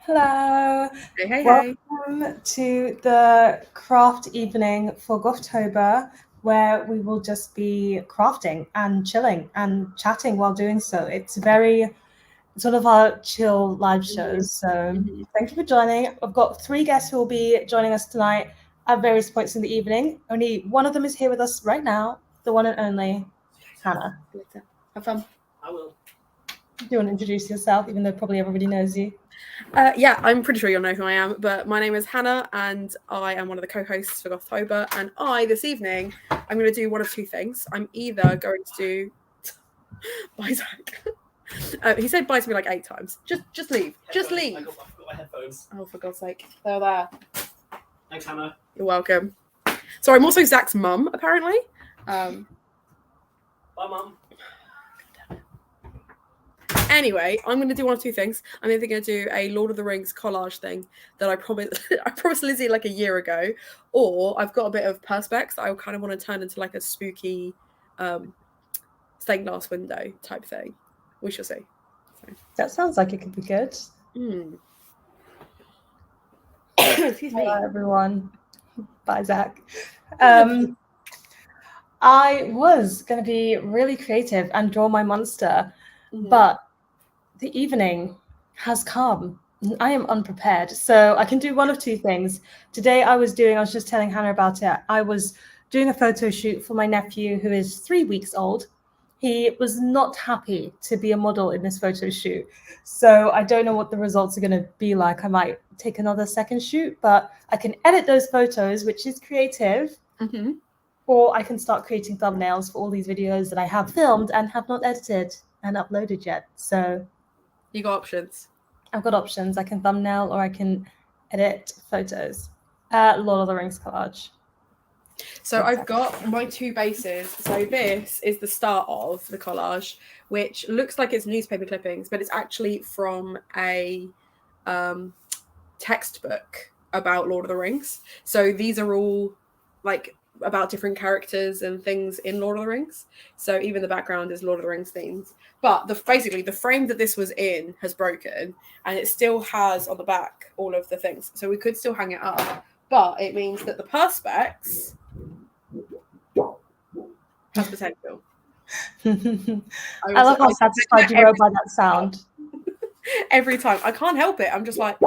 Hello. Hey. Welcome to the craft evening for Gothtober, where we will just be crafting and chilling and chatting while doing so. It's very sort of our chill live shows. So thank you for joining. I've got 3 guests who will be joining us tonight at various points in the evening. Only one of them is here with us right now, the one and only Hannah. Have fun. I will. Do you want to introduce yourself, even though probably everybody knows you? Yeah, I'm pretty sure you'll know who I am, but my name is Hannah and I am one of the co-hosts for Gothtober, and this evening, I'm going to do one of two things. I'm either going to do... Bye, Zach. He said bye to me like 8 times. Just leave. Just leave. I've got my headphones. Oh, for God's sake. They're there. Thanks, Hannah. You're welcome. So I'm also Zach's mum, apparently. Bye, Mum. Anyway, I'm going to do one of two things. I'm either going to do a Lord of the Rings collage thing that I promised Lizzie like a year ago, or I've got a bit of perspex that I kind of want to turn into like a spooky stained glass window type thing. We shall see. So. That sounds like it could be good. Excuse me. Hello, everyone. Bye, Zach. I was going to be really creative and draw my monster, but the evening has come. I am unprepared, so I can do one of two things. Today I was just telling Hannah about it. I was doing a photo shoot for my nephew who is 3 weeks old. He was not happy to be a model in this photo shoot. So I don't know what the results are going to be like. I might take another second shoot, but I can edit those photos, which is creative. Or I can start creating thumbnails for all these videos that I have filmed and have not edited and uploaded yet. So you got options. I've got options. I can thumbnail or I can edit photos. Lord of the Rings collage. So I've got my 2 bases. So this is the start of the collage, which looks like it's newspaper clippings, but it's actually from a textbook about Lord of the Rings. So these are all like about different characters and things in Lord of the Rings. So even the background is Lord of the Rings themes. But basically the frame that this was in has broken, and it still has on the back all of the things. So we could still hang it up, but it means that the perspex has potential. I love how satisfied you were by that sound. Every time. I can't help it. I'm just like...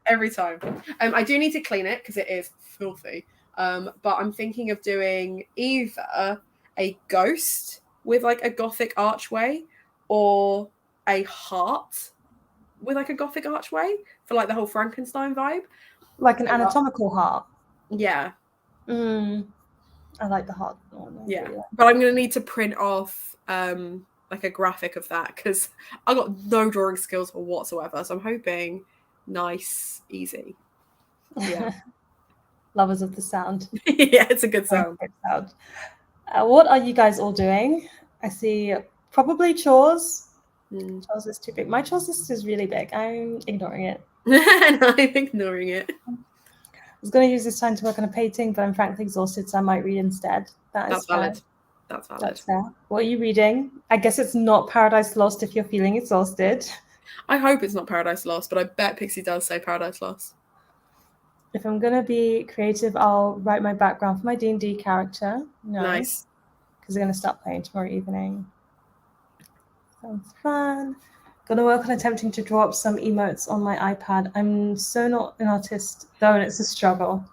every time. I do need to clean it because it is filthy. But I'm thinking of doing either a ghost with like a gothic archway or a heart with like a gothic archway for like the whole Frankenstein vibe. Like an anatomical heart. Yeah. I like the heart one. Yeah. But I'm going to need to print off like a graphic of that because I got no drawing skills whatsoever. So I'm hoping nice, easy. Yeah. Lovers of the sound. Yeah, it's a good sound. What are you guys all doing? I see probably chores. Chores is too big. My chores list is really big. I'm ignoring it. And I'm ignoring it. I was going to use this time to work on a painting, but I'm frankly exhausted, so I might read instead. That's valid. That's valid. That's fair. What are you reading? I guess it's not Paradise Lost if you're feeling exhausted. I hope it's not Paradise Lost, but I bet Pixie does say Paradise Lost. If I'm going to be creative, I'll write my background for my D&D character. Nice. Because they're going to start playing tomorrow evening. Sounds fun. Going to work on attempting to draw up some emotes on my iPad. I'm so not an artist, though, and it's a struggle.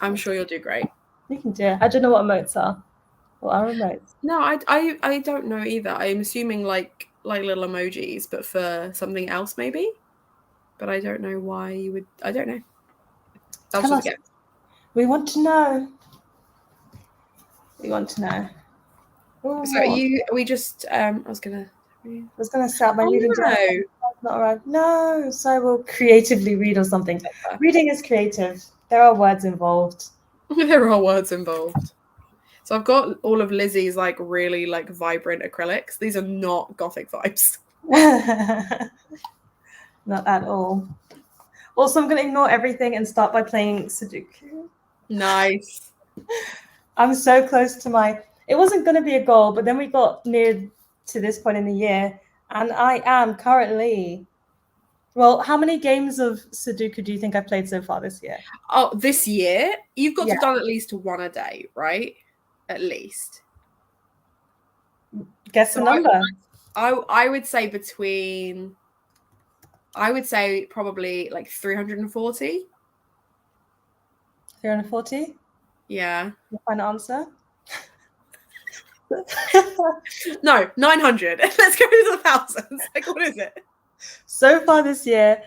I'm sure you'll do great. You can do it. I don't know what emotes are. What are emotes? No, I don't know either. I'm assuming like little emojis, but for something else maybe. But I don't know why you would. I don't know. Tell us. We want to know. We want to know. Ooh, so are we just? I was gonna start by reading. Not arrived. No, so I will creatively read or something. Reading is creative. There are words involved. There are words involved. So I've got all of Lizzie's like really like vibrant acrylics. These are not gothic vibes. Not at all. Also, I'm going to ignore everything and start by playing Sudoku. Nice. I'm so close to my... It wasn't going to be a goal, but then we got near to this point in the year, and I am currently Well, how many games of Sudoku do you think I've played so far this year? Oh, this year? You've got to Yeah. have done at least one a day, right? At least. Guess the So number. I would say probably like 340. 340? Yeah. Your final answer? No, 900. Let's go to the thousands. Like, what is it? So far this year,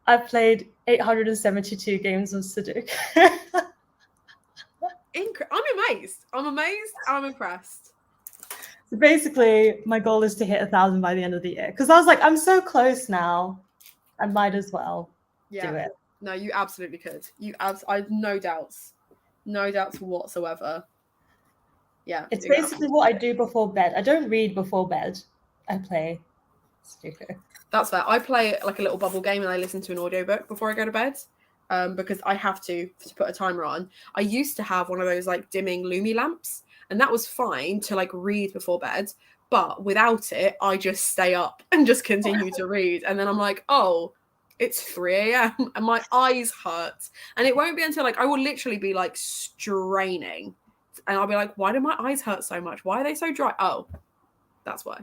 I've played 872 games of Sudoku. I'm amazed. I'm impressed. So basically, my goal is to hit 1,000 by the end of the year. Because I was like, I'm so close now. I might as well do it. No, you absolutely could. I have no doubts. No doubts whatsoever. Yeah. It's basically what I do before bed. I don't read before bed. I play Sudoku. That's fair. I play like a little bubble game and I listen to an audiobook before I go to bed. Because I have to put a timer on. I used to have one of those like dimming Lumi lamps, and that was fine to like read before bed. But without it, I just stay up and just continue to read. And then I'm like, oh, it's 3 a.m. and my eyes hurt. And it won't be until like I will literally be like straining. And I'll be like, why do my eyes hurt so much? Why are they so dry? Oh, that's why.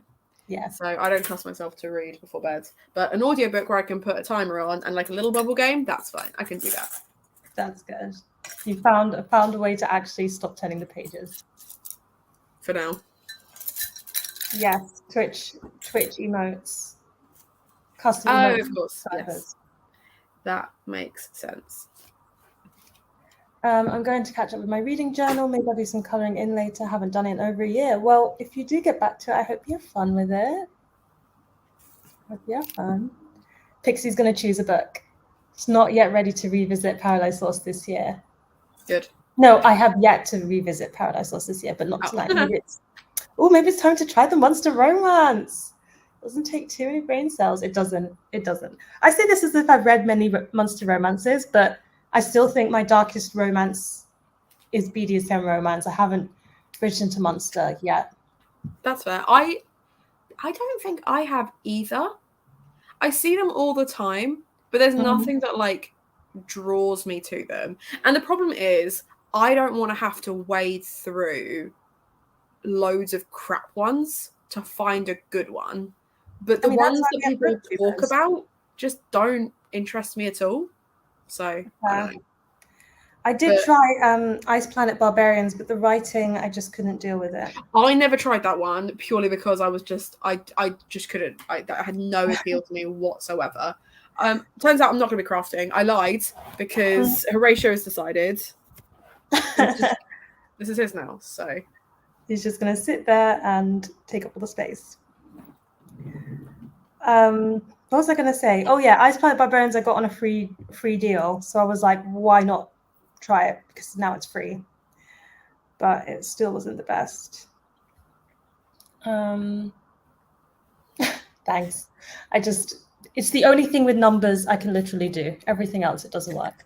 Yeah. So I don't trust myself to read before bed. But an audiobook where I can put a timer on and like a little bubble game, that's fine. I can do that. That's good. You found a way to actually stop turning the pages. For now. Yes, Twitch emotes. Custom Oh, emotes of course. servers. Yes. That makes sense. I'm going to catch up with my reading journal. Maybe I'll do some colouring in later. Haven't done it in over a year. Well, if you do get back to it, I hope you have fun with it. Hope you have fun. Pixie's going to choose a book. It's not yet ready to revisit Paradise Lost this year. Good. No, I have yet to revisit Paradise Lost this year, but not tonight. Maybe it's time to try the Monster Romance. Doesn't take too many brain cells. It doesn't. I say this as if I've read many Monster Romances, but I still think my darkest romance is BDSM romance. I haven't written to Monster yet. That's fair. I don't think I have either. I see them all the time, but there's nothing that like draws me to them. And the problem is I don't want to have to wade through loads of crap ones to find a good one. But the ones that people talk about just don't interest me at all. So I did try Ice Planet Barbarians, but the writing, I just couldn't deal with it. I never tried that one purely because I just couldn't. I had no appeal to me whatsoever. Turns out I'm not going to be crafting. I lied because Horatio has decided this is his now. So he's just going to sit there and take up all the space. What was I going to say? Oh yeah, Ice Planet Barbarians I got on a free deal, so I was like, why not try it? Because now it's free, but it still wasn't the best. Thanks. It's the only thing with numbers I can literally do. Everything else, it doesn't work.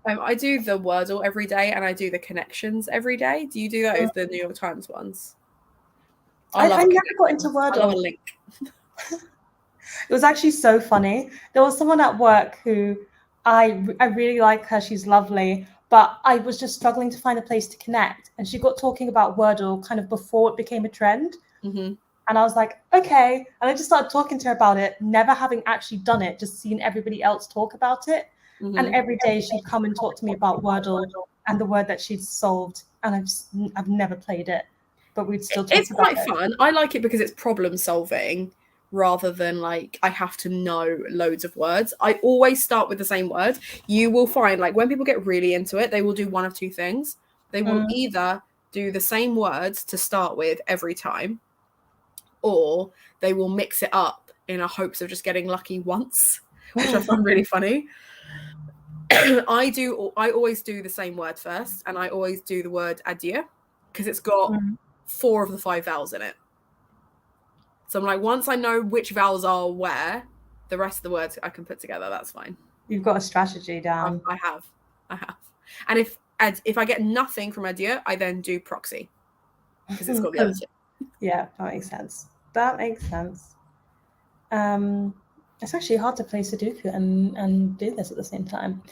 I do the Wordle every day and I do the connections every day. Do you do those, the New York Times ones? I never got into Wordle. I love a link. It was actually so funny. There was someone at work who I really like her. She's lovely, but I was just struggling to find a place to connect. And she got talking about Wordle kind of before it became a trend. Mm-hmm. And I was like, okay. And I just started talking to her about it, never having actually done it, just seen everybody else talk about it. Mm-hmm. And every day she'd come and talk to me about Wordle and the word that she'd solved. And I've never played it, but we'd still talk about it. It's quite fun. I like it because it's problem solving rather than like I have to know loads of words. I always start with the same word. You will find like when people get really into it, they will do one of two things. They will either do the same words to start with every time, or they will mix it up in a hopes of just getting lucky once, which I find really funny. I always do the same word first, and I always do the word adieu because it's got 4 of the 5 vowels in it. So I'm like, once I know which vowels are where, the rest of the words I can put together. That's fine. You've got a strategy down. I have. And if I get nothing from adieu, I then do proxy because it's got the other two. Yeah, that makes sense. It's actually hard to play Sudoku and do this at the same time.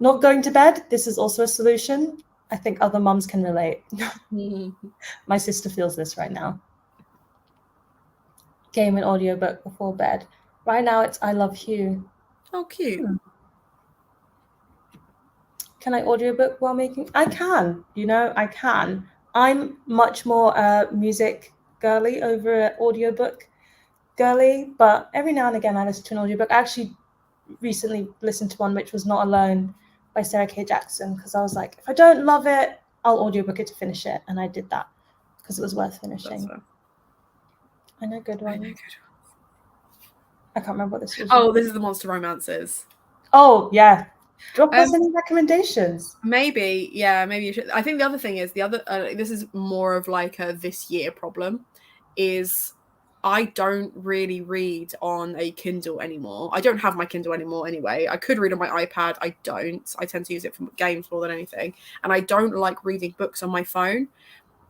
Not going to bed, this is also a solution. I think other mums can relate. My sister feels this right now. Game and audiobook before bed. Right now it's I Love Hugh. Oh, cute. Can I audiobook while making? I can, I can. I'm much more music girly over audiobook girly, but every now and again I listen to an audiobook. I actually recently listened to one which was Not Alone by Sarah K. Jackson, because I was like, if I don't love it, I'll audiobook it to finish it. And I did that because it was worth finishing. I know good ones. I can't remember what this was. Oh, this is the Monster Romances. Oh, yeah. Drop us any recommendations. Maybe, yeah, maybe you should. I think the other thing is, this is more of like a this year problem, is I don't really read on a Kindle anymore. I don't have my Kindle anymore anyway. I could read on my iPad. I don't. I tend to use it for games more than anything. And I don't like reading books on my phone.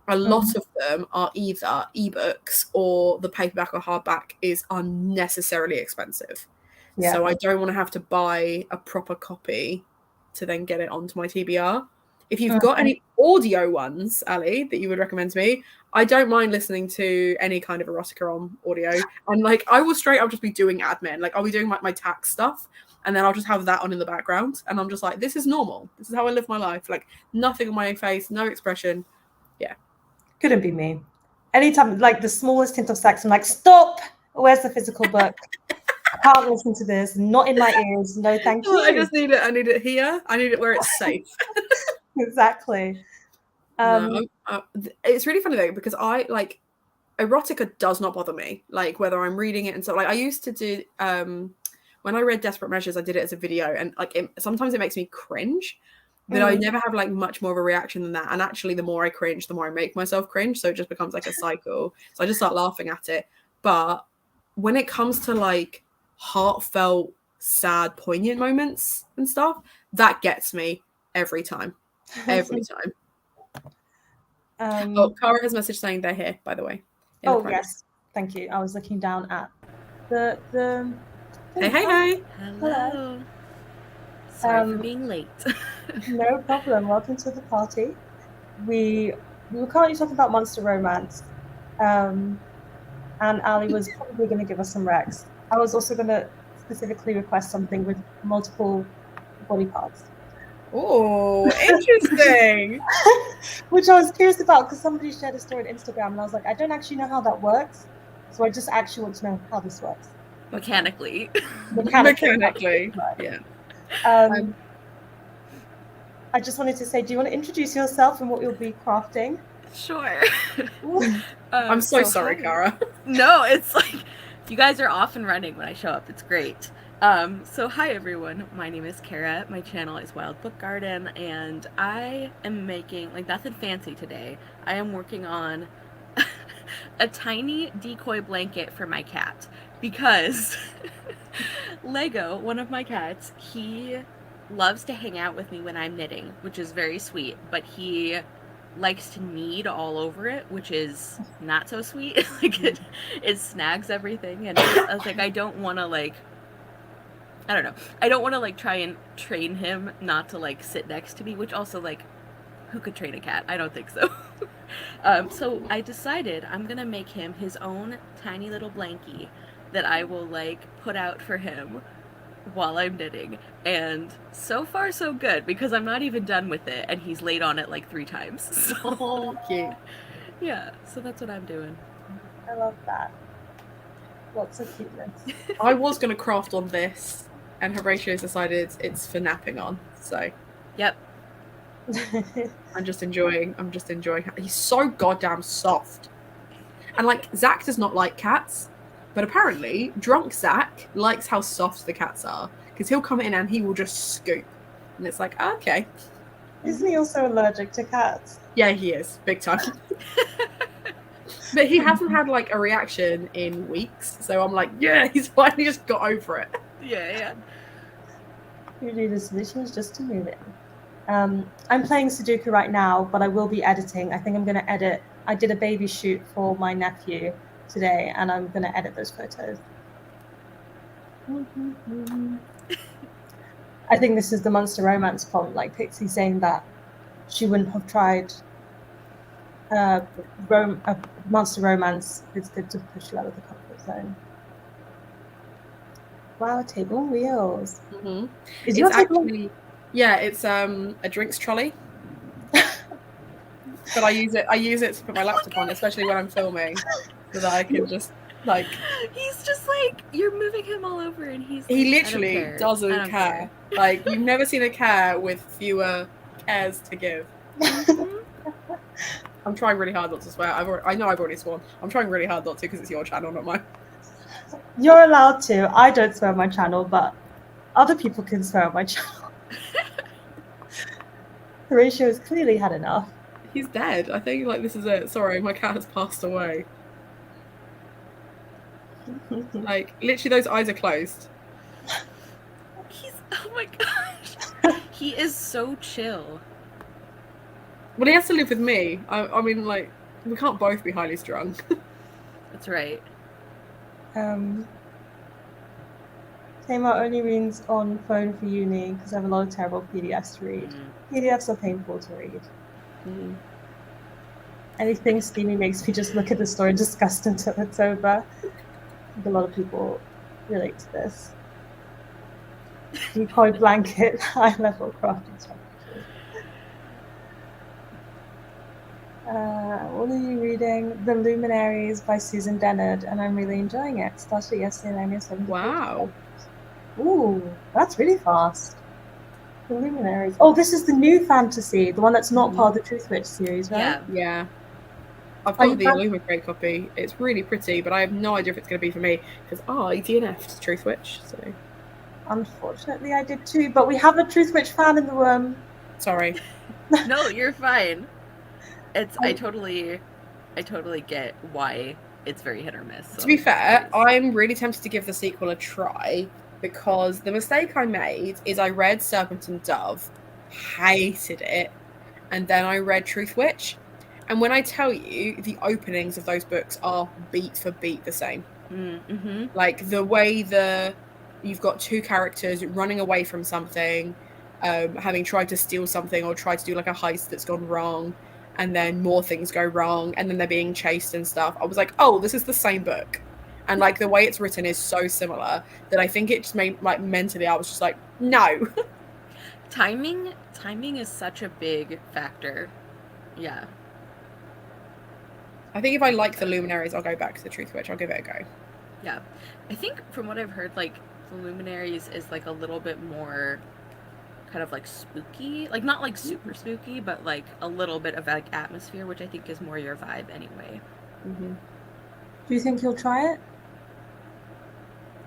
A lot of them are either ebooks or the paperback or hardback is unnecessarily expensive. Yeah. So I don't want to have to buy a proper copy to then get it onto my TBR. If you've got any audio ones, Ali, that you would recommend to me, I don't mind listening to any kind of erotica on audio. And like, I will straight up just be doing admin. Like, I'll be doing my tax stuff, and then I'll just have that on in the background. And I'm just like, this is normal. This is how I live my life. Like, nothing on my face, no expression. Yeah. Couldn't be me. Anytime, like the smallest hint of sex, I'm like, stop. Where's the physical book? I can't listen to this. Not in my ears. No, thank you. I just need it. I need it here. I need it where it's safe. Exactly. It's really funny though, because I like erotica does not bother me. Like whether I'm reading it and so, like I used to do when I read Desperate Measures, I did it as a video, and like sometimes it makes me cringe. But I never have like much more of a reaction than that. And actually, the more I cringe, the more I make myself cringe. So it just becomes like a cycle. So I just start laughing at it. But when it comes to like heartfelt, sad, poignant moments and stuff, that gets me every time. Every time. Cara has messaged saying they're here, by the way. Yes. Thank you. I was looking down at the Hey. Hello. Sorry for being late. No problem. Welcome to the party. We were currently talking about Monster Romance, and Ali was probably going to give us some recs. I was also going to specifically request something with multiple body parts. Oh, interesting. Which I was curious about because somebody shared a story on Instagram, and I was like, I don't actually know how that works, so I just actually want to know how this works. Mechanically. Yeah. I just wanted to say, do you want to introduce yourself and what you'll be crafting? Sure. I'm so sorry, Cara. No, it's like you guys are off and running when I show up. It's great. So hi everyone, my name is Cara. My channel is Wilde Book Garden, and I am making like nothing fancy today. I am working on a tiny decoy blanket for my cat because Lego, one of my cats, he loves to hang out with me when I'm knitting, which is very sweet, but he likes to knead all over it, which is not so sweet. Like it snags everything, and I was like, I don't want to like, I don't know, I don't want to like try and train him not to like sit next to me, which also like, who could train a cat? I don't think so. So I decided I'm gonna make him his own tiny little blankie that I will like put out for him while I'm knitting, and so far so good because I'm not even done with it and he's laid on it like 3 times. So cute. Yeah, so that's what I'm doing. I love that. Lots of cuteness. I was going to craft on this, and Horatio's decided it's for napping on, so yep. I'm just enjoying he's so goddamn soft. And like Zach does not like cats, but apparently drunk Zach likes how soft the cats are, because he'll come in and he will just scoop, and it's like, oh, okay. Isn't he also allergic to cats? Yeah, he is, big time. But he hasn't had like a reaction in weeks, so I'm like, yeah, he's finally just got over it. Yeah. Usually the solution is just to move it. I'm playing Sudoku right now, but I will be editing. I think I'm going to edit. I did a baby shoot for my nephew today, and I'm going to edit those photos. I think this is the monster romance plot, like Pixie saying that she wouldn't have tried monster romance. It's good to push you out of the comfort zone. Wow, table wheels. Mm-hmm. Is It's your table? actually, yeah, it's a drinks trolley. But I use it to put my laptop on, especially when I'm filming, so that I can just like. He's just like, you're moving him all over, and He like, literally I don't doesn't care. Like, you've never seen a care with fewer cares to give. I'm trying really hard not to swear. I know I've already sworn. I'm trying really hard not to because it's your channel, not mine. You're allowed to. I don't swear on my channel, but other people can swear on my channel. Horatio has clearly had enough. He's dead. I think like this is it. Sorry, my cat has passed away. Like literally, those eyes are closed. Oh my gosh, he is so chill. Well, he has to live with me. I mean, like we can't both be highly strung. That's right. Tamar only reads on phone for uni because I have a lot of terrible PDFs to read. PDFs are painful to read. Anything steamy makes me just look at the story disgust until it's over. I think a lot of people relate to this. Decoy blanket, high level crafting strategy. What are you reading? The Luminaries by Susan Dennard, and I'm really enjoying it. Started yesterday and I'm at 70. Wow. Ooh, that's really fast. The Luminaries. Oh, this is the new fantasy, the one that's not part of the Truth Witch series, right? Yeah. I've got the Illuminate copy. It's really pretty, but I have no idea if it's going to be for me because I DNF'd Truth Witch. So unfortunately, I did too. But we have a Truth Witch fan in the room. Sorry. No, you're fine. I totally get why it's very hit or miss. So to be fair, I'm really tempted to give the sequel a try because the mistake I made is I read Serpent and Dove, hated it, and then I read Truth Witch. And when I tell you, the openings of those books are beat for beat the same. Mm-hmm. Like the way you've got two characters running away from something, having tried to steal something or tried to do like a heist that's gone wrong, and then more things go wrong, and then they're being chased and stuff. I was like, oh, this is the same book. And like the way it's written is so similar that I think it just made like mentally I was just like, no. Timing is such a big factor. Yeah. I think if I like the Luminaries, I'll go back to the Truth Witch. I'll give it a go. Yeah. I think from what I've heard, like, the Luminaries is, like, a little bit more kind of, like, spooky. Like, not, like, super spooky, but, like, a little bit of, like, atmosphere, which I think is more your vibe anyway. Mm-hmm. Do you think you'll try it?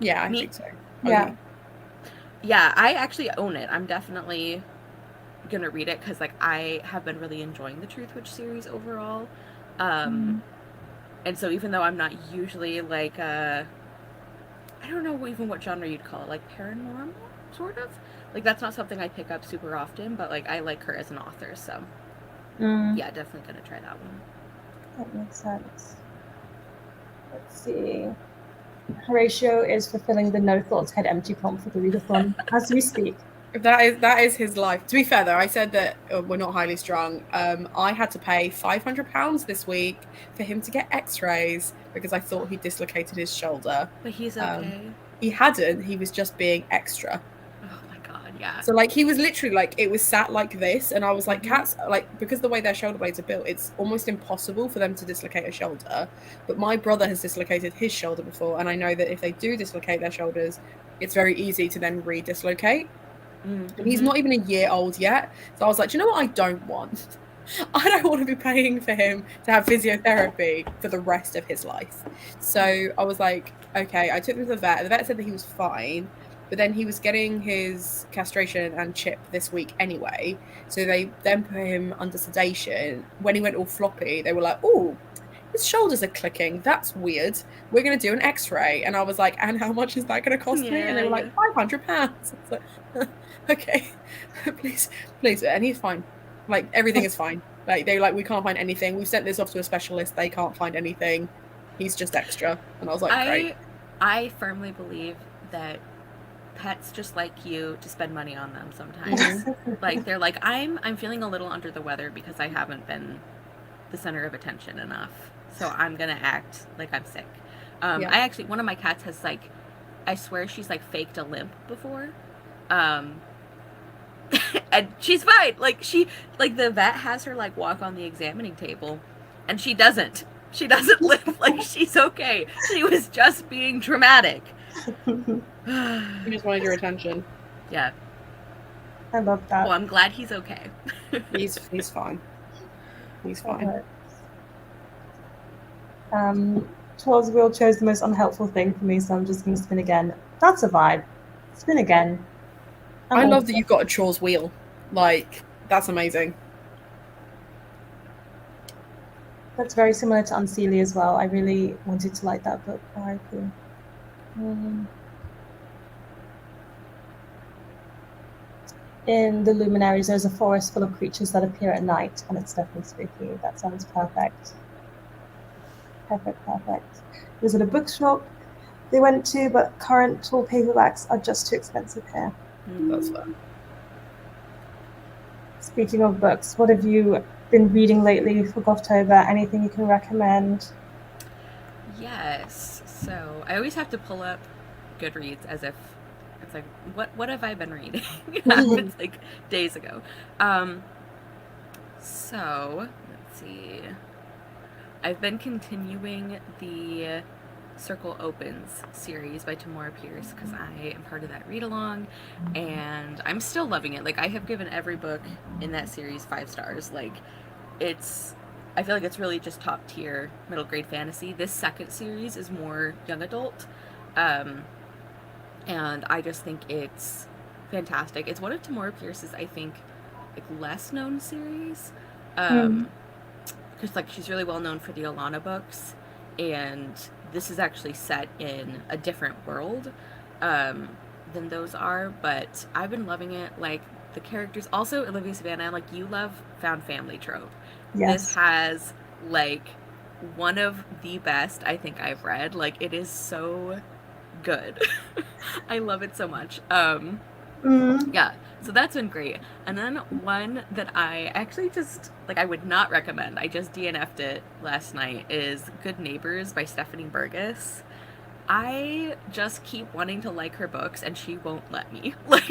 Yeah, I think so. Yeah. Yeah, I actually own it. I'm definitely gonna read it because, like, I have been really enjoying the Truth Witch series overall. And so even though I'm not usually like I don't know even what genre you'd call it, like paranormal sort of, like that's not something I pick up super often, but like I like her as an author, so yeah, definitely gonna try that one. That makes sense. Let's see. Horatio is fulfilling the no thoughts head empty prompt for the readathon as we speak. That is his life. To be fair, though, I said that we're not highly strung. I had to pay £500 this week for him to get X-rays because I thought he dislocated his shoulder. But he's okay. He hadn't. He was just being extra. Oh my god, yeah. So like he was literally like it was sat like this, and I was like, cats like because the way their shoulder blades are built, it's almost impossible for them to dislocate a shoulder. But my brother has dislocated his shoulder before, and I know that if they do dislocate their shoulders, it's very easy to then re-dislocate. And he's not even a year old yet. So I was like, do you know what I don't want? I don't want to be paying for him to have physiotherapy for the rest of his life. So I was like, okay, I took him to the vet. The vet said that he was fine, but then he was getting his castration and chip this week anyway. So they then put him under sedation. When he went all floppy, they were like, oh, his shoulders are clicking. That's weird. We're going to do an X-ray. And I was like, and how much is that going to cost me? And they were like, £500. I was like, okay, please. And he's fine. Like, everything is fine. Like, they were like, we can't find anything. We've sent this off to a specialist. They can't find anything. He's just extra. And I was like, great. I firmly believe that pets just like you to spend money on them sometimes. Like they're like, I'm feeling a little under the weather because I haven't been the center of attention enough, so I'm gonna act like I'm sick. I actually, one of my cats has like, I swear she's like faked a limp before. And she's fine. Like the vet has her like walk on the examining table, and she doesn't. She doesn't limp. Like she's okay. She was just being dramatic. He just wanted your attention. Yeah. I love that. Well, I'm glad he's okay. He's fine. He's fine. Charles Wheel chose the most unhelpful thing for me, so I'm just going to spin again. That's a vibe. Spin again. I love that you've got a chores wheel. Like, that's amazing. That's very similar to Unseelie as well. I really wanted to like that book. R.I.P. In the Luminaries, there's a forest full of creatures that appear at night, and it's definitely spooky. That sounds perfect. Perfect. Was it a bookshop they went to, but current tall paperbacks are just too expensive here. That's fair. Speaking of books, what have you been reading lately for Gothtober? Anything you can recommend? Yes. So I always have to pull up Goodreads as if it's like, what have I been reading? It's like days ago. So let's see. I've been continuing the Circle Opens series by Tamora Pierce because I am part of that read along, and I'm still loving it. Like, I have given every book in that series 5 stars. Like, I feel like it's really just top tier middle grade fantasy. This second series is more young adult, and I just think it's fantastic. It's one of Tamora Pierce's, I think, like less known series. Because like she's really well known for the Alana books, and this is actually set in a different world than those are, but I've been loving it. Like, the characters, also Olivia Savannah, like, you love found family trope. Yes. This has like one of the best I think I've read. Like, it is so good. I love it so much. Yeah, so that's been great. And then one that I actually just, like, I would not recommend, I just DNF'd it last night, is Good Neighbors by Stephanie Burgess. I just keep wanting to like her books, and she won't let me. Like,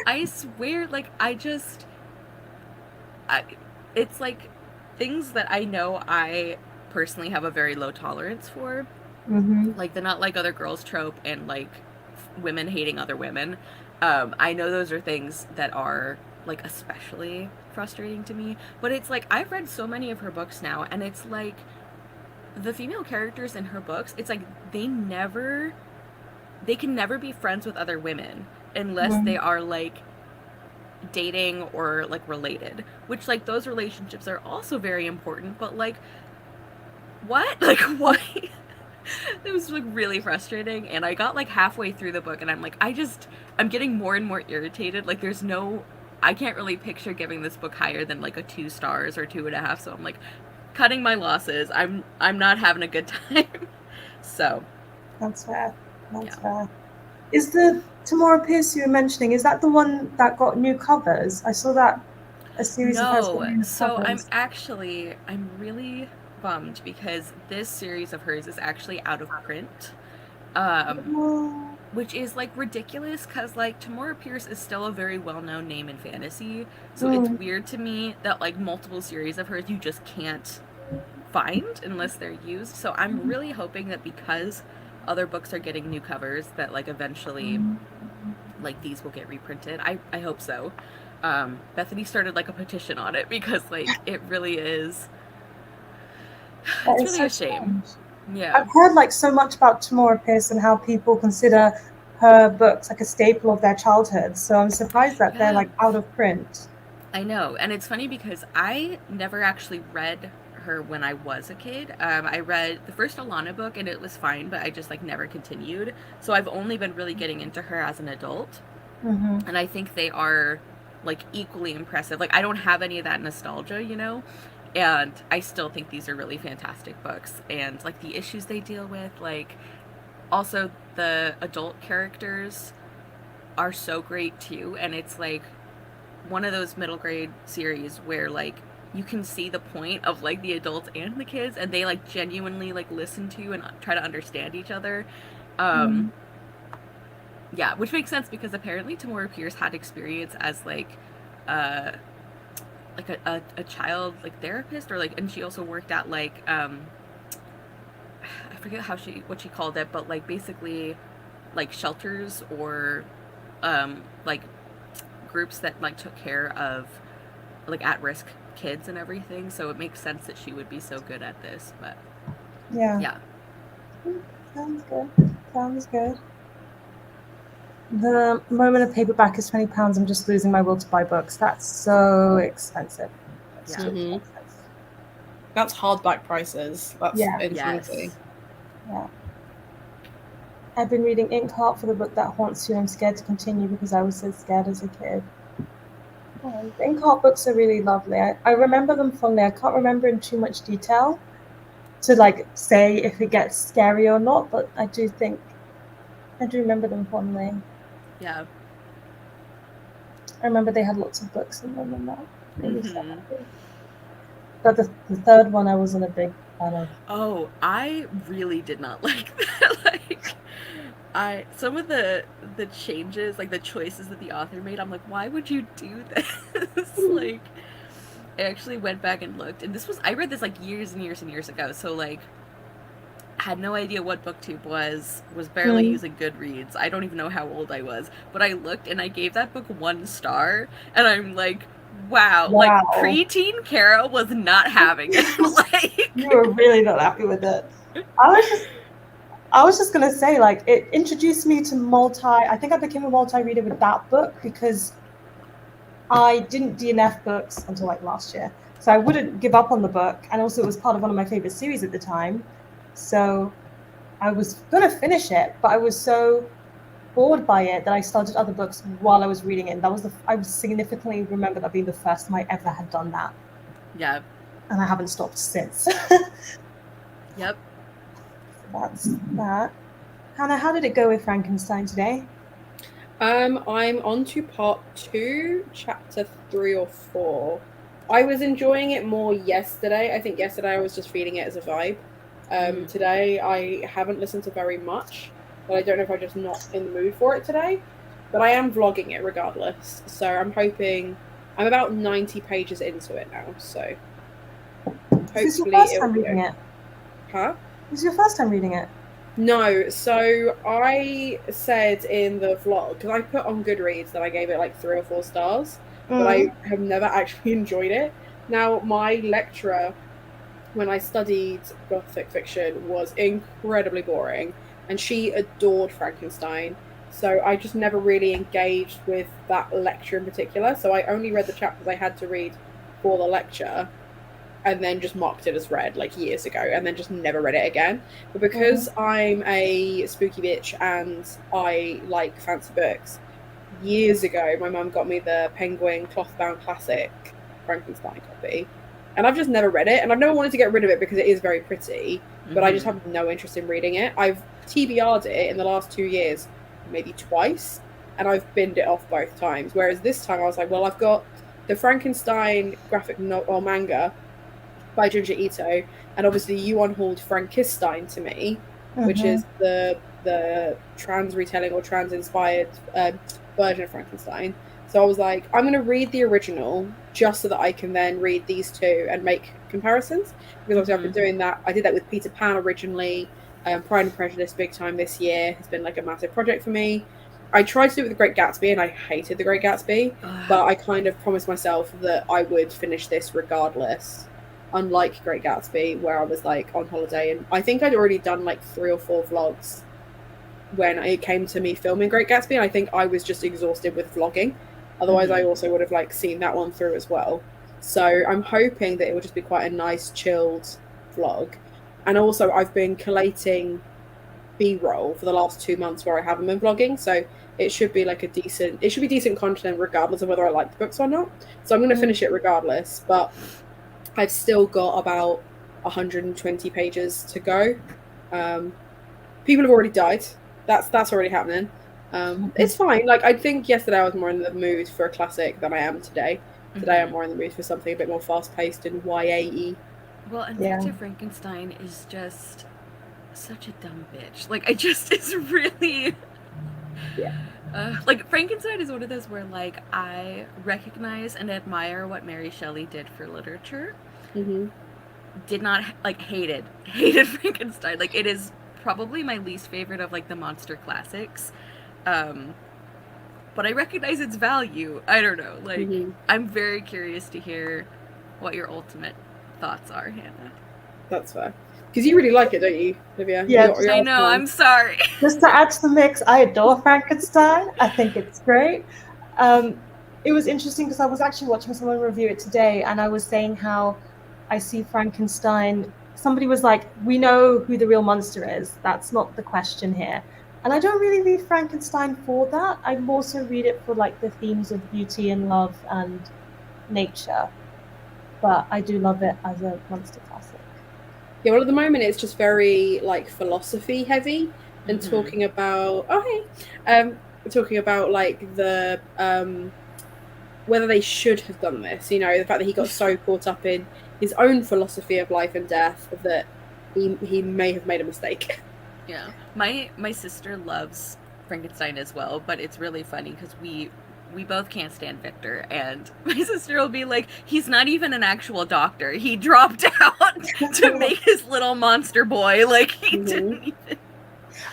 I swear, like, it's like things that I know I personally have a very low tolerance for. Like the not like other girls trope and like women hating other women. I know those are things that are like especially frustrating to me, but it's like I've read so many of her books now, and it's like the female characters in her books, it's like they can never be friends with other women unless they are like dating or like related, which like those relationships are also very important, but like what? Like, why? It was like really frustrating, and I got like halfway through the book and I'm like, I'm getting more and more irritated. Like, I can't really picture giving this book higher than like a 2 stars or 2.5, so I'm like cutting my losses. I'm not having a good time. So that's fair. Is the Tamora Pierce you were mentioning, is that the one that got new covers? I saw that a series of hers got new covers. So I'm really bummed because this series of hers is actually out of print, which is like ridiculous because like Tamora Pierce is still a very well-known name in fantasy, so it's weird to me that like multiple series of hers you just can't find unless they're used. So I'm really hoping that because other books are getting new covers that like eventually like these will get reprinted. I hope so. Bethany started like a petition on it because like it really is. It's really a shame. Yeah. I've heard like so much about Tamora Pierce and how people consider her books like a staple of their childhood. So I'm surprised that they're like out of print. I know. And it's funny because I never actually read her when I was a kid. I read the first Alana book and it was fine, but I just like never continued. So I've only been really getting into her as an adult. And I think they are like equally impressive. Like, I don't have any of that nostalgia, you know? And I still think these are really fantastic books. And, like, the issues they deal with, like, also the adult characters are so great too, and it's like one of those middle grade series where like you can see the point of like the adults and the kids, and they like genuinely like listen to and try to understand each other. Yeah, which makes sense because apparently Tamora Pierce had experience as like a child like therapist, or like, and she also worked at like I forget what she called it, but like basically like shelters or like groups that like took care of like at-risk kids and everything, so it makes sense that she would be so good at this. But yeah. Sounds good. The moment a paperback is £20, I'm just losing my will to buy books. That's so expensive. That's too expensive. That's hardback prices. That's insanity. Yeah. I've been reading Inkheart for the book that haunts you. I'm scared to continue because I was so scared as a kid. The Inkheart books are really lovely. I remember them fondly. I can't remember in too much detail to like say if it gets scary or not, but I do remember them fondly. Yeah. I remember they had lots of books in them and that. But the third one I wasn't a big fan of. Oh, I really did not like that. Like, some of the changes, like the choices that the author made, I'm like, why would you do this? Like, I actually went back and looked, and I read this like years and years and years ago, so like, had no idea what BookTube was barely using Goodreads. I don't even know how old I was, but I looked and I gave that book 1 star, and I'm like, wow. Like preteen Cara was not having it. Like, you were really not happy with it. I was just gonna say, like, it introduced me to I think I became a multi-reader with that book because I didn't DNF books until like last year, so I wouldn't give up on the book, and also it was part of one of my favorite series at the time. So I was going to finish it, but I was so bored by it that I started other books while I was reading it. And I significantly remember that being the first time I ever had done that. Yeah. And I haven't stopped since. Yep. So that's that. Hannah, how did it go with Frankenstein today? I'm on to part 2, chapter 3 or 4. I was enjoying it more yesterday. I think yesterday I was just feeling it as a vibe. Today I haven't listened to very much, but I don't know if I'm just not in the mood for it today. But I am vlogging it regardless, so I'm hoping. I'm about 90 pages into it now, so hopefully Is this your first time reading it? Huh? Is this your first time reading it? No, so I said in the vlog, because I put on Goodreads that I gave it like 3 or 4 stars, but I have never actually enjoyed it. Now, my lecturer, when I studied Gothic fiction, was incredibly boring, and she adored Frankenstein, so I just never really engaged with that lecture in particular. So I only read the chapters I had to read for the lecture, and then just marked it as read like years ago, and then just never read it again. But because I'm a spooky bitch and I like fancy books, years ago my mum got me the Penguin cloth-bound classic Frankenstein copy, and I've just never read it, and I've never wanted to get rid of it because it is very pretty, but I just have no interest in reading it. I've TBR'd it in the last 2 years maybe twice, and I've binned it off both times, whereas this time I was like, well, I've got the Frankenstein graphic novel or manga by Junji Ito, and obviously you unhauled Frankenstein to me, which is the trans retelling or trans inspired version of Frankenstein. So I was like, I'm going to read the original just so that I can then read these two and make comparisons, because obviously I've been doing that. I did that with Peter Pan originally. Pride and Prejudice big time this year has been like a massive project for me. I tried to do it with The Great Gatsby, and I hated The Great Gatsby, but I kind of promised myself that I would finish this regardless, unlike Great Gatsby, where I was like on holiday, and I think I'd already done like 3 or 4 vlogs when it came to me filming Great Gatsby, and I think I was just exhausted with vlogging. Otherwise I also would have like seen that one through as well. So I'm hoping that it will just be quite a nice chilled vlog. And also I've been collating B-roll for the last 2 months where I haven't been vlogging, so it should be like decent content regardless of whether I like the books or not. So I'm going to finish it regardless, but I've still got about 120 pages to go. People have already died. that's already happening. It's fine. Like, I think yesterday I was more in the mood for a classic than I am today. Today I'm more in the mood for something a bit more fast-paced and YA-y. Well, and Yeah. Victor Frankenstein is just such a dumb bitch. Like, it's really... Yeah. Like, Frankenstein is one of those where, like, I recognize and admire what Mary Shelley did for literature. Mm-hmm. Did not, like, hated Frankenstein. Like, it is probably my least favorite of, like, the monster classics. But I recognize its value. I don't know. Like, I'm very curious to hear what your ultimate thoughts are, Hannah. That's fair. Because you really like it, don't you, Olivia? Yeah, I know, I'm sorry. Just to add to the mix, I adore Frankenstein. I think it's great. It was interesting because I was actually watching someone review it today, and I was saying how I see Frankenstein. Somebody was like, we know who the real monster is. That's not the question here. And I don't really read Frankenstein for that. I also read it for like the themes of beauty and love and nature. But I do love it as a monster classic. Yeah, well, at the moment it's just very like philosophy heavy and talking about talking about like the whether they should have done this. You know, the fact that he got so caught up in his own philosophy of life and death that he may have made a mistake. Yeah, my sister loves Frankenstein as well, but it's really funny because we both can't stand Victor, and my sister will be like, he's not even an actual doctor. He dropped out to make his little monster boy. Like, he didn't even...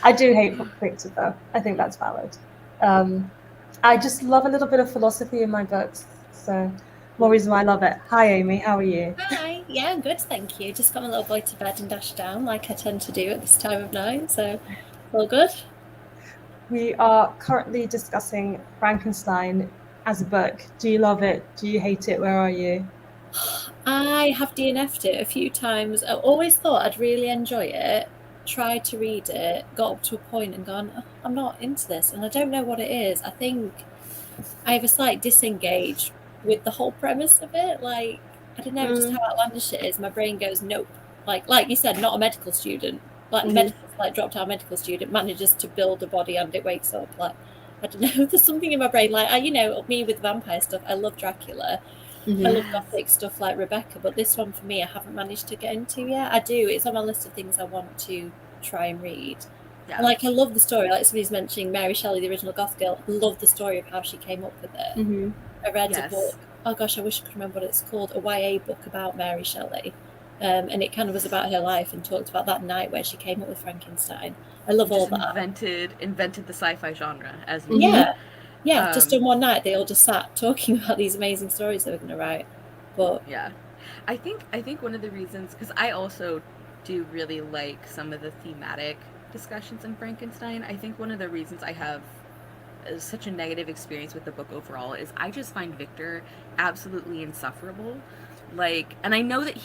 I do hate Victor, though. I think that's valid. I just love a little bit of philosophy in my books, so more reason why I love it. Hi, Amy. How are you? Hi. Yeah, I'm good, thank you. Just got my little boy to bed and dashed down like I tend to do at this time of night, so all good. We are currently discussing Frankenstein as a book. Do you love it? Do you hate it? Where are you? I have DNF'd it a few times. I always thought I'd really enjoy it, tried to read it, got up to a point and gone, oh, I'm not into this, and I don't know what it is. I think I have a slight disengage with the whole premise of it. Like, I don't know just how outlandish it is. My brain goes, nope. Like you said, not a medical student. Like dropped out medical student manages to build a body and it wakes up. Like, I don't know, there's something in my brain. Like, me with vampire stuff, I love Dracula. I love gothic stuff like Rebecca, but this one for me I haven't managed to get into yet. I do, it's on my list of things I want to try and read. Yeah. And like, I love the story, like somebody's mentioning Mary Shelley, the original Goth girl. I love the story of how she came up with it. I read a book, oh gosh, I wish I could remember what it's called, a YA book about Mary Shelley. And it kind of was about her life and talked about that night where she came up with Frankenstein. I love all that. Invented the sci-fi genre as just in one night they all just sat talking about these amazing stories they were going to write. But yeah, I think one of the reasons, because I also do really like some of the thematic discussions in Frankenstein. I think one of the reasons I have such a negative experience with the book overall is I just find Victor absolutely insufferable. Like, and I know that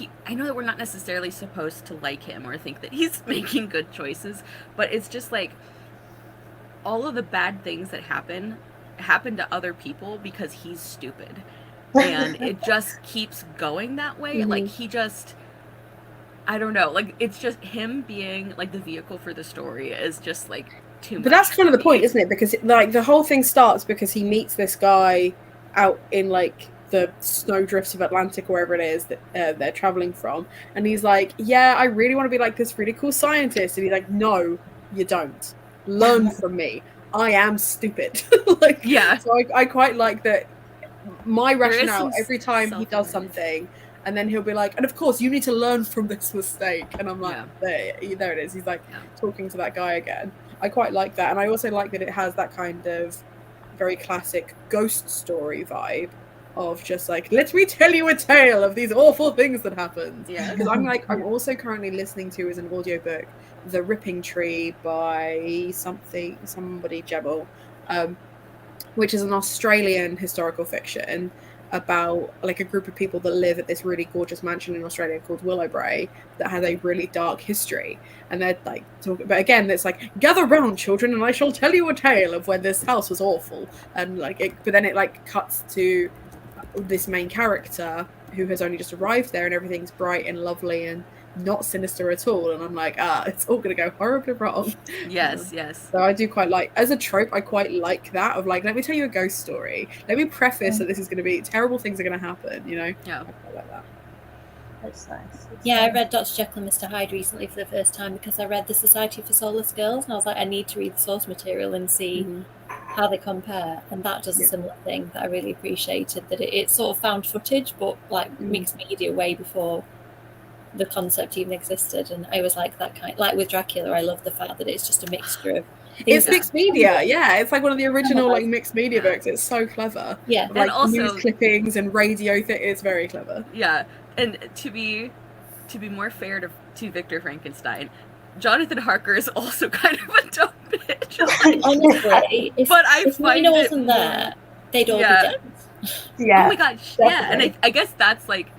we're not necessarily supposed to like him or think that he's making good choices, but it's just like all of the bad things that happen to other people because he's stupid. And it just keeps going that way. Like, he just, I don't know, like, it's just him being like the vehicle for the story is just like too much. But that's kind of the point, isn't it? Because like the whole thing starts because he meets this guy out in like the snowdrifts of Atlantic or wherever it is that they're traveling from, and he's like, yeah, I really want to be like this really cool scientist, and he's like, no, you don't. Learn from me. I am stupid. Like, yeah. So I quite like that. My rationale every time he does something, and then he'll be like, and of course you need to learn from this mistake, and I'm like, there it is. He's like talking to that guy again. I quite like that, and I also like that it has that kind of very classic ghost story vibe of just like, let me tell you a tale of these awful things that happened. Yeah. Because I'm also currently listening to as an audiobook The Ripping Tree by somebody Jebel, which is an Australian historical fiction about like a group of people that live at this really gorgeous mansion in Australia called Willowbrae that has a really dark history, and they're like talking, but again it's like, gather round children and I shall tell you a tale of when this house was awful, and like but then it like cuts to this main character who has only just arrived there and everything's bright and lovely and not sinister at all, and I'm like, it's all gonna go horribly wrong. Yes. So I do quite like, as a trope, I quite like that of like, let me tell you a ghost story. Let me preface that this is going to be terrible things are going to happen. You know? Yeah. I quite like that. That's nice. Yeah, I read Dr. Jekyll and Mr. Hyde recently for the first time because I read The Society for Soulless Girls, and I was like, I need to read the source material and see how they compare. And that does a similar thing that I really appreciated, that it's sort of found footage, but like mixed media way before the concept even existed. And I was like that kind, like with Dracula, I love the fact that it's just a mixture of it's mixed media. Yeah, it's like one of the original like mixed media books. It's so clever. Yeah, like and also news clippings and radio it's very clever. Yeah, and to be more fair to Victor Frankenstein, Jonathan Harker is also kind of a dumb bitch. Honestly, if Mina wasn't there, they'd all be dead. Yeah. Oh my gosh. Definitely. Yeah, and I guess that's like,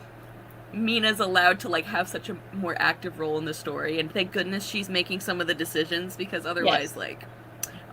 Mina's allowed to like have such a more active role in the story, and thank goodness she's making some of the decisions, because otherwise like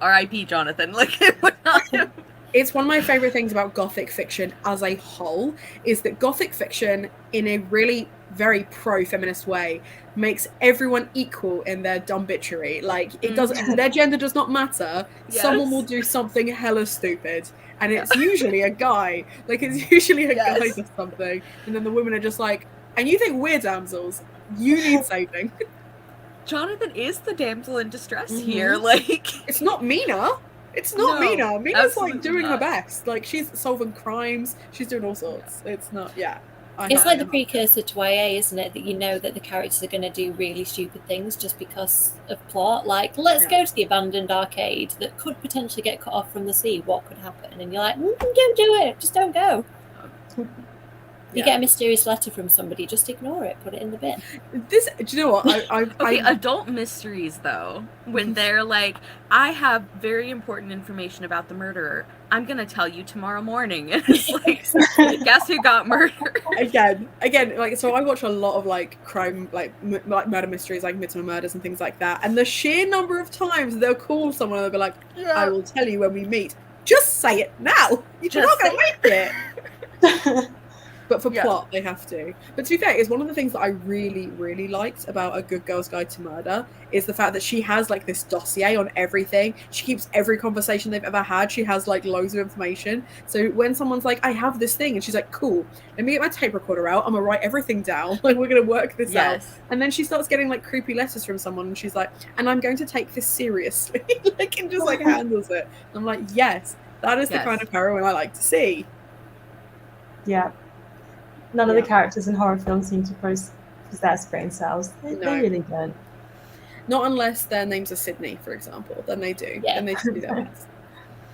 R.I.P. Jonathan, like it would not have... It's one of my favorite things about Gothic fiction as a whole, is that Gothic fiction, in a really very pro-feminist way, makes everyone equal in their dumb bitchery. Like, it doesn't, their gender does not matter. Yes. Someone will do something hella stupid, and it's usually a guy. Like, it's usually a guy does something, and then the women are just like, and you think we're damsels, you need saving. Jonathan is the damsel in distress here. Like, it's not Mina. It's not Mina. Mina's like doing her best. Like, she's solving crimes. She's doing all sorts. It's not, it's like the precursor to YA, isn't it? That you know that the characters are going to do really stupid things just because of plot. Like, let's go to the abandoned arcade that could potentially get cut off from the sea. What could happen? And you're like, don't do it. Just don't go. You get a mysterious letter from somebody, just ignore it, put it in the bin. Do you know what? Okay, adult mysteries, though, when they're like, I have very important information about the murderer. I'm going to tell you tomorrow morning. And it's like, guess who got murdered? Again, like, so I watch a lot of, like, crime, like murder mysteries, like Midsomer Murders and things like that. And the sheer number of times they'll call someone and they'll be like, I will tell you when we meet. Just say it now. You're not going to make it. But for plot, they have to. But to be fair, it's one of the things that I really, really liked about A Good Girl's Guide to Murder is the fact that she has, like, this dossier on everything. She keeps every conversation they've ever had. She has, like, loads of information. So when someone's like, I have this thing, and she's like, cool, let me get my tape recorder out. I'm going to write everything down. Like, we're going to work this out. And then she starts getting, like, creepy letters from someone, and she's like, and I'm going to take this seriously. Like, and just, like, handles it. And I'm like, yes, that is the kind of heroine I like to see. Yeah. None of the characters in horror films seem to possess brain cells. They really don't. Not unless their names are Sydney, for example. Then they do. Yeah. Then they do that.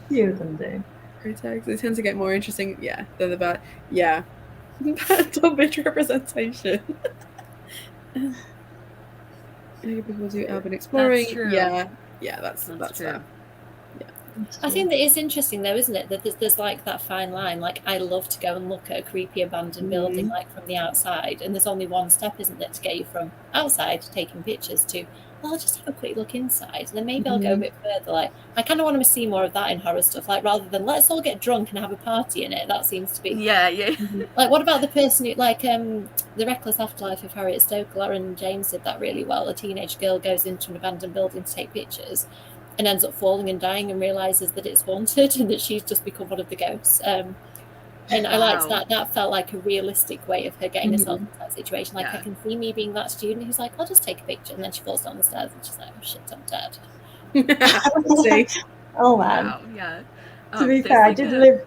Few of them do. They tend to get more interesting. Yeah, they're about dumb bitch representation. People do urban exploring. That's true. Yeah, that's true. that. I think that is interesting, though, isn't it? That there's like that fine line. Like, I love to go and look at a creepy abandoned building, like from the outside, and there's only one step, isn't there, to get you from outside taking pictures to, well, I'll just have a quick look inside, and then maybe I'll go a bit further. Like, I kind of want to see more of that in horror stuff. Like, rather than let's all get drunk and have a party in it. That seems to be Like, what about the person who, like, The Reckless Afterlife of Harriet Stoker? Lauren James did that really well. A teenage girl goes into an abandoned building to take pictures, and ends up falling and dying and realizes that it's haunted and that she's just become one of the ghosts. And I liked that. That felt like a realistic way of her getting herself into that situation. Like, I can see me being that student who's like, I'll just take a picture. And then she falls down the stairs and she's like, oh shit, I'm dead. Oh man. Wow, yeah. To be fair, I did live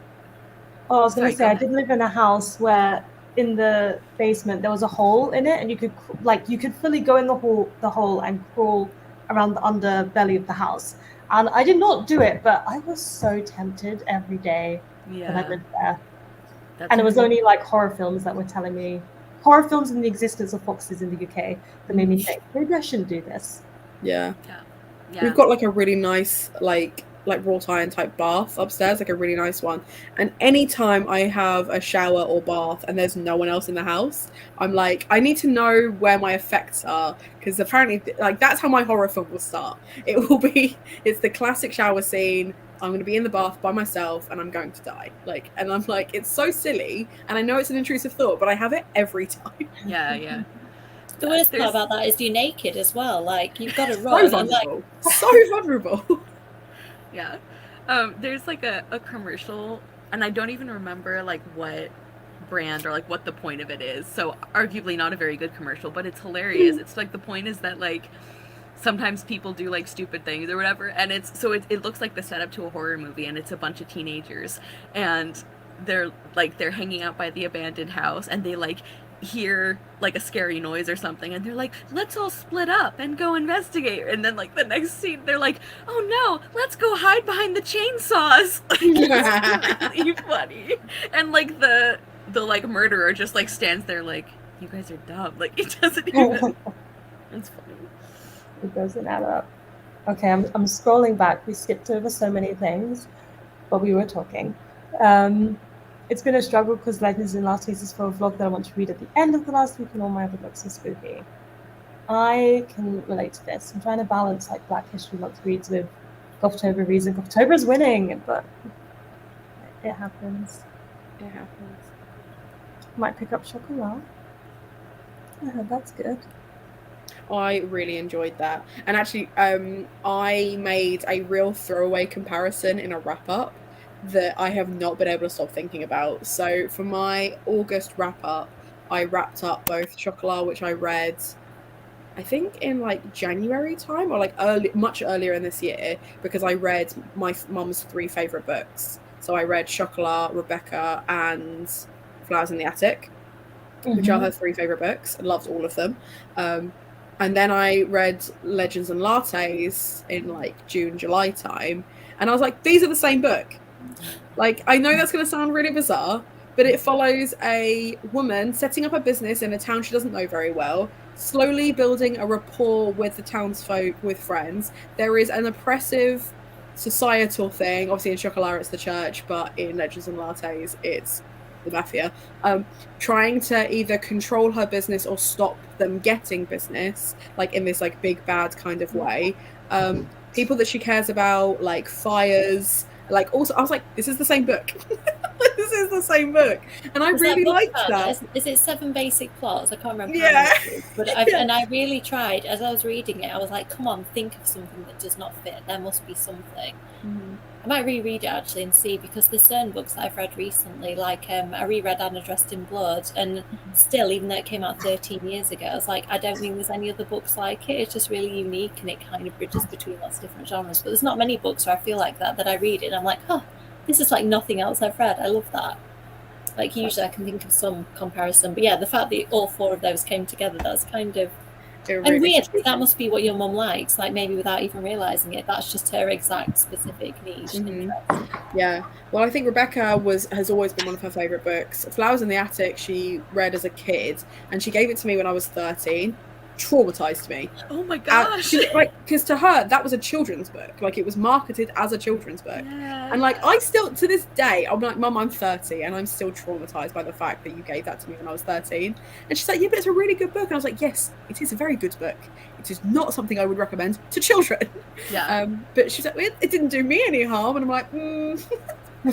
in a house where in the basement there was a hole in it, and you could fully go in the hole and crawl around the underbelly of the house. And I did not do it, but I was so tempted every day that I lived there. And it was only like horror films that were telling me, horror films and the existence of foxes in the UK, that made me think, maybe I shouldn't do this. Yeah. We've got like a really nice like wrought iron type bath upstairs, like a really nice one. And anytime I have a shower or bath and there's no one else in the house, I'm like, I need to know where my effects are, because apparently, like, that's how my horror film will start. It's the classic shower scene. I'm going to be in the bath by myself and I'm going to die. Like, and I'm like, it's so silly, and I know it's an intrusive thought, but I have it every time. Yeah. The worst part about that is you're naked as well. Like, you've got to So run. vulnerable. So vulnerable. Yeah. There's like a commercial, and I don't even remember like what brand or like what the point of it is. So arguably not a very good commercial, but it's hilarious. It's like the point is that like sometimes people do like stupid things or whatever, and it looks like the setup to a horror movie, and it's a bunch of teenagers, and they're hanging out by the abandoned house, and they like hear like a scary noise or something, and they're like, let's all split up and go investigate, and then like the next scene they're like, oh no, let's go hide behind the chainsaws. Like, it's really funny. And like the like murderer just like stands there like, you guys are dumb. Like, it doesn't even it's funny. It doesn't add up. Okay, I'm scrolling back. We skipped over so many things, but we were talking. It's been a struggle because Legends in Last Week is for a vlog that I want to read at the end of the last week, and all my other books are spooky. I can relate to this. I'm trying to balance like Black History Month reads with Gothtober reads, and Gothtober is winning, but it happens. It happens. Might pick up Chocolat. I heard that's good. I really enjoyed that. And actually, I made a real throwaway comparison in a wrap-up that I have not been able to stop thinking about. So for my August wrap-up, I wrapped up both Chocolat, which I read, I think in like January time, or like much earlier in this year, because I read my mum's 3 favourite books. So I read Chocolat, Rebecca, and Flowers in the Attic, which are her 3 favourite books. I loved all of them. And then I read Legends and Lattes in like June, July time. And I was like, these are the same book. Like, I know that's going to sound really bizarre, but it follows a woman setting up a business in a town she doesn't know very well, slowly building a rapport with the townsfolk, with friends. There is an oppressive societal thing. Obviously in Chocolat it's the church, but in Legends and Lattes it's the mafia, trying to either control her business or stop them getting business, like in this like big bad kind of way. People that she cares about, like fires, like also I was like, this is the same book. This is the same book, and I really liked that. Is it 7 Basic Plots? I can't remember. Yeah. But and I really tried as I was reading it. I was like, come on, think of something that does not fit. There must be something. I might reread it actually and see, because there's certain books that I've read recently, like I reread Anna Dressed in Blood, and still, even though it came out 13 years ago, I was like, I don't think there's any other books like it. It's just really unique, and it kind of bridges between lots of different genres. But there's not many books where I feel like that I read it and I'm like, oh, this is like nothing else I've read. I love that. Like, usually I can think of some comparison, but yeah, the fact that all 4 of those came together, that's kind of and weirdly, that must be what your mum likes, like maybe without even realising it. That's just her exact specific niche. Yeah. Well, I think Rebecca has always been one of her favourite books. Flowers in the Attic she read as a kid, and she gave it to me when I was 13. Traumatized me. Oh my gosh. Because to her that was a children's book, like it was marketed as a children's book. Yeah. And like I still to this day, I'm like, Mum, I'm 30 and I'm still traumatized by the fact that you gave that to me when I was 13. And she's like, yeah, but it's a really good book. And I was like, yes, it is a very good book. It is not something I would recommend to children. Yeah. But she's like, it didn't do me any harm. And I'm like,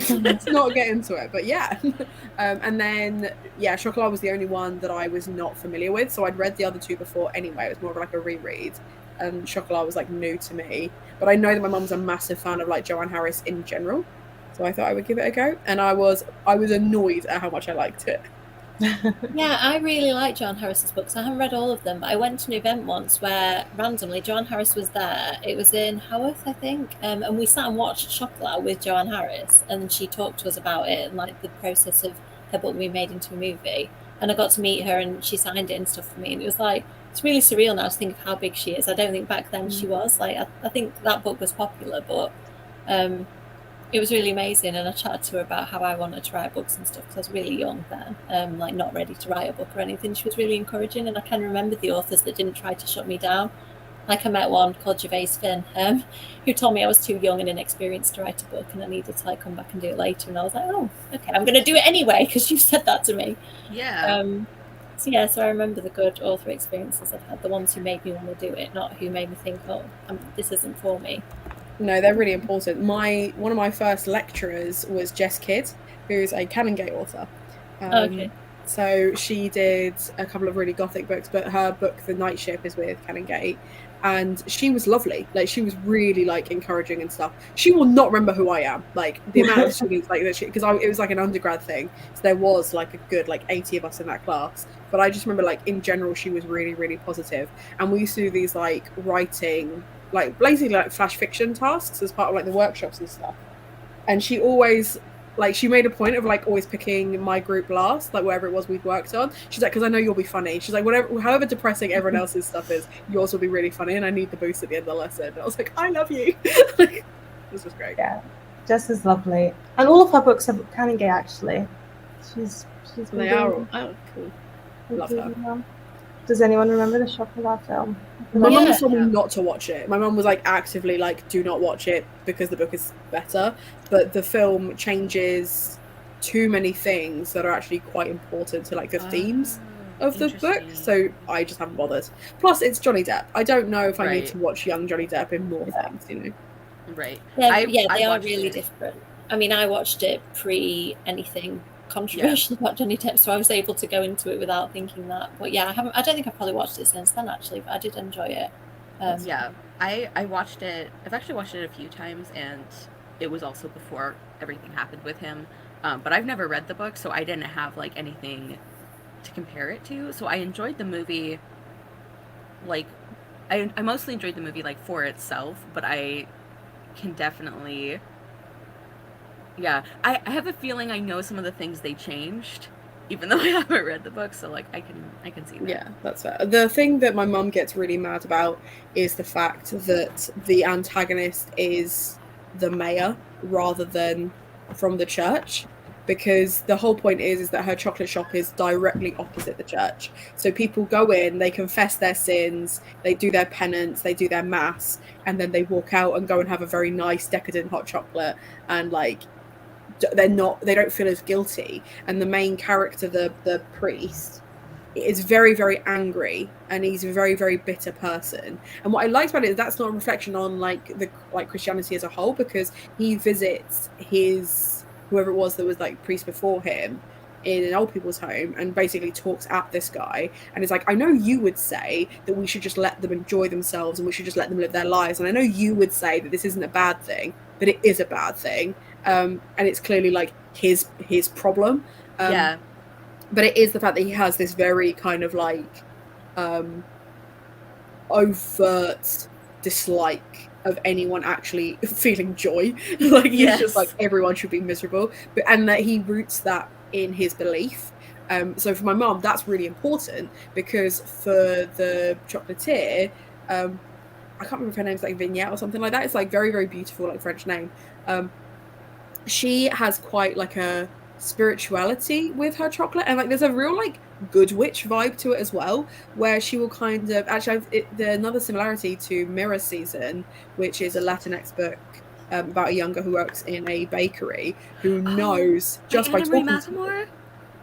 let's not get into it. But yeah. And then Chocolat was the only one that I was not familiar with, so I'd read the other 2 before anyway. It was more of like a reread, and Chocolat was like new to me, but I know that my mum's a massive fan of like Joanne Harris in general, so I thought I would give it a go, and I was annoyed at how much I liked it. Yeah, I really like Joanne Harris's books. I haven't read all of them, but I went to an event once where randomly Joanne Harris was there. It was in Haworth, I think, and we sat and watched Chocolat with Joanne Harris, and she talked to us about it and like the process of her book being made into a movie. And I got to meet her, and she signed it and stuff for me, and it was like, it's really surreal now to think of how big she is. I don't think back then she was like, I think that book was popular, but it was really amazing. And I chatted to her about how I wanted to write books and stuff, because I was really young then, like not ready to write a book or anything. She was really encouraging, and I can remember the authors that didn't try to shut me down. Like I met one called Gervais Finn, who told me I was too young and inexperienced to write a book, and I needed to like come back and do it later. And I was like, oh, okay, I'm going to do it anyway because you said that to me. Yeah. So I remember the good author experiences I've had, the ones who made me want to do it, not who made me think, oh, this isn't for me. No, they're really important. One of my first lecturers was Jess Kidd, who's a Canongate author. Okay. So she did a couple of really gothic books, but her book, The Night Ship, is with Canongate. And she was lovely. Like, she was really like encouraging and stuff. She will not remember who I am. Like, the amount of students like that, because it was like an undergrad thing, so there was like a good like 80 of us in that class. But I just remember, like, in general, she was really, really positive. And we used to do these like writing, like basically like flash fiction tasks as part of like the workshops and stuff. And she always, like, she made a point of like always picking my group last, like whatever it was we'd worked on. She's like, because I know you'll be funny. She's like, whatever, however depressing everyone else's stuff is, yours will be really funny, and I need the boost at the end of the lesson. And I was like, I love you. Like, this was great. Yeah, Jess is lovely, and all of her books are Canongate actually. She's They are all, oh, cool. Love her. Does anyone remember the Chocolat film? My mum Yeah. told me not to watch it. My mum was like actively like, do not watch it because the book is better. But the film changes too many things that are actually quite important to like the themes of the book. So I just haven't bothered. Plus, it's Johnny Depp. I don't know if I need to watch young Johnny Depp in more things, you know. Right. Yeah, I they are watched really it. different. I mean, I watched it pre anything controversial about Johnny Depp, so I was able to go into it without thinking that. But yeah, I don't think I've probably watched it since then actually, but I did enjoy it. Yeah, I watched it. I've actually watched it a few times, and it was also before everything happened with him. But I've never read the book, so I didn't have like anything to compare it to. So I enjoyed the movie. Like, I mostly enjoyed the movie like for itself, but I can definitely. Yeah, I have a feeling I know some of the things they changed, even though I haven't read the book. So like I can see that. Yeah, that's fair. The thing that my mum gets really mad about is the fact that the antagonist is the mayor rather than from the church, because the whole point is that her chocolate shop is directly opposite the church. So people go in, they confess their sins, they do their penance, they do their mass, and then they walk out and go and have a very nice decadent hot chocolate, and like they don't feel as guilty. And the main character, the priest, is very, very angry, and he's a very, very bitter person. And what I liked about it is that's not a reflection on like Christianity as a whole, because he visits his whoever it was that was like priest before him in an old people's home, and basically talks at this guy and is like, I know you would say that we should just let them enjoy themselves and we should just let them live their lives, and I know you would say that this isn't a bad thing, but it is a bad thing. And it's clearly like his problem. Yeah. But it is the fact that he has this very kind of like overt dislike of anyone actually feeling joy. Like he's just like, everyone should be miserable, and that he roots that in his belief. So for my mom, that's really important, because for the chocolatier, I can't remember if her name's like Vignette or something like that. It's like very, very beautiful, like French name. She has quite like a spirituality with her chocolate, and like there's a real like good witch vibe to it as well, where she will kind of actually another similarity to Mirror Season, which is a Latinx book about a young girl who works in a bakery who knows just by talking to her.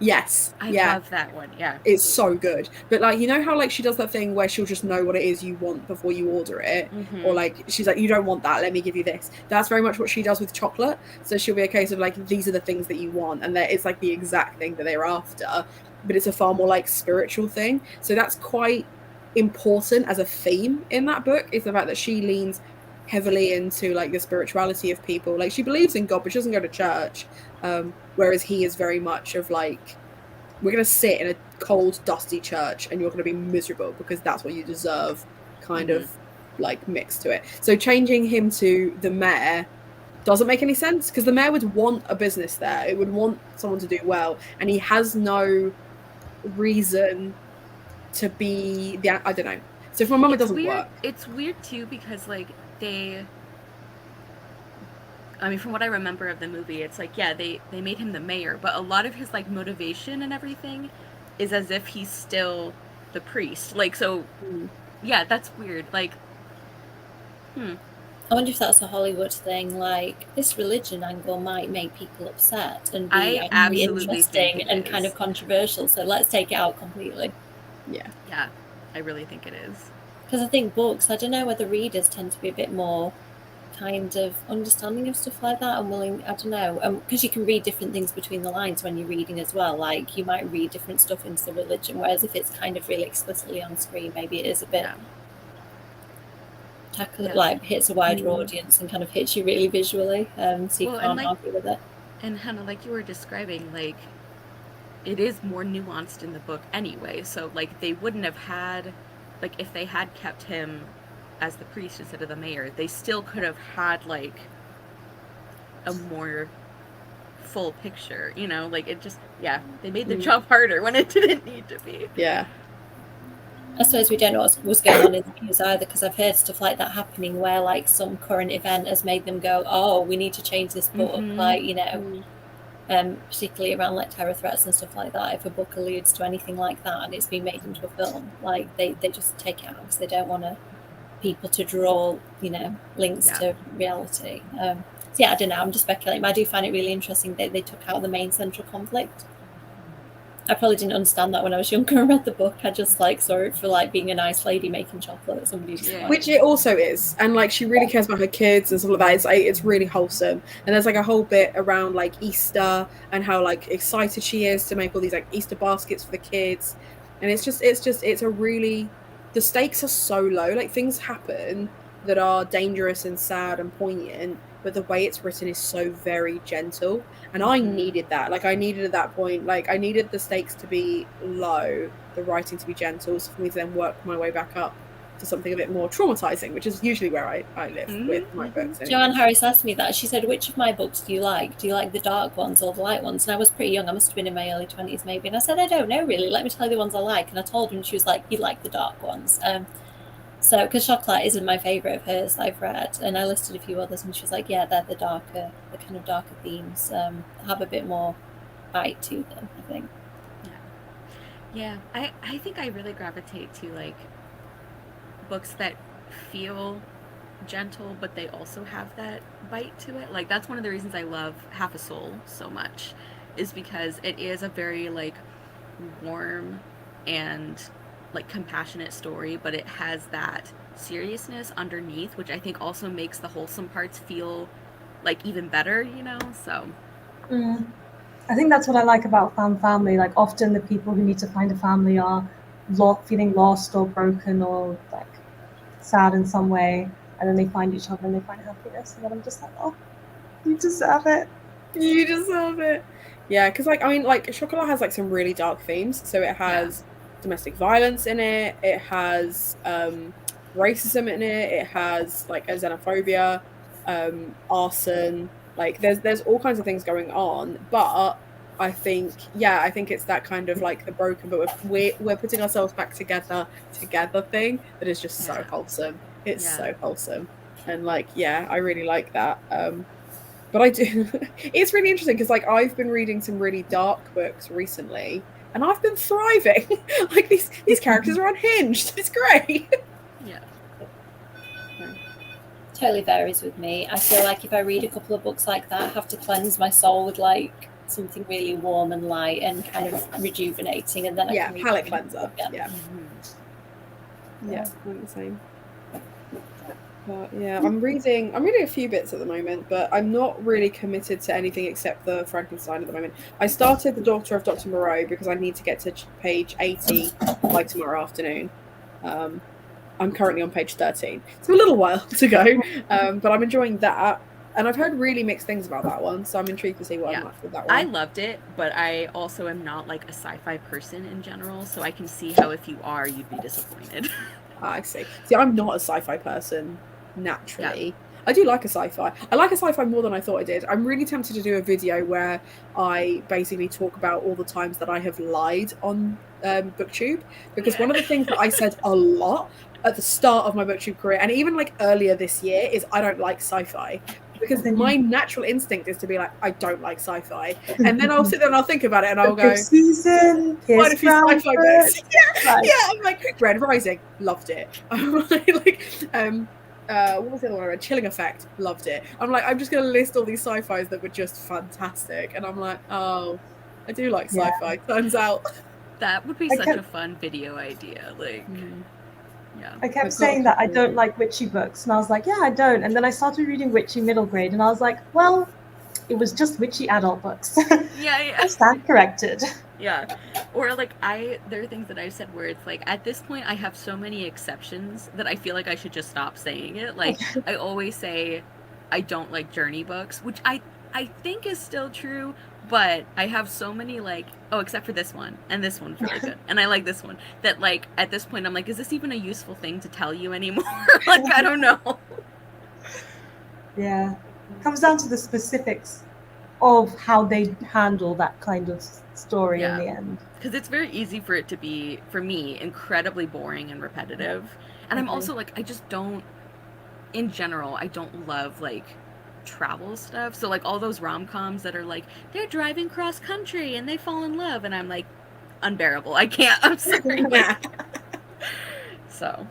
Yes. I love that one. Yeah. It's so good. But like, you know how like she does that thing where she'll just know what it is you want before you order it? Mm-hmm. Or like she's like, you don't want that, let me give you this. That's very much what she does with chocolate. So she'll be a case of like, these are the things that you want, and it's like the exact thing that they're after, but it's a far more like spiritual thing. So that's quite important as a theme in that book, is the fact that she leans heavily into like the spirituality of people. Like she believes in God, but she doesn't go to church. Whereas he is very much of like, we're going to sit in a cold, dusty church and you're going to be miserable because that's what you deserve, kind of like mixed to it. So changing him to the mayor doesn't make any sense, because the mayor would want a business there. It would want someone to do well. And he has no reason to be I don't know. So for my mum, it doesn't work. It's weird too, because like I mean, from what I remember of the movie, it's like, yeah, they made him the mayor, but a lot of his like motivation and everything is as if he's still the priest. Like, so, yeah, that's weird. Like, I wonder if that's a Hollywood thing. Like, this religion angle might make people upset and be very interesting and kind of controversial. So let's take it out completely. Yeah. Yeah, I really think it is. Because I think books, I don't know whether readers tend to be a bit more kind of understanding of stuff like that and willing, I don't know, because you can read different things between the lines when you're reading as well. Like you might read different stuff into the religion, whereas if it's kind of really explicitly on screen, maybe it is a bit like hits a wider audience and kind of hits you really visually, so you can't argue with it. And Hannah, like you were describing, like it is more nuanced in the book anyway. So like they wouldn't have had, like if they had kept him as the priest instead of the mayor, they still could have had like a more full picture, you know, like it just, they made the job harder when it didn't need to be. I suppose we don't know what was going on in the news either, because I've heard stuff like that happening where like some current event has made them go, oh, we need to change this book, like, you know, particularly around like terror threats and stuff like that. If a book alludes to anything like that and it's been made into a film, like they just take it out because they don't want people to draw, you know, links to reality. So I don't know, I'm just speculating, but I do find it really interesting that they took out the main central conflict. I probably didn't understand that when I was younger and read the book. I just like saw it for like being a nice lady making chocolate. Somebody's which it also is, and like she really cares about her kids and stuff like that. It's like, it's really wholesome, and there's like a whole bit around like Easter and how like excited she is to make all these like Easter baskets for the kids, and it's a really, the stakes are so low. Like things happen that are dangerous and sad and poignant, but the way it's written is so very gentle, and I needed that. Like I needed at that point, like I needed the stakes to be low, the writing to be gentle, so for me to then work my way back up to something a bit more traumatizing, which is usually where I live with my books. Anyway. Joanne Harris asked me that. She said, which of my books do you like? Do you like the dark ones or the light ones? And I was pretty young. I must have been in my early 20s maybe. And I said, I don't know really. Let me tell you the ones I like. And I told her, and she was like, you like the dark ones. So, because Chocolate isn't my favourite of hers that I've read, and I listed a few others, and she was like, yeah, they're the kind of darker themes, have a bit more bite to them, I think. Yeah, I think I really gravitate to, like, books that feel gentle, but they also have that bite to it. Like, that's one of the reasons I love Half a Soul so much, is because it is a very, like, warm and like compassionate story, but it has that seriousness underneath, which I think also makes the wholesome parts feel like even better, you know. So I think that's what I like about found family. Like often the people who need to find a family are feeling lost or broken or like sad in some way, and then they find each other and they find happiness, and then I'm just like, oh, you deserve it. You deserve it. Yeah, because like I mean, like Chocolat has like some really dark themes, so it has domestic violence in it, it has racism in it, it has like a xenophobia, arson, like there's all kinds of things going on, but I think it's that kind of like the broken but we're putting ourselves back together thing that is just so wholesome. It's so wholesome, and like I really like that. But I do it's really interesting because like I've been reading some really dark books recently and I've been thriving. Like these characters are unhinged. It's great. Yeah. Totally varies with me. I feel like if I read a couple of books like that, I have to cleanse my soul with like something really warm and light and kind of rejuvenating, and then I can read palate cleanser. Yeah. I'm the same. But I'm reading a few bits at the moment, but I'm not really committed to anything except the Frankenstein at the moment. I started The Daughter of Dr. Moreau because I need to get to page 80 by tomorrow afternoon. I'm currently on page 13. It's a little while to go, but I'm enjoying that. And I've heard really mixed things about that one, so I'm intrigued to see what I'm like with that one. I loved it, but I also am not like a sci-fi person in general, so I can see how if you are, you'd be disappointed. I see. See, I'm not a sci-fi person naturally. I do like a sci-fi. I like a sci-fi more than I thought I did. I'm really tempted to do a video where I basically talk about all the times that I have lied on BookTube, because one of the things that I said a lot at the start of my BookTube career, and even like earlier this year, is I don't like sci-fi. Because my natural instinct is to be like, I don't like sci-fi, and then I'll sit there and I'll think about it, and I'll go, quite a few sci-fi books. I'm like, Red Rising, loved it. What was the other one I read? Chilling Effect, loved it. I'm like, I'm just going to list all these sci-fis that were just fantastic, and I'm like, oh, I do like sci-fi. Turns out that would be such a fun video idea. Like, Yeah. I kept I've saying got- that I don't like witchy books, and I was like, yeah, I don't. And then I started reading witchy middle grade, and I was like, well, it was just witchy adult books. Yeah. I stand corrected. Yeah. Or like there are things that I've said where it's like at this point I have so many exceptions that I feel like I should just stop saying it. Like I always say I don't like journey books, which I think is still true, but I have so many like, oh, except for this one, and this one's really good, and I like this one, that like at this point I'm like, is this even a useful thing to tell you anymore? Like I don't know. Yeah. It comes down to the specifics of how they handle that kind of story in Yeah. the end. Because it's very easy for it to be, for me, incredibly boring and repetitive. And I'm Okay. also like, I just don't, in general, I don't love like travel stuff. So like all those rom-coms that are like, they're driving cross country and they fall in love, and I'm like, unbearable. I can't. I'm sorry. Like, so.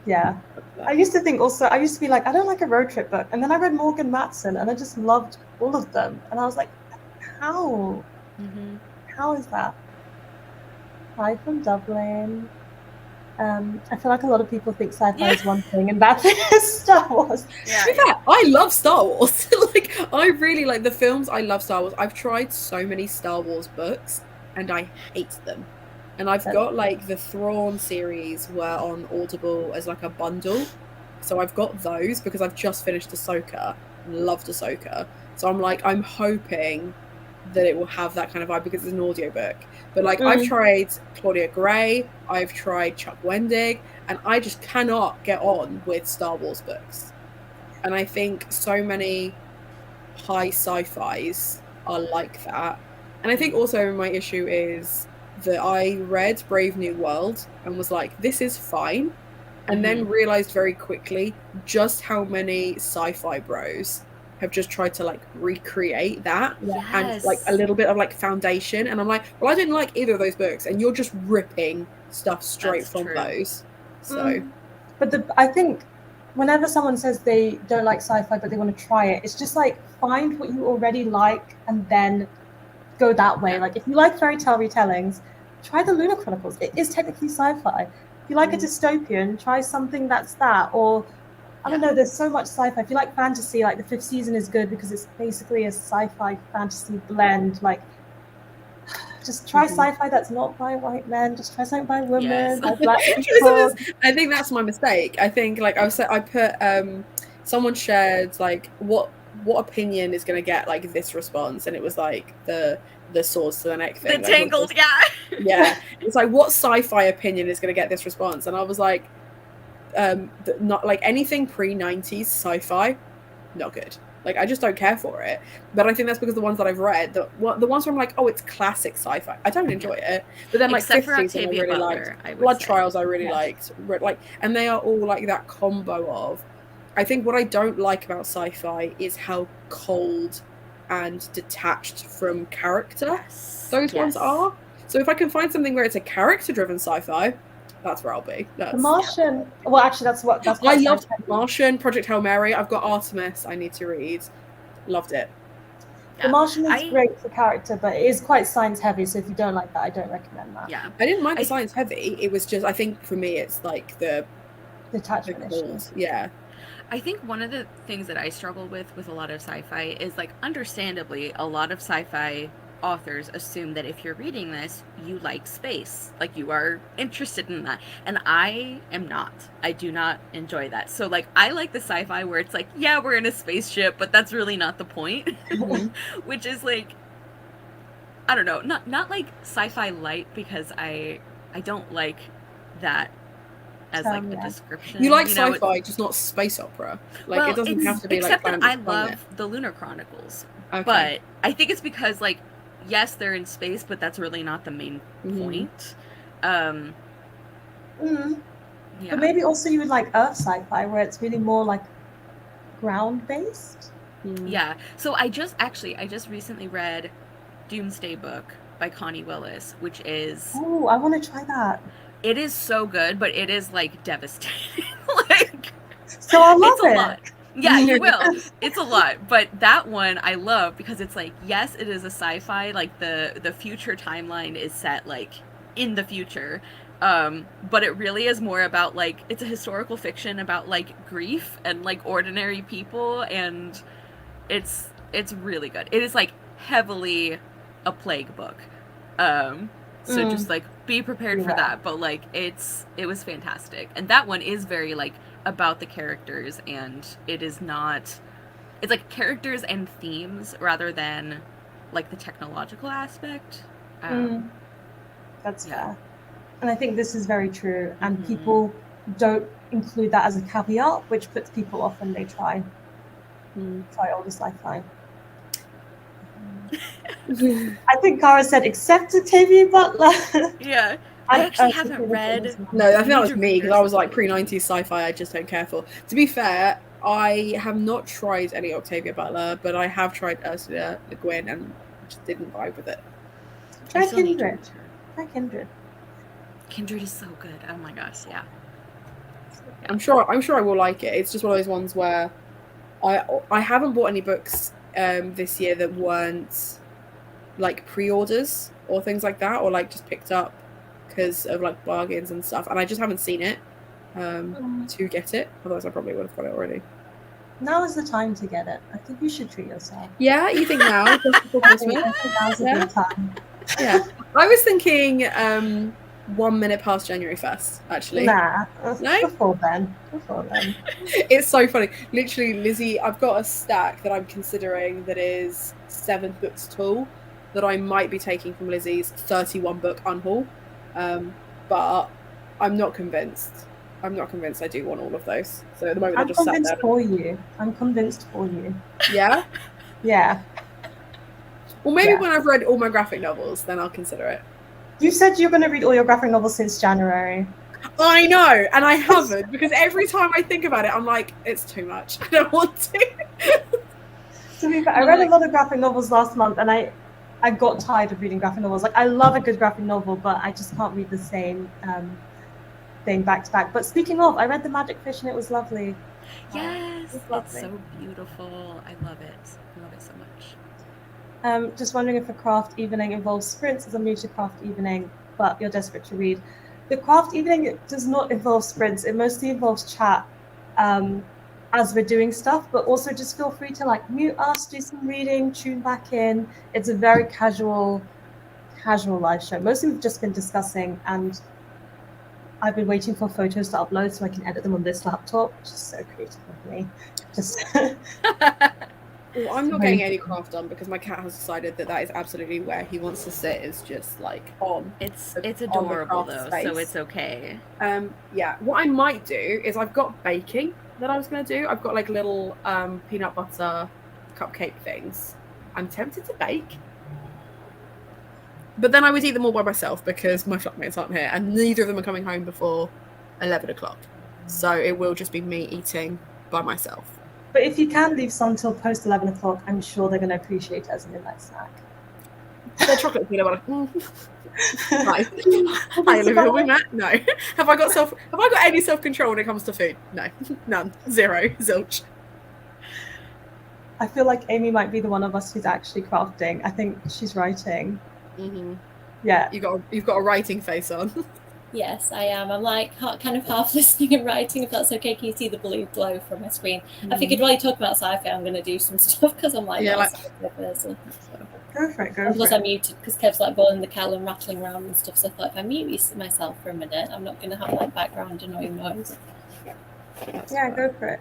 Yeah. I used to be like, I don't like a road trip book. And then I read Morgan Matson and I just loved all of them. And I was like, how? Mm-hmm. How is that? Hi from Dublin. I feel like a lot of people think sci-fi is one thing and that thing is Star Wars. Yeah. I love Star Wars. Like I really like the films. I love Star Wars. I've tried so many Star Wars books and I hate them. And I've got like the Thrawn series were on Audible as like a bundle. So I've got those because I've just finished Ahsoka. Loved Ahsoka. So I'm hoping that it will have that kind of vibe because it's an audiobook. But like I've tried Claudia Gray, I've tried Chuck Wendig, and I just cannot get on with Star Wars books. And I think so many high sci-fis are like that. And I think also my issue is that I read Brave New World and was like, this is fine. And then realized very quickly just how many sci-fi bros have just tried to like recreate that and like a little bit of like foundation. And I'm like, well, I didn't like either of those books, and you're just ripping stuff straight from those. So, but I think whenever someone says they don't like sci-fi but they want to try it, it's just like find what you already like and then go that way. Like if you like fairy tale retellings, try the Lunar Chronicles. It is technically sci-fi. If you like a dystopian, try something that's that. Or I don't know, there's so much sci-fi. If you like fantasy, like the 5th season is good because it's basically a sci-fi fantasy blend. Like just try sci-fi that's not by white men. Just try something by women, by black people. I think that's my mistake. I think like I put someone shared like what opinion is going to get like this response, and it was like the swords to the neck thing. The Tangled, yeah. It's like what sci-fi opinion is going to get this response, and I was like, not like anything pre-90s sci-fi, not good. Like I just don't care for it. But I think that's because the ones that I've read, the ones where I'm like, oh, it's classic sci-fi, I don't enjoy it. But then like Except 5th season, I really liked. Blood Trials, I really liked. Like, and they are all like that combo of. I think what I don't like about sci-fi is how cold and detached from character those ones are. So if I can find something where it's a character-driven sci-fi, that's where I'll be. The Martian. Well, actually, that's I loved Martian, Project Hail Mary. I've got Artemis I need to read. Loved it. The Martian is great for character, but it is quite science heavy. So if you don't like that, I don't recommend that. Yeah, I didn't mind the science heavy. It was just, I think for me, it's like the detachment issue. Yeah. I think one of the things that I struggle with a lot of sci-fi is like, understandably, a lot of sci-fi authors assume that if you're reading this, you like space, like you are interested in that, and I am not. I do not enjoy that. So like I like the sci-fi where it's like, yeah, we're in a spaceship, but that's really not the point. Which is like, I don't know, not like sci-fi light, because I don't like that as like a description. You like sci-fi, just not space opera. Like, well, it doesn't have to be like. Except that I love the Lunar Chronicles, but I think it's because like, yes, they're in space, but that's really not the main point. But maybe also you would like Earth sci-fi, where it's really more like ground-based. Yeah. So I just recently read Doomsday Book by Connie Willis, which is. Oh, I want to try that. It is so good, but it is like devastating. Like, so I love it. A lot. Yeah, you will. It's a lot, but that one I love because it's like, yes, it is a sci-fi. Like the future timeline is set like in the future, But it really is more about like, it's a historical fiction about like grief and like ordinary people, and it's really good. It is like heavily a plague book. So just like be prepared for that. But like it was fantastic. And that one is very like about the characters, and it is not, it's like characters and themes rather than like the technological aspect. That's fair. And I think this is very true. And people don't include that as a caveat, which puts people off when they try older sci-fi. I think Cara said, except Octavia Butler. Yeah. I actually haven't read. No, I think that was me, because I was like pre-90s sci-fi I just don't care for. To be fair, I have not tried any Octavia Butler, but I have tried Ursula Le Guin and just didn't vibe with it. Try Kindred. Try Kindred. Kindred is so good. Oh my gosh, yeah. I'm sure I will like it. It's just one of those ones where I haven't bought any books this year that weren't like pre-orders or things like that, or like just picked up because of like bargains and stuff, and I just haven't seen it to get it. Otherwise I probably would have got it already. Now is the time to get it. I think you should treat yourself. Yeah, you think now? I think now's a good time. Yeah, I was thinking 1 minute past January 1st, actually. Nah, No? Before then. It's so funny. Literally, Lizzie, I've got a stack that I'm considering that is 7 books tall that I might be taking from Lizzie's 31 book unhaul. But I'm not convinced. I do want all of those. So at the moment, I'm just sat convinced there. I'm convinced for you. Yeah? Yeah. Well, maybe when I've read all my graphic novels, then I'll consider it. You said you're going to read all your graphic novels since January. I know, and I haven't, because every time I think about it, I'm like, it's too much. I don't want to. To be fair, I read a lot of graphic novels last month, and I got tired of reading graphic novels. Like, I love a good graphic novel, but I just can't read the same thing back to back. But speaking of, I read The Magic Fish, and it was lovely. Yes, it's so beautiful. I love it. I love it so much. Just wondering if a craft evening involves sprints, as I'm new to craft evening, but you're desperate to read. The craft evening does not involve sprints. It mostly involves chat as we're doing stuff, but also just feel free to like mute us, do some reading, tune back in. It's a very casual live show. Mostly we've just been discussing, and I've been waiting for photos to upload so I can edit them on this laptop, which is so creative of me. Just Well, I'm not getting any craft done because my cat has decided that is absolutely where he wants to sit, is just like on. It's adorable though, space. so it's okay. Yeah, what I might do is I've got baking that I was going to do. I've got like little peanut butter cupcake things. I'm tempted to bake. But then I would eat them all by myself because my flatmates aren't here and neither of them are coming home before 11 o'clock. So it will just be me eating by myself. But if you can leave some till post 11 o'clock, I'm sure they're going to appreciate it as a midnight snack. They're chocolate peanut butter. Hi. Hi, Olivia. We met? No. Have I got any self-control when it comes to food? No. None. Zero. Zilch. I feel like Amy might be the one of us who's actually crafting. I think she's writing. Mm-hmm. Yeah. You've got a writing face on. Yes, I am. I'm like kind of half listening and writing, if that's okay. Can you see the blue glow from my screen? I figured while you talk about sci-fi, I'm going to do some stuff because I'm like, Go for it. Plus, I'm muted because Kev's like boiling the kettle and rattling around and stuff. So I thought if I mute myself for a minute, I'm not going to have like background annoying noise. Yeah, go for it.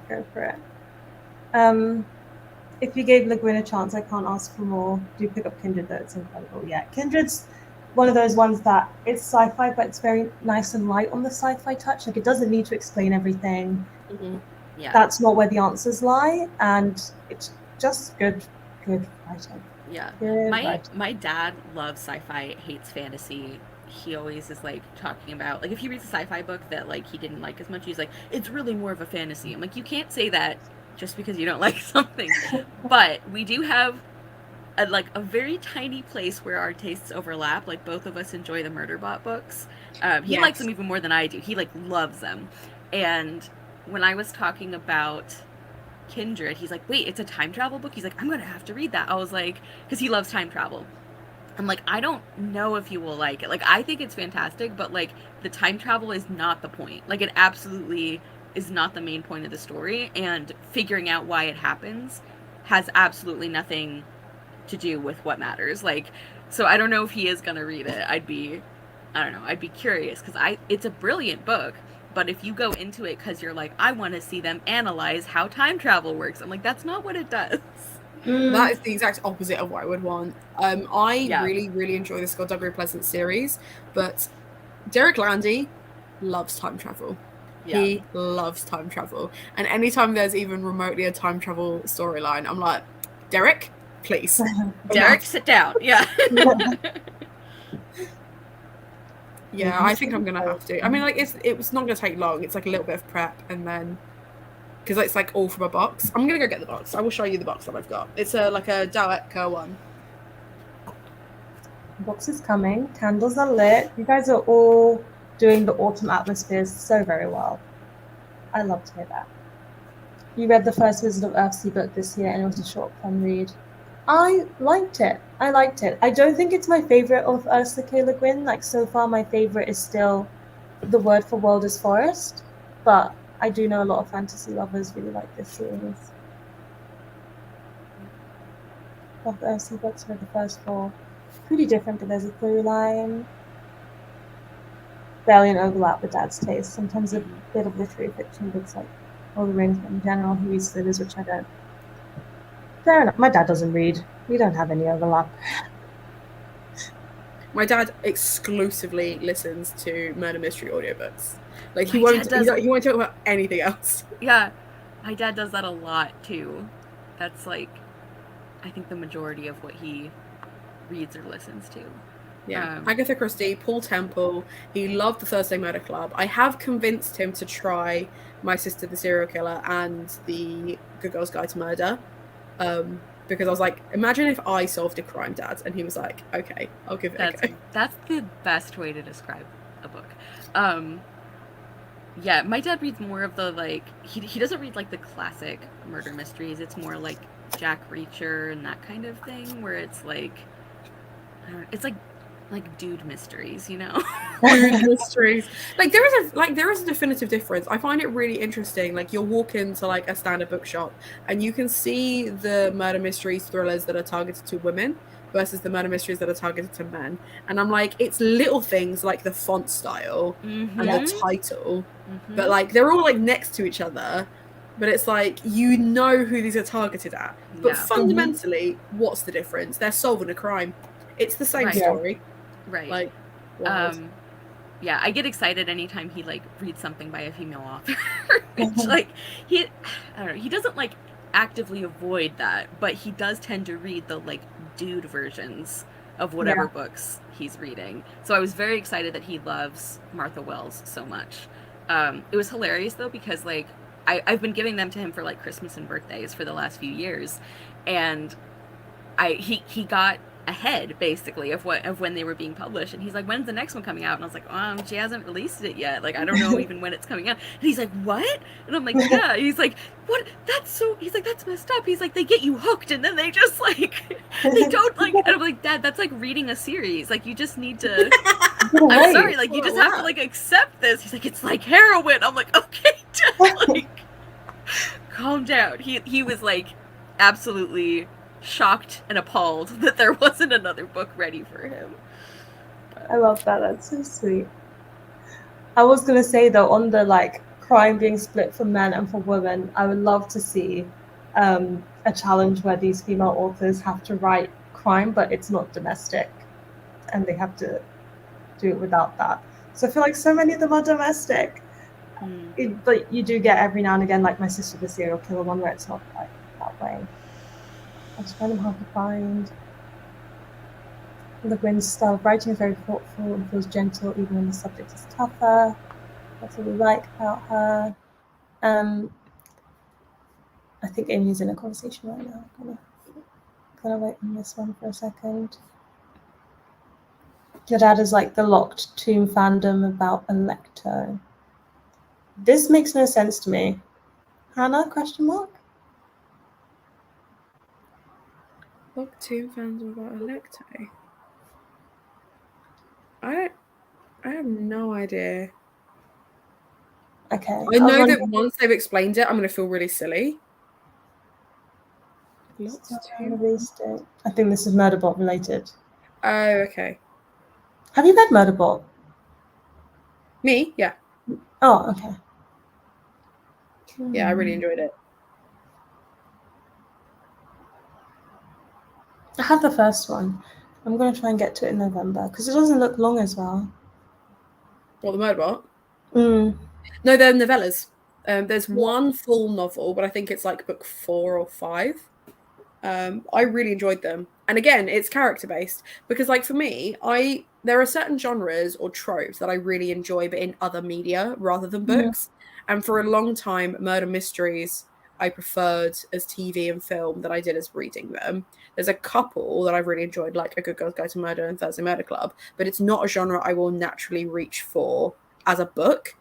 If you gave Le Guin a chance, I can't ask for more. Do pick up Kindred though; it's incredible. Yeah, Kindred's one of those ones that it's sci-fi, but it's very nice and light on the sci-fi touch. Like, it doesn't need to explain everything. Mm-hmm. Yeah, that's not where the answers lie, and it's just good writing. Yeah, good my dad loves sci-fi, hates fantasy. He always is like talking about, like, if he reads a sci-fi book that like he didn't like as much, he's like, it's really more of a fantasy. I'm like, you can't say that just because you don't like something. But we do have a very tiny place where our tastes overlap. Like, both of us enjoy the Murderbot books. He likes them even more than I do. He like loves them. And when I was talking about Kindred, he's like, wait, it's a time travel book? He's like, I'm gonna have to read that. I was like, because he loves time travel. I'm like, I don't know if you will like it. Like, I think it's fantastic, but like the time travel is not the point. Like, it absolutely is not the main point of the story, and figuring out why it happens has absolutely nothing to do with what matters. Like, so I don't know if he is gonna read it. I'd be curious, because it's a brilliant book. But if you go into it because you're like, I want to see them analyze how time travel works, I'm like, that's not what it does. That is the exact opposite of what I would want. I Yeah. really, really enjoy the Gothtober Pleasant series, but Derek Landy loves time travel. Yeah. He loves time travel. And anytime there's even remotely a time travel storyline, I'm like, Derek, please. Derek, enough." sit down. Yeah. Yeah, I think I'm gonna have to. I mean, like it's not gonna take long. It's like a little bit of prep, and then because it's like all from a box. I'm gonna go get the box. I will show you the box that I've got. It's like a LadetteM one. Box is coming. Candles are lit. You guys are all doing the autumn atmospheres so very well. I love to hear that. You read the first Wizard of Earthsea book this year, and it was a short, fun read. I liked it. I don't think it's my favorite of Ursula K. Le Guin. Like, so far, my favorite is still The Word for World is Forest, but I do know a lot of fantasy lovers really like this series. Love the Earthsea books, read the first 4. Pretty different, but there's a through line. Barely an overlap with Dad's taste. Sometimes a bit of literary fiction books like Lord of the Rings, but in general, he reads thrillers, which I don't. Fair enough. My dad doesn't read. We don't have any overlap. My dad exclusively listens to murder mystery audiobooks. Like he won't talk about anything else. Yeah, my dad does that a lot too. That's like, I think the majority of what he reads or listens to. Yeah, Agatha Christie, Paul Temple. He loved the Thursday Murder Club. I have convinced him to try My Sister the Serial Killer and the Good Girl's Guide to Murder. Because I was like, imagine if I solved a crime, Dad. And he was like, okay, I'll give it a go. That's the best way to describe a book. Yeah, my dad reads more of the, like, he doesn't read, like, the classic murder mysteries. It's more like Jack Reacher and that kind of thing, where it's like, I don't know, it's like dude mysteries, you know? Dude mysteries. Like there is a definitive difference. I find it really interesting. Like you'll walk into like a standard bookshop and you can see the murder mysteries thrillers that are targeted to women versus the murder mysteries that are targeted to men. And I'm like, it's little things like the font style and the title, but like they're all like next to each other. But it's like, you know who these are targeted at. But fundamentally, what's the difference? They're solving a crime. It's the same story. Right. Like, yeah, I get excited anytime he like reads something by a female author. Which, like, I don't know, he doesn't like actively avoid that, but he does tend to read the like dude versions of whatever books he's reading. So I was very excited that he loves Martha Wells so much. It was hilarious though, because like I've been giving them to him for like Christmas and birthdays for the last few years, and he got ahead basically of when they were being published, and he's like, when's the next one coming out? And I was like, she hasn't released it yet, like I don't know even when it's coming out. And he's like, what? And I'm like, yeah. And he's like, what? He's like, that's messed up. He's like, they get you hooked and then they just like they don't like. And I'm like, Dad, that's like reading a series. Like you just need to I'm sorry, like you just have to like accept this. He's like, it's like heroin. I'm like, okay, Dad, like calm down. He was like absolutely shocked and appalled that there wasn't another book ready for him. I love that. That's so sweet. I was gonna say though, on the like crime being split for men and for women, I would love to see a challenge where these female authors have to write crime, but it's not domestic, and they have to do it without that. So I feel like so many of them are domestic. But you do get every now and again, like My Sister the Serial Killer one, where it's not like that way. I just find them hard to find. Le Guin's style of writing is very thoughtful and feels gentle even when the subject is tougher. That's what we like about her. I think Amy's in a conversation right now. I'm gonna wait on this one for a second. Your dad is like the locked tomb fandom about Electo. This makes no sense to me. Hannah, question mark? Look, tomb fandom about Electo. have no idea. Okay. I know that once they've explained it, I'm going to feel really silly. I think this is Murderbot related. Oh, okay. Have you read Murderbot? Me? Yeah. Oh, okay. Yeah, I really enjoyed it. I have the first one. I'm going to try and get to it in November because it doesn't look long as well. What, the Murderbot? Mm. No, they're novellas. There's one full novel, but I think it's like book 4 or 5. I really enjoyed them. And again, it's character based because like for me, there are certain genres or tropes that I really enjoy, but in other media rather than books. And for a long time, murder mysteries I preferred as TV and film than I did as reading them. There's a couple that I've really enjoyed, like A Good Girl's Guide to Murder and Thursday Murder Club, but it's not a genre I will naturally reach for as a book.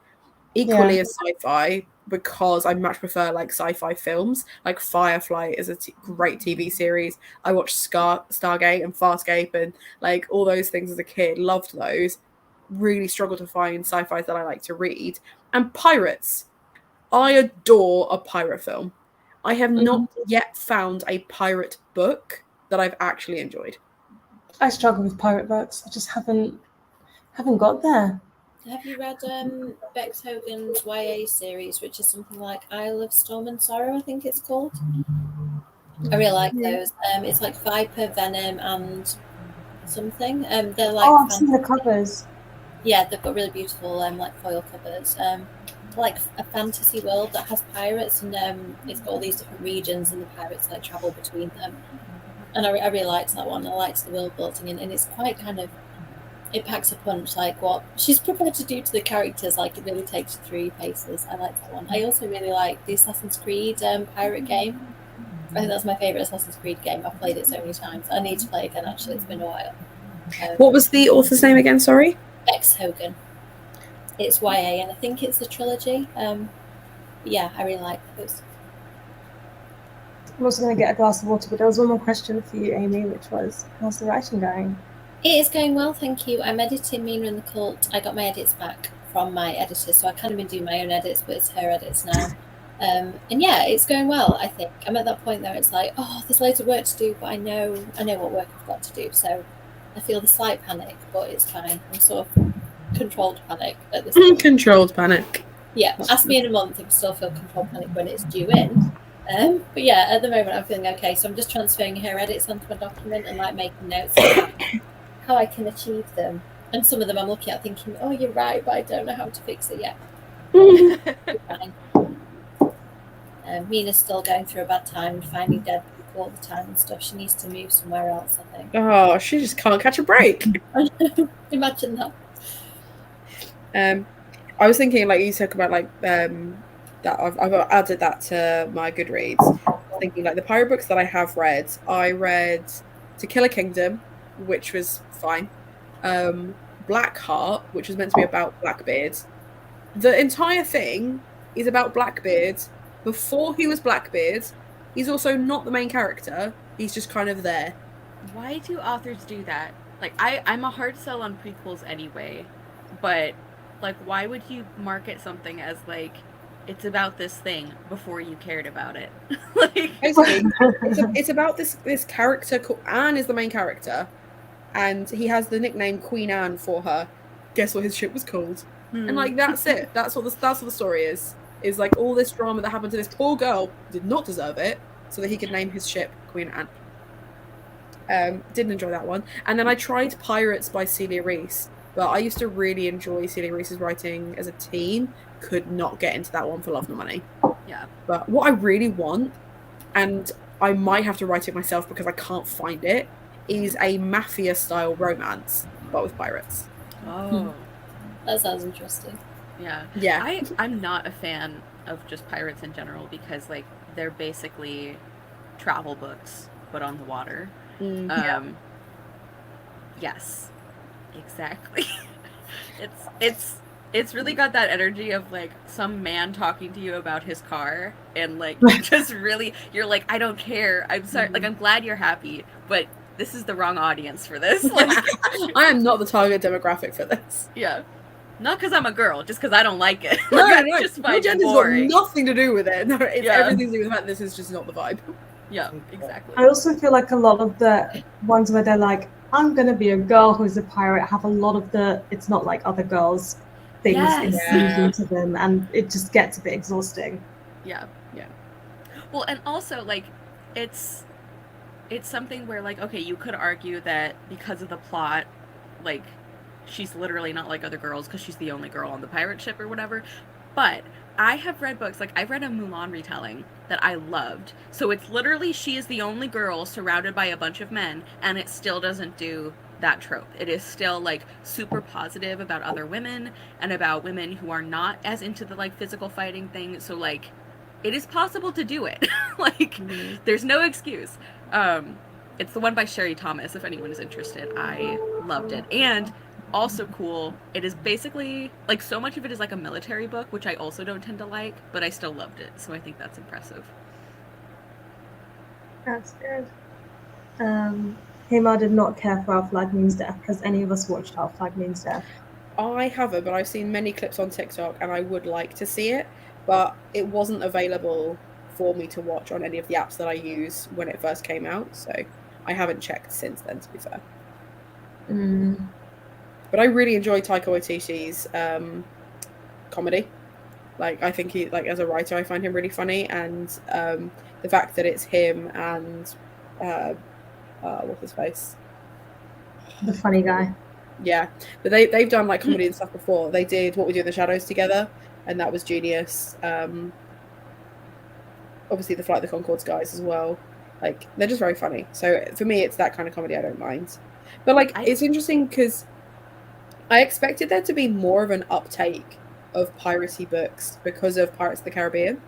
Equally as sci-fi, because I much prefer like sci-fi films. Like Firefly is a great TV series. I watched Stargate and Farscape and like all those things as a kid. Loved those. Really struggle to find sci-fi that I like to read. And pirates. I adore a pirate film. I have not yet found a pirate book that I've actually enjoyed. I struggle with pirate books. I just haven't got there. Have you read Bex Hogan's YA series, which is something like Isle of Storm and Sorrow, I think it's called? I really like those. It's like Viper, Venom, and something. They're like I've seen the covers. Yeah, they've got really beautiful like foil covers. Like a fantasy world that has pirates, and it's got all these different regions, and the pirates like travel between them. And I really liked that one. I liked the world building, and it's quite kind of. It packs a punch, like what she's prepared to do to the characters. Like it really takes you through your paces. I like that one. I also really like the Assassin's Creed pirate game. I think that's my favorite Assassin's Creed game. I've played it so many times. I need to play again. Actually, it's been a while. What was the author's name again? Sorry, Bex Hogan. It's YA, and I think it's a trilogy. Yeah, I really like those. I'm also going to get a glass of water, but there was one more question for you, Amy, which was, how's the writing going? It is going well, thank you. I'm editing Mina and the Cult. I got my edits back from my editor, so I've kind of been doing my own edits, but it's her edits now. And yeah, it's going well, I think. I'm at that point where it's like, oh, there's loads of work to do, but I know what work I've got to do. So I feel the slight panic, but it's fine. I'm sort of controlled panic at this point. Controlled panic. Yeah, ask me in a month if I still feel controlled panic when it's due in. But yeah, at the moment I'm feeling okay. So I'm just transferring her edits onto my document and like making notes about how I can achieve them. And some of them I'm looking at thinking, oh, you're right, but I don't know how to fix it yet. Fine. Mina's still going through a bad time, finding dead people all the time and stuff. She needs to move somewhere else, I think. Oh, she just can't catch a break. Imagine that. I was thinking, like you talk about, like that I've added that to my Goodreads. I was thinking, like the pirate books that I have read. I read To Kill a Kingdom, which was fine. Blackheart, which was meant to be about Blackbeard. The entire thing is about Blackbeard. Before he was Blackbeard, he's also not the main character. He's just kind of there. Why do authors do that? Like, I'm a hard sell on prequels anyway, but like, why would you market something as like it's about this thing before you cared about it? Like, it's about this character called Anne is the main character, and he has the nickname Queen Anne for her. Guess what his ship was called? And like that's it. That's what the story is. Is like all this drama that happened to this poor girl who did not deserve it, so that he could name his ship Queen Anne. Didn't enjoy that one. And then I tried Pirates by Celia Reese, but I used to really enjoy Celia Reese's writing as a teen. Could not get into that one for love nor money. Yeah. But what I really want, and I might have to write it myself because I can't find it, is a mafia-style romance, but with pirates. Oh. That sounds interesting. Yeah. Yeah. I'm not a fan of just pirates in general because, like, they're basically travel books, but on the water. Yes. Exactly. It's really got that energy of like some man talking to you about his car and like just really you're like, I don't care. I'm sorry, like I'm glad you're happy, but this is the wrong audience for this. Like, I am not the target demographic for this. Yeah. Not because I'm a girl, just because I don't like it. No, Like, I no, just your find it gender's got boring. nothing to do with it. No, it's Yeah. everything to do with the fact this is just not the vibe. Yeah, exactly. I also feel like a lot of the ones where they're like, I'm gonna be a girl who's a pirate, have a lot of the it's not like other girls things Yes. infused into them, and it just gets a bit exhausting. Yeah. Yeah. Well, and also, like, it's something where, like, okay, you could argue that because of the plot, like, she's literally not like other girls because she's the only girl on the pirate ship or whatever. But I have read books, like, I've read a Mulan retelling that I loved. So it's literally she is the only girl surrounded by a bunch of men, and it still doesn't do that trope. It is still, like, super positive about other women and about women who are not as into the, like, physical fighting thing. So, like, it is possible to do it. Like, there's no excuse. It's the one by Sherry Thomas, if anyone is interested. I loved it. And also cool, it is basically, like, so much of it is like a military book, which I also don't tend to like, but I still loved it. So I think that's impressive. That's good. Hema did not care for Our Flag Means Death. Has any of us watched Our Flag Means Death? I haven't, but I've seen many clips on TikTok, and I would like to see it, but it wasn't available for me to watch on any of the apps that I use when it first came out, so I haven't checked since then, to be fair. But I really enjoy Taika Waititi's comedy. Like, I think he, like, as a writer, I find him really funny, and the fact that it's him and what's his face? The funny guy. Yeah, but they've done, like, comedy and stuff before. They did What We Do in the Shadows together, and that was genius. Obviously, the Flight of the Conchords guys as well. Like, they're just very funny. So for me, it's that kind of comedy I don't mind. But, like, it's interesting because I expected there to be more of an uptake of piracy books because of Pirates of the Caribbean.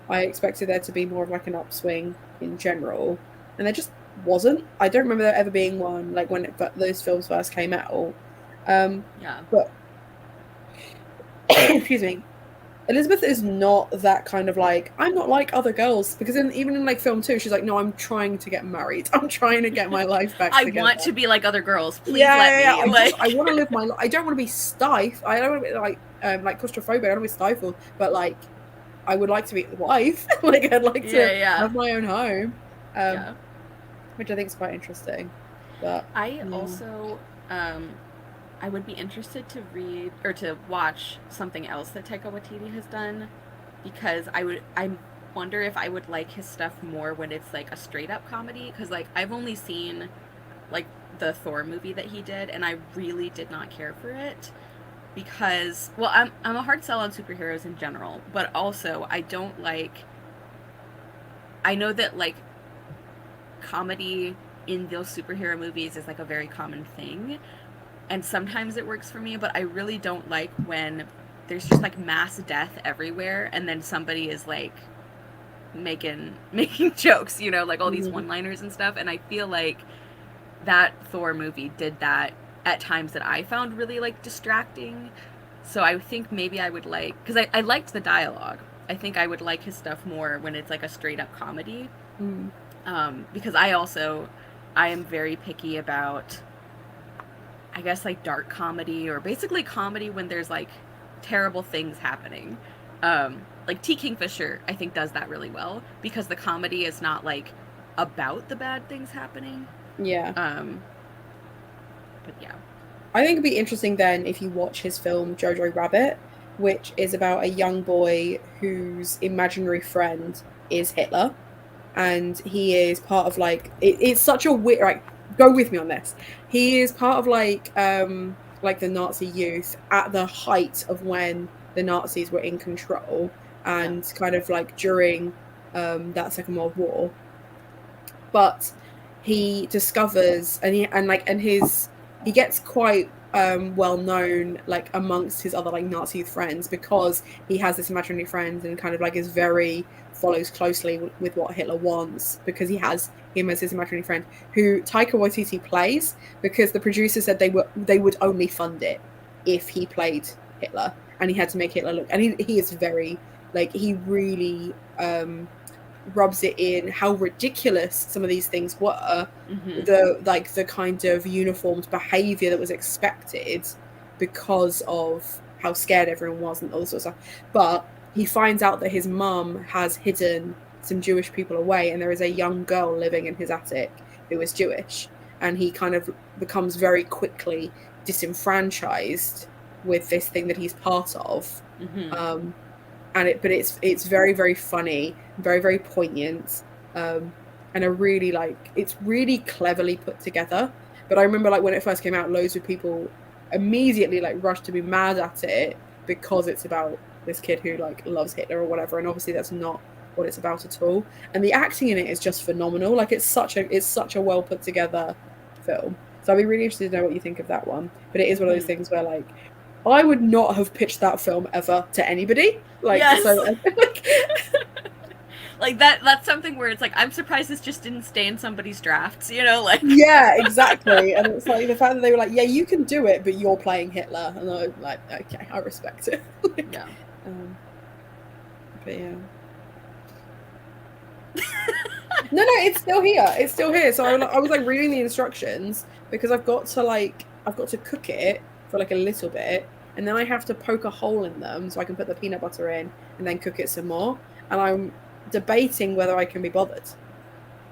I expected there to be more of, like, an upswing in general, and there just wasn't. I don't remember there ever being one, like, when those films first came out. Yeah. But excuse me, Elizabeth is not that kind of, like, I'm not like other girls, because even in, like, film 2, she's like, no, I'm trying to get married. I'm trying to get my life back together. I want to be like other girls. Please let me. I want to live my life. I don't want to be stifled. I don't want to be like claustrophobic. I don't want to be stifled. But, like, I would like to be a wife. Like, I'd like to have my own home. Which I think is quite interesting. But I also I would be interested to read or to watch something else that Taika Waititi has done, because I wonder if I would like his stuff more when it's, like, a straight up comedy, because, like, I've only seen, like, the Thor movie that he did, and I really did not care for it, because, well, I'm a hard sell on superheroes in general, but also I don't like, I know that, like, comedy in those superhero movies is, like, a very common thing, and sometimes it works for me, but I really don't like when there's just, like, mass death everywhere, and then somebody is, like, making jokes, you know, like, all these one-liners and stuff, and I feel like that Thor movie did that at times that I found really, like, distracting. So I think maybe I would like, because I liked the dialogue. I think I would like his stuff more when it's, like, a straight-up comedy. Because I am very picky about, I guess, like, dark comedy, or basically comedy when there's, like, terrible things happening. Like, T. Kingfisher, I think, does that really well, because the comedy is not, like, about the bad things happening. Yeah. But yeah. I think it'd be interesting then if you watch his film Jojo Rabbit, which is about a young boy whose imaginary friend is Hitler, and he is part of, like, it's such a weird, like, go with me on this. He is part of, like the Nazi youth at the height of when the Nazis were in control, and kind of, like, during that Second World War. But he discovers, he gets quite well known, like, amongst his other, like, Nazi friends, because he has this imaginary friend and kind of, like, follows closely with what Hitler wants, because he has him as his imaginary friend, who Taika Waititi plays, because the producer said they would only fund it if he played Hitler, and he had to make Hitler look, and he is very, like, he really rubs it in how ridiculous some of these things were, the kind of uniformed behavior that was expected because of how scared everyone was and all this sort of stuff. But he finds out that his mum has hidden some Jewish people away, and there is a young girl living in his attic who is Jewish, and he kind of becomes very quickly disenfranchised with this thing that he's part of. But it's very, very funny, very, very poignant, and it's really cleverly put together. But I remember, like, when it first came out, loads of people immediately like rushed to be mad at it because it's about this kid who like loves Hitler or whatever, and obviously that's not what it's about at all. And the acting in it is just phenomenal. Like, it's such a well put together film. So I'd be really interested to know what you think of that one. But it is one of those things where, like, I would not have pitched that film ever to anybody. Like, yes. So like that's something where it's like, I'm surprised this just didn't stay in somebody's drafts, you know, like. Yeah, exactly. And it's like the fact that they were like, yeah, you can do it, but you're playing Hitler, and I'm like, okay, I respect it. Like, yeah. But yeah. No, it's still here. It's still here. So I was like reading the instructions because I've got to cook it for like a little bit, and then I have to poke a hole in them so I can put the peanut butter in and then cook it some more. And I'm debating whether I can be bothered.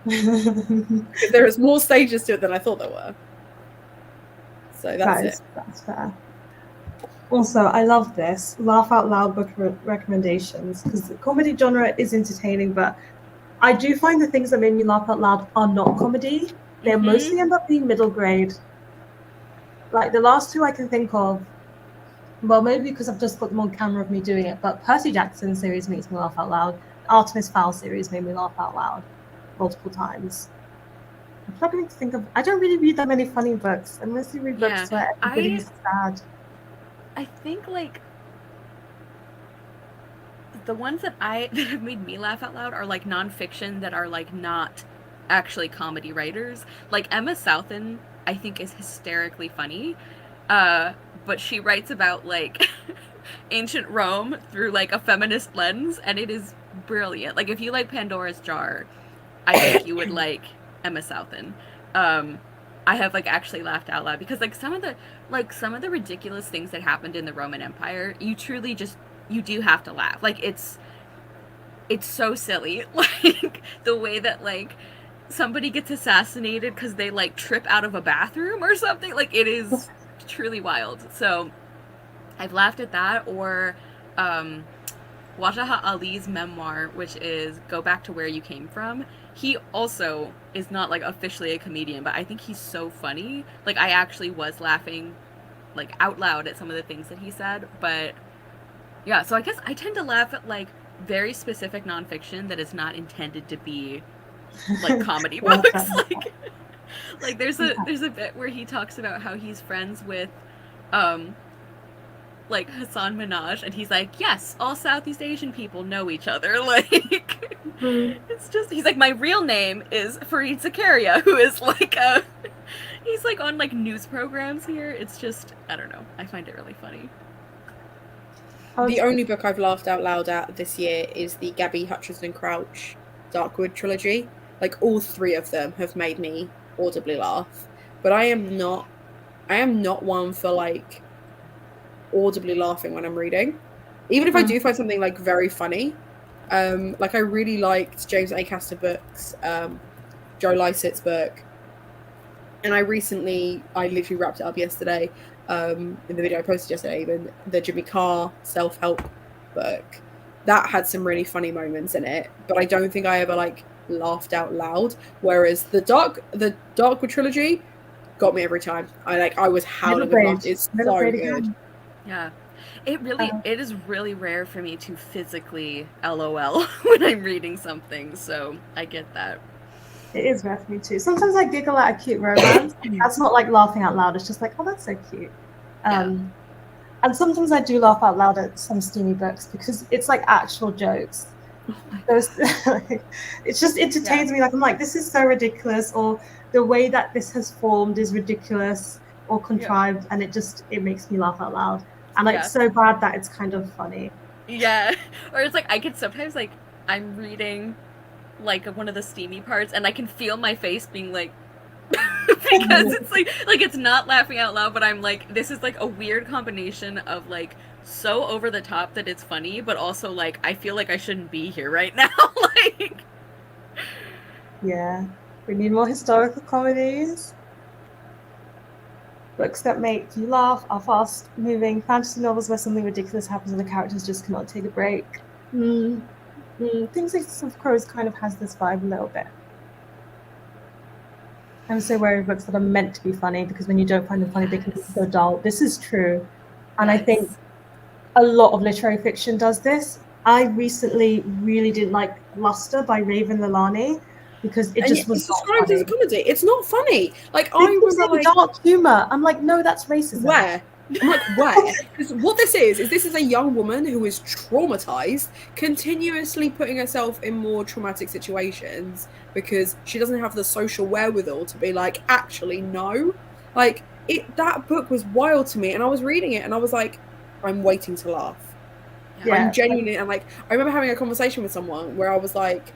There is more stages to it than I thought there were. So that's fair. Also, I love this laugh out loud book recommendations because the comedy genre is entertaining, but I do find the things that made me laugh out loud are not comedy. They mostly end up being middle grade. Like the last two I can think of, well, maybe because I've just got them on camera of me doing it, but Percy Jackson series makes me laugh out loud. Artemis Fowl series made me laugh out loud multiple times. I'm struggling to think of. I don't really read that many funny books. I mostly read books where everybody's sad. I think like the ones that have made me laugh out loud are like nonfiction that are like not actually comedy writers. Like Emma Southen, I think, is hysterically funny, but she writes about like ancient Rome through like a feminist lens, and it is brilliant. Like if you like Pandora's Jar, I think you would like Emma Southen. I have like actually laughed out loud because like some of the ridiculous things that happened in the Roman Empire, you do have to laugh. Like it's so silly. Like the way that like somebody gets assassinated because they like trip out of a bathroom or something. Like it is truly wild. So I've laughed at that, or Wajahat Ali's memoir, which is Go Back to Where You Came From. He also is not like officially a comedian, but I think he's so funny. Like I actually was laughing like out loud at some of the things that he said. But yeah, so I guess I tend to laugh at like very specific nonfiction that is not intended to be like comedy books. Like there's a bit where he talks about how he's friends with like Hassan Minhaj, and he's like, yes, all Southeast Asian people know each other. Like it's just, he's like, my real name is Fareed Zakaria, who is like he's like on like news programs here. It's just, I don't know, I find it really funny. The only book I've laughed out loud at this year is the Gabby Hutchinson Crouch Darkwood trilogy. Like all three of them have made me audibly laugh, but I am not one for like audibly laughing when I'm reading, even if I do find something like very funny. Like I really liked James Acaster books, Joe Lycett's book, and I literally wrapped it up yesterday, in the video I posted yesterday, even the Jimmy Carr self-help book that had some really funny moments in it, but I don't think I ever like laughed out loud, whereas the Darkwood trilogy got me every time. I was howling with laughter. It's so good. Yeah, it is really rare for me to physically LOL when I'm reading something, so I get that. It is rare for me too. Sometimes I giggle at a cute romance. That's not like laughing out loud. It's just like, oh, that's so cute. And sometimes I do laugh out loud at some steamy books because it's like actual jokes. Those, it just entertains me. Like I'm like, this is so ridiculous, or the way that this has formed is ridiculous or contrived, and it makes me laugh out loud. And like so bad that it's kind of funny. Yeah, or it's like I could sometimes like I'm reading like one of the steamy parts, and I can feel my face being like because it's like it's not laughing out loud, but I'm like, this is like a weird combination of like so over the top that it's funny, but also like I feel like I shouldn't be here right now. Like, Yeah, we need more historical comedies. Books that make you laugh are fast-moving fantasy novels where something ridiculous happens and the characters just cannot take a break. Things like Six of Crows kind of has this vibe a little bit. I'm so wary of books that are meant to be funny because when you don't find them funny, they can be so dull. This is true. And I think a lot of literary fiction does this. I recently really didn't like Luster by Raven Lalani because it just was it's described as a funny. comedy. It's not funny. Like I They keep remember, saying dark humor. I'm like, no, that's racism. where? I'm like, where? Because what this is a young woman who is traumatized, continuously putting herself in more traumatic situations because she doesn't have the social wherewithal to be like, actually, no. Like, that book was wild to me, and I was reading it, and I was like, I'm waiting to laugh. Yeah, I'm genuinely, and like, I remember having a conversation with someone where I was like,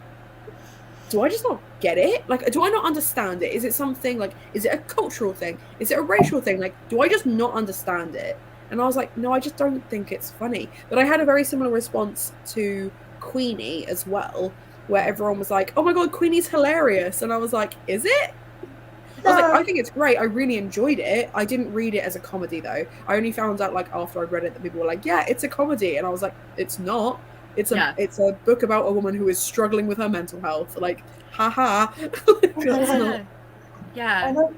do I just not get it? Like, do I not understand it? Is it something like, is it a cultural thing? Is it a racial thing? Like, do I just not understand it? And I was like, no, I just don't think it's funny. But I had a very similar response to Queenie as well, where everyone was like, oh my God, Queenie's hilarious. And I was like, is it? I was like, I think it's great. I really enjoyed it. I didn't read it as a comedy though. I only found out like after I read it that people were like, yeah, it's a comedy. And I was like, it's not. It's a book about a woman who is struggling with her mental health. Like, haha. Yeah. I know.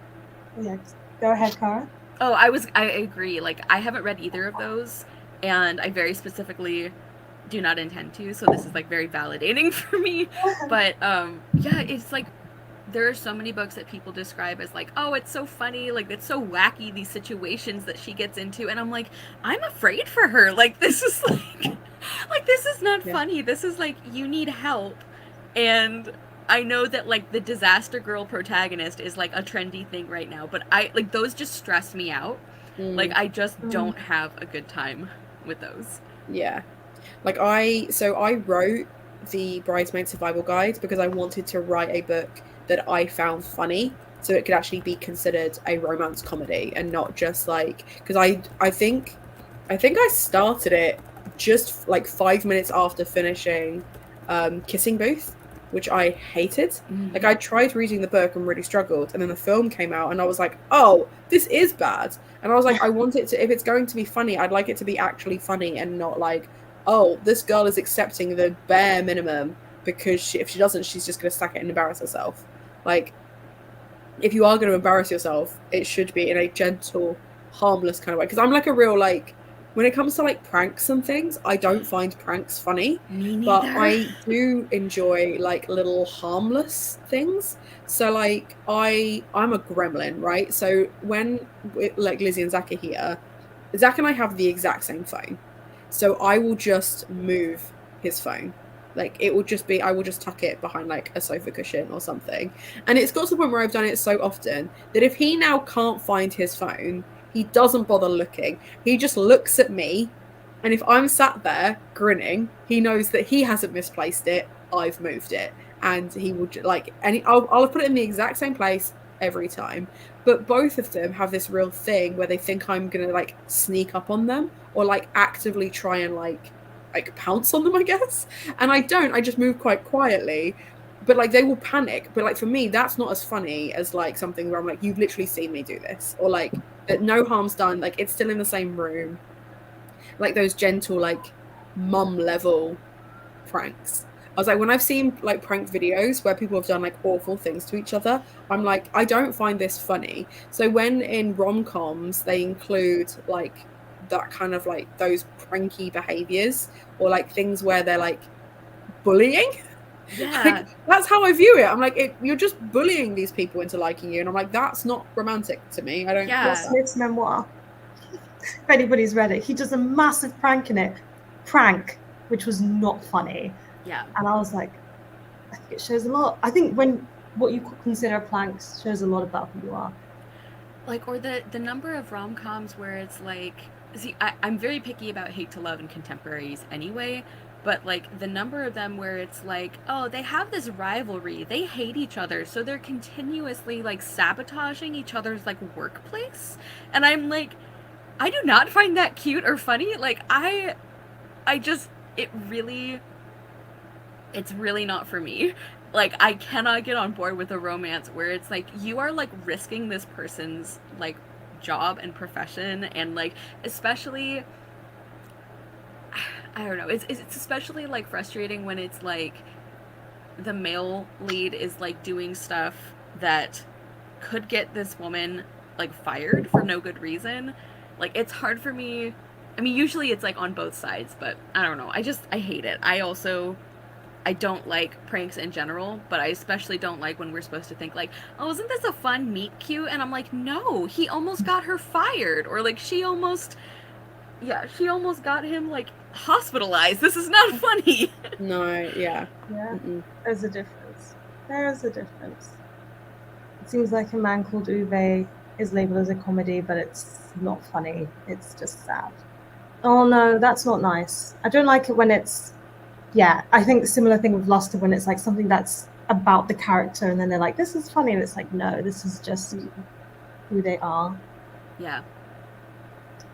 Yeah. Go ahead, Cara. Oh, I agree. Like, I haven't read either of those, and I very specifically do not intend to, so this is like very validating for me. But yeah, it's like there are so many books that people describe as like, oh, it's so funny, like it's so wacky, these situations that she gets into, and I'm like, I'm afraid for her. Like, this is like this is not funny. This is like, you need help. And I know that like the disaster girl protagonist is like a trendy thing right now, but I like those just stress me out. Like, I just don't have a good time with those. Yeah. Like I wrote the Bridesmaid Survival Guide because I wanted to write a book that I found funny, so it could actually be considered a romance comedy and not just like, because I think I started it just like 5 minutes after finishing Kissing Booth, which I hated. Like, I tried reading the book and really struggled, and then the film came out and I was like, oh, this is bad. And I was like, I want it to, if it's going to be funny, I'd like it to be actually funny and not like, oh, this girl is accepting the bare minimum because if she doesn't, she's just going to stack it and embarrass herself. Like, if you are going to embarrass yourself, it should be in a gentle, harmless kind of way. Because I'm like a real, like, when it comes to like pranks and things, I don't find pranks funny. Me neither. But I do enjoy like little harmless things. So like I'm a gremlin, right? So when like Lizzie and Zach are here, Zach and I have the exact same phone. So I will just move his phone. Like, it will just be, I will just tuck it behind like a sofa cushion or something. And it's got to the point where I've done it so often that if he now can't find his phone, he doesn't bother looking. He just looks at me, and if I'm sat there grinning, he knows that he hasn't misplaced it. I've moved it, and he will like, and I'll put it in the exact same place every time. But both of them have this real thing where they think I'm gonna like sneak up on them or like actively try and like pounce on them, I guess. And I don't. I just move quite quietly. But like, they will panic. But like, for me, that's not as funny as like something where I'm like, you've literally seen me do this, or like that no harm's done. Like, it's still in the same room. Like those gentle like mum level pranks. I was like, when I've seen like prank videos where people have done like awful things to each other, I'm like, I don't find this funny. So when in rom-coms they include like that kind of like those pranky behaviors or like things where they're like bullying, like, that's how I view it. I'm like, you're just bullying these people into liking you, and I'm like, that's not romantic to me. I don't. Will Smith's memoir, if anybody's read it, he does a massive prank in it, which was not funny. Yeah. And I was like, I think it shows a lot. I think when what you consider a prank shows a lot about who you are. Like, or the number of rom-coms where it's like, see, I'm very picky about hate to love and contemporaries anyway, but like the number of them where it's like, oh, they have this rivalry, they hate each other, so they're continuously like sabotaging each other's like workplace. And I'm like, I do not find that cute or funny. Like, I just, it's really not for me. Like, I cannot get on board with a romance where it's like, you are like risking this person's like job and profession, and like, especially, I don't know, it's especially like frustrating when it's like the male lead is like doing stuff that could get this woman like fired for no good reason. Like, it's hard for me. I mean, usually it's like on both sides, but I don't know. I hate it. I don't like pranks in general, but I especially don't like when we're supposed to think like, oh, isn't this a fun meet cute? And I'm like, no, he almost got her fired, or like she almost got him like hospitalized. This is not funny. No, yeah. Yeah, there's a difference. There is a difference. It seems like A Man Called Uwe is labeled as a comedy, but it's not funny. It's just sad. Oh no, that's not nice. I don't like it when it's, yeah, I think similar thing with Luster, when it's like something that's about the character and then they're like, this is funny, and it's like, no, this is just who they are. Yeah.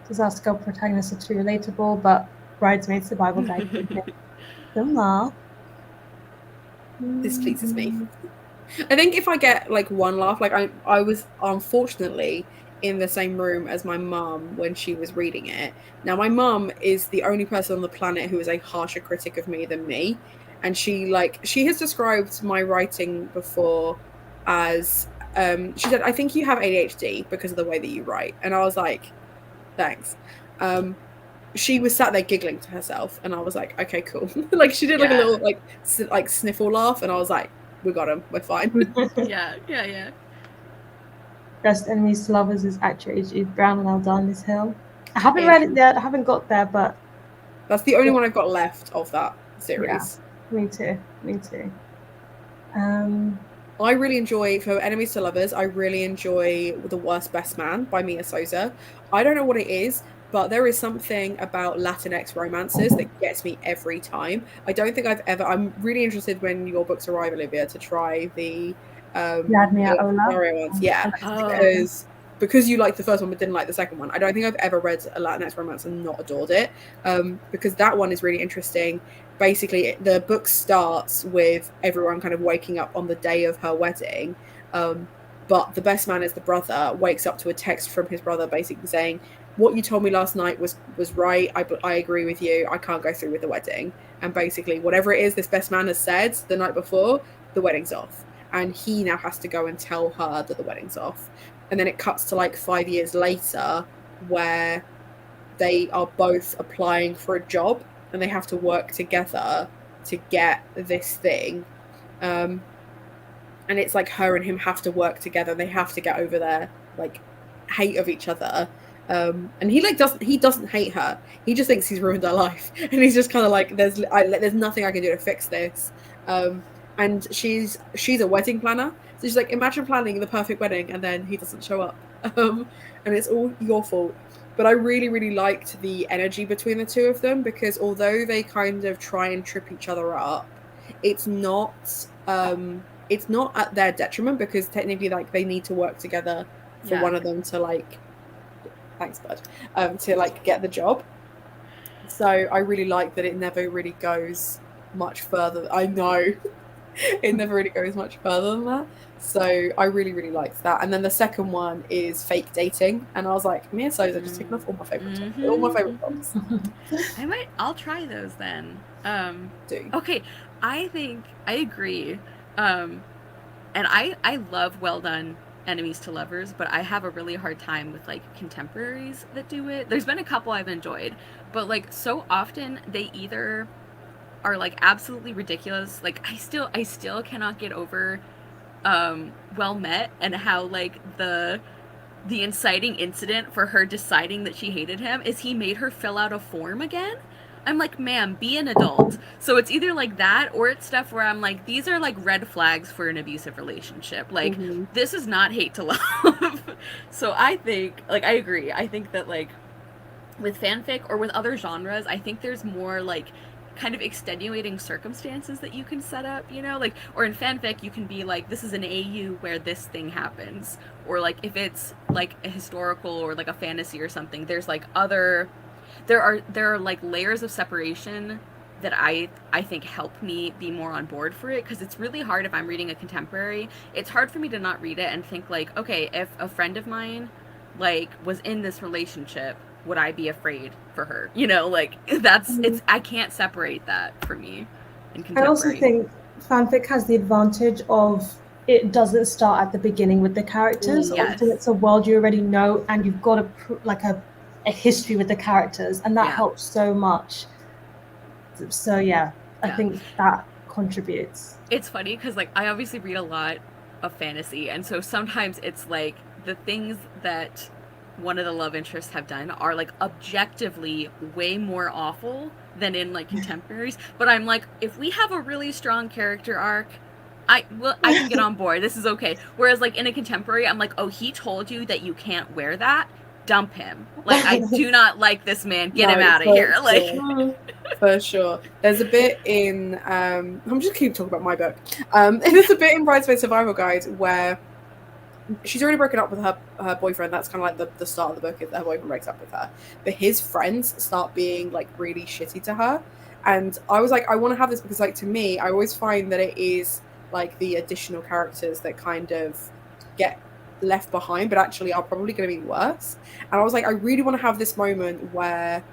Disaster Girl protagonists are too relatable, but Bridesmaids Survival Guide don't laugh. This pleases me. I think if I get like one laugh, like I was unfortunately in the same room as my mum when she was reading it. Now my mum is the only person on the planet who is a harsher critic of me than me, and she has described my writing before as she said, I think you have ADHD because of the way that you write. And I was like, thanks. She was sat there giggling to herself, and I was like, okay, cool. Like, she did like a little like sniffle laugh, and I was like, we got him, we're fine. yeah. Best Enemies to Lovers is actually H.G. Brown and Aldana's Hill. I haven't read it yet, I haven't got there, but that's the only one I've got left of that series. Yeah, me too. I really enjoy, for Enemies to Lovers, I really enjoy The Worst Best Man by Mia Souza. I don't know what it is, but there is something about Latinx romances that gets me every time. I don't think I'm really interested when your books arrive, Olivia, to try the ones. Yeah, because you liked the first one but didn't like the second one. I don't think I've ever read a Latinx romance and not adored it, because that one is really interesting. Basically, the book starts with everyone kind of waking up on the day of her wedding, but the best man is the brother, wakes up to a text from his brother basically saying, what you told me last night was right. I agree with you. I can't go through with the wedding. And basically, whatever it is this best man has said the night before, the wedding's off. And he now has to go and tell her that the wedding's off. And then it cuts to like 5 years later, where they are both applying for a job and they have to work together to get this thing. And it's like her and him have to work together. They have to get over their like hate of each other. And he doesn't hate her. He just thinks he's ruined her life, and he's just kind of like, there's nothing I can do to fix this. And she's a wedding planner, so she's like, imagine planning the perfect wedding and then he doesn't show up, and it's all your fault. But I really, really liked the energy between the two of them, because although they kind of try and trip each other up, it's not at their detriment, because technically like they need to work together for one of them to like, thanks bud, to like get the job. So I really like that it never really goes much further. I know it never really goes much further than that. So I really, really liked that. And then the second one is Fake Dating, and I was like, Mia Souza just taking off all my favorite all my favorite books. I'll try those then. Do. Okay, I think I agree. And I love well done enemies to lovers, but I have a really hard time with like contemporaries that do it. There's been a couple I've enjoyed, but like so often they either are like absolutely ridiculous. Like I still cannot get over Well Met and how like the inciting incident for her deciding that she hated him is he made her fill out a form again. I'm like, ma'am, be an adult. So it's either like that, or it's stuff where I'm like, these are like red flags for an abusive relationship. Like, this is not hate to love. So I think, like, I agree. I think that, like, with fanfic or with other genres, I think there's more, like, kind of extenuating circumstances that you can set up, you know, like, or in fanfic you can be like, this is an AU where this thing happens, or like if it's like a historical or like a fantasy or something, there's like there are like layers of separation that I think help me be more on board for it, because it's really hard if I'm reading a contemporary. It's hard for me to not read it and think like, okay, if a friend of mine like was in this relationship, would I be afraid for her? You know, like that's it's I can't separate that for me in contemporary. I also think fanfic has the advantage of it doesn't start at the beginning with the characters. Yes. Often it's a world you already know, and you've got a history with the characters, and that helps so much. So I think that contributes. It's funny because like I obviously read a lot of fantasy, and so sometimes it's like the things that one of the love interests have done are like objectively way more awful than in like contemporaries, but I'm like, if we have a really strong character arc, I can get on board. This is okay. Whereas like in a contemporary, I'm like, oh, he told you that you can't wear that, dump him. Like, I do not like this man, get him out of here. Like, for sure. There's a bit in I'm just keep talking about my book. There's a bit in Bridesmaid Survival Guide where she's already broken up with her boyfriend. That's kind of like the start of the book, is that her boyfriend breaks up with her. But his friends start being like really shitty to her. And I was like, I want to have this because like to me, I always find that it is like the additional characters that kind of get left behind, but actually are probably going to be worse. And I was like, I really want to have this moment where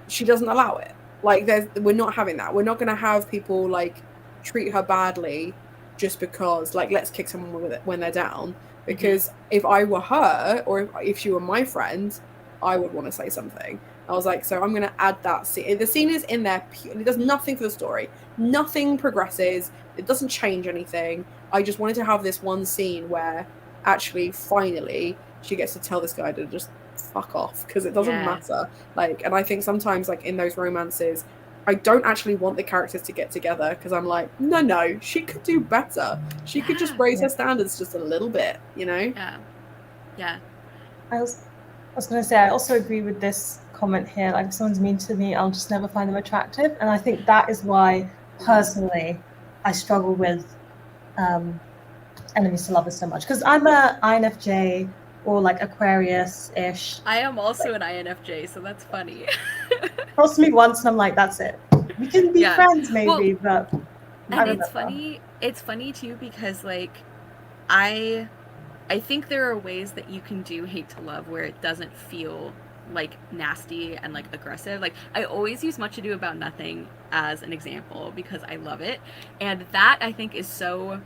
she doesn't allow it. Like we're not having that. We're not going to have people like treat her badly just because like, let's kick someone with it when they're down. Because if I were her, or if she were my friend, I would want to say something. I was like, so I'm going to add that scene. The scene is in there, it does nothing for the story. Nothing progresses. It doesn't change anything. I just wanted to have this one scene where actually, finally, she gets to tell this guy to just fuck off, because it doesn't matter. Like, and I think sometimes, like, in those romances, I don't actually want the characters to get together, because I'm like, no, she could do better. She could just raise her standards just a little bit, you know? Yeah. I was going to say, I also agree with this comment here. Like, if someone's mean to me, I'll just never find them attractive. And I think that is why, personally, I struggle with enemies to lovers so much. Because I'm a INFJ or like Aquarius-ish. I am also an INFJ, so that's funny. Cross me once and I'm like, that's it. We can be friends maybe, but and it's funny too, because like I think there are ways that you can do hate to love where it doesn't feel like nasty and like aggressive. Like, I always use Much Ado About Nothing as an example because I love it, and that I think is so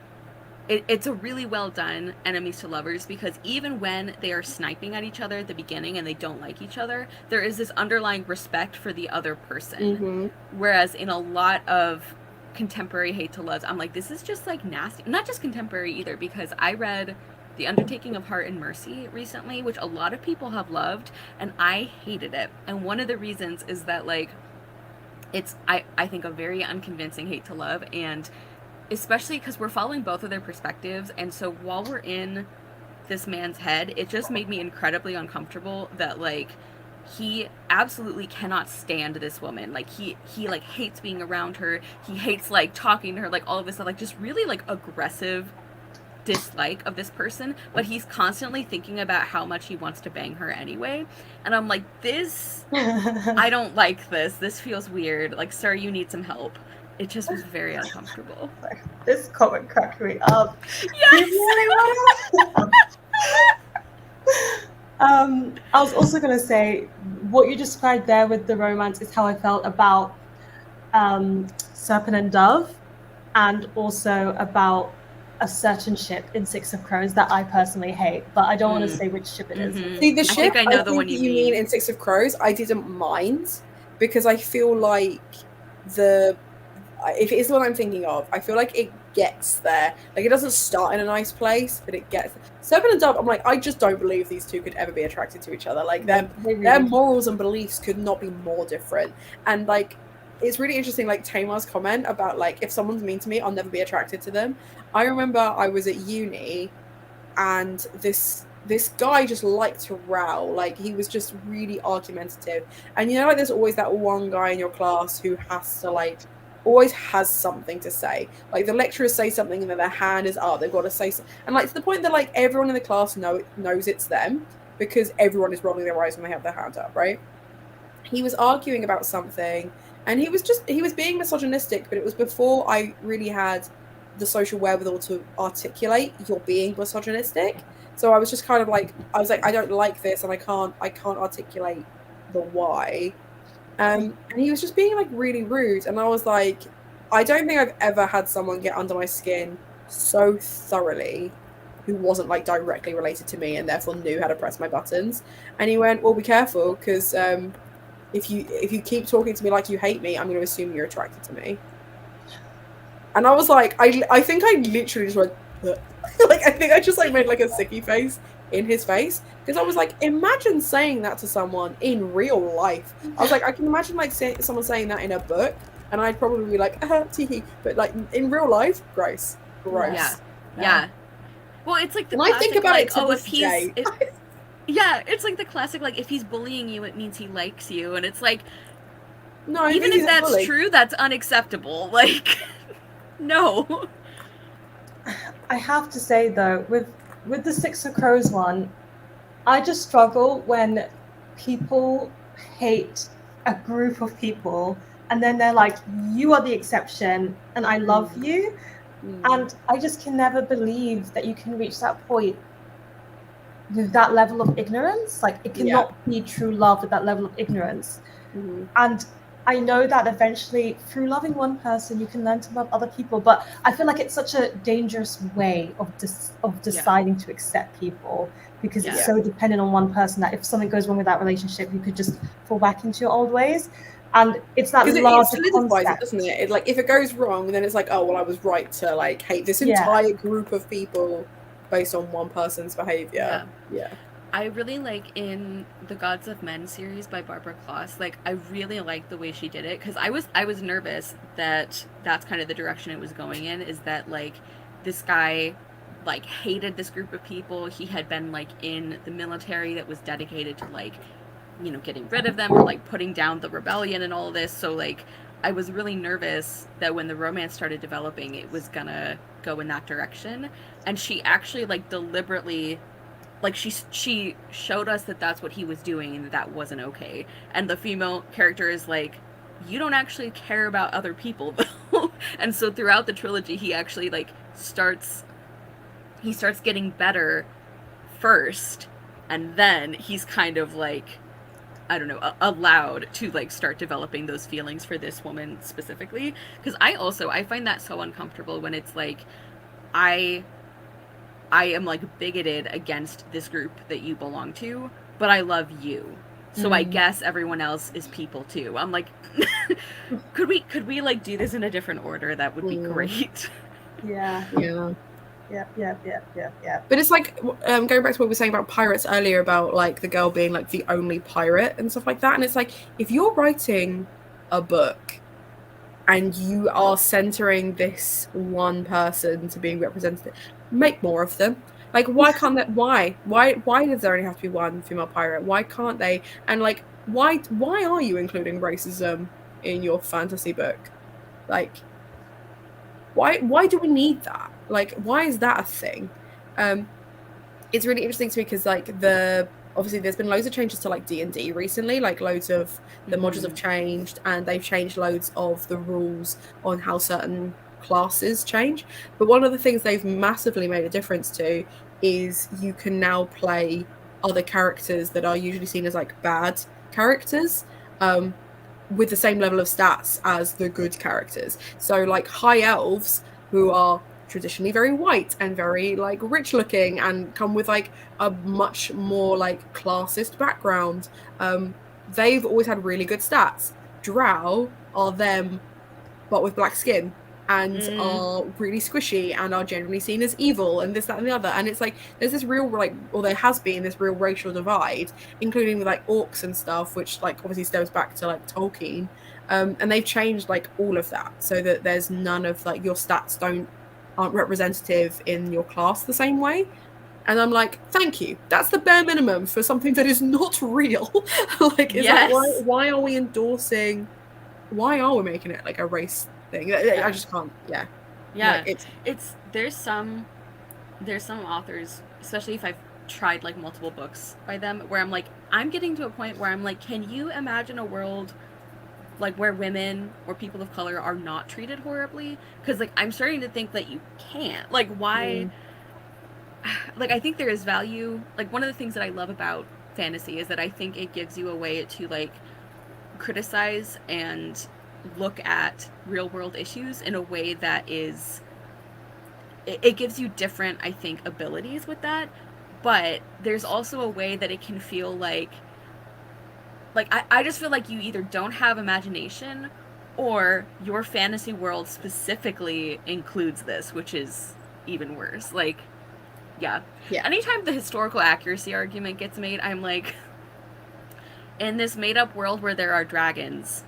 it's a really well done enemies to lovers, because even when they are sniping at each other at the beginning and they don't like each other, there is this underlying respect for the other person. Whereas in a lot of contemporary hate to loves, I'm like, this is just like nasty. Not just contemporary either, because I read The Undertaking of Heart and Mercy recently, which a lot of people have loved, and I hated it. And one of the reasons is that like it's I think a very unconvincing hate to love, and especially because we're following both of their perspectives, and so while we're in this man's head, it just made me incredibly uncomfortable that like he absolutely cannot stand this woman. Like he like hates being around her, he hates like talking to her, like all of this stuff, like just really like aggressive dislike of this person, but he's constantly thinking about how much he wants to bang her anyway. And I'm like, this I don't like this feels weird. Like, sir, you need some help. It just was very uncomfortable. This comment cracked me up. Yes! I was also going to say, what you described there with the romance is how I felt about Serpent and Dove, and also about a certain ship in Six of Crows that I personally hate, but I don't want to say which ship it is. See, the ship I know the one you mean in Six of Crows, I didn't mind, because I feel like if it is the one I'm thinking of, I feel like it gets there. Like, it doesn't start in a nice place, but it gets there. Serpent and Dove, I'm like, I just don't believe these two could ever be attracted to each other. Like, their morals and beliefs could not be more different. And, like, it's really interesting, like, Tamar's comment about, like, if someone's mean to me, I'll never be attracted to them. I remember I was at uni, and this this guy just liked to row. Like, he was just really argumentative. And you know, like, there's always that one guy in your class who has to, like, always has something to say. Like, the lecturers say something and then their hand is up, they've got to say something. And, like, to the point that, like, everyone in the class knows it's them because everyone is rolling their eyes when they have their hand up, right? He was arguing about something and he was being misogynistic, but it was before I really had the social wherewithal to articulate you're being misogynistic. So I was just kind of like, I don't like this, and I can't articulate the why. And he was just being like really rude, and I was like, I don't think I've ever had someone get under my skin so thoroughly who wasn't like directly related to me and therefore knew how to press my buttons. And he went, well, be careful, because if you keep talking to me like you hate me, I'm going to assume you're attracted to me. And I was like, I think I literally just went, like, I think I just like made like a sicky face in his face, because I was like, imagine saying that to someone in real life. I was like, I can imagine like someone saying that in a book, and I'd probably be like, teehee. But like in real life, gross. Yeah. Well, it's like the when classic, I think about like, it to this day. Yeah, it's like the classic, like, if he's bullying you, it means he likes you, and it's like, no, even if that's true, that's unacceptable. Like, no. I have to say though, with the Six of Crows one, I just struggle when people hate a group of people and then they're like, you are the exception and I love you. And I just can never believe that you can reach that point with that level of ignorance. Like, it cannot be true love with that level of ignorance. And I know that eventually through loving one person you can learn to love other people, but I feel like it's such a dangerous way of deciding to accept people, because it's so dependent on one person that if something goes wrong with that relationship, you could just fall back into your old ways. And it's that larger solidifies concept, it, doesn't it? Like, if it goes wrong, then it's like, oh well, I was right to like hate this entire group of people based on one person's behavior. I really like in the Gods of Men series by Barbara Kloss, like, I really like the way she did it, because I was nervous that that's kind of the direction it was going in, is that like this guy like hated this group of people. He had been like in the military that was dedicated to like, you know, getting rid of them or like putting down the rebellion and all of this. So like I was really nervous that when the romance started developing, it was gonna go in that direction. And she actually like deliberately, like, she showed us that that's what he was doing and that wasn't okay. And the female character is like, you don't actually care about other people though. And so throughout the trilogy, he actually like starts getting better first, and then he's kind of like, I don't know, allowed to like start developing those feelings for this woman specifically. Because I find that so uncomfortable when it's like, I am like bigoted against this group that you belong to, but I love you. So I guess everyone else is people too. I'm like, could we like do this in a different order? That would be great. Yeah. But it's like, going back to what we were saying about pirates earlier, about like the girl being like the only pirate and stuff like that. And it's like, if you're writing a book and you are centering this one person to being represented, make more of them. Like, why can't that? Why does there only have to be one female pirate? Why can't they? And like, why are you including racism in your fantasy book? Like, why do we need that? Like, why is that a thing? It's really interesting to me because like obviously there's been loads of changes to like D&D recently, like loads of the modules have changed, and they've changed loads of the rules on how certain classes change. But one of the things they've massively made a difference to is you can now play other characters that are usually seen as like bad characters with the same level of stats as the good characters. So like high elves, who are traditionally very white and very like rich looking and come with like a much more like classist background, they've always had really good stats. Drow are them but with black skin and are really squishy and are generally seen as evil and this, that and the other. And it's like there's this real like, or there has been this real racial divide, including with like orcs and stuff, which like obviously stems back to like Tolkien, and they've changed like all of that so that there's none of like your stats aren't representative in your class the same way. And I'm like, thank you. That's the bare minimum for something that is not real. Like, it's Yes. like, why are we endorsing? Why are we making it like a race thing? I just can't. Yeah. Yeah. Like, There's some authors, especially if I've tried like multiple books by them, where I'm like, I'm getting to a point where I'm like, can you imagine a world like where women or people of color are not treated horribly? Because like I'm starting to think that you can't. Like, why? Like, I think there is value. Like, one of the things that I love about fantasy is that I think it gives you a way to like criticize and look at real world issues in a way that is, it gives you different, I think, abilities with that. But there's also a way that it can feel like I just feel like you either don't have imagination or your fantasy world specifically includes this, which is even worse. Like, yeah. Anytime the historical accuracy argument gets made, I'm like, in this made-up world where there are dragons,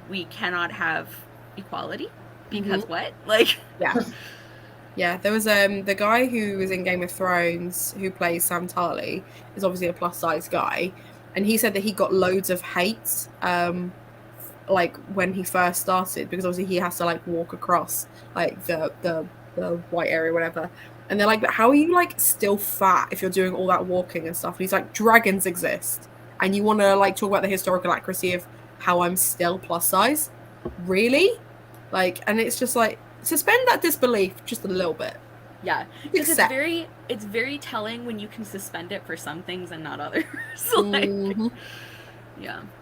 we cannot have equality? Because what? Like... Yeah, there was the guy who was in Game of Thrones who plays Sam Tarly is obviously a plus-size guy, and he said that he got loads of hate like when he first started, because obviously he has to like walk across like the white area, whatever. And they're like, but how are you like still fat if you're doing all that walking and stuff? And he's like, dragons exist, and you want to like talk about the historical accuracy of how I'm still plus size? Really? Like, and it's just like, suspend that disbelief just a little bit. Yeah, because it's very telling when you can suspend it for some things and not others. Like,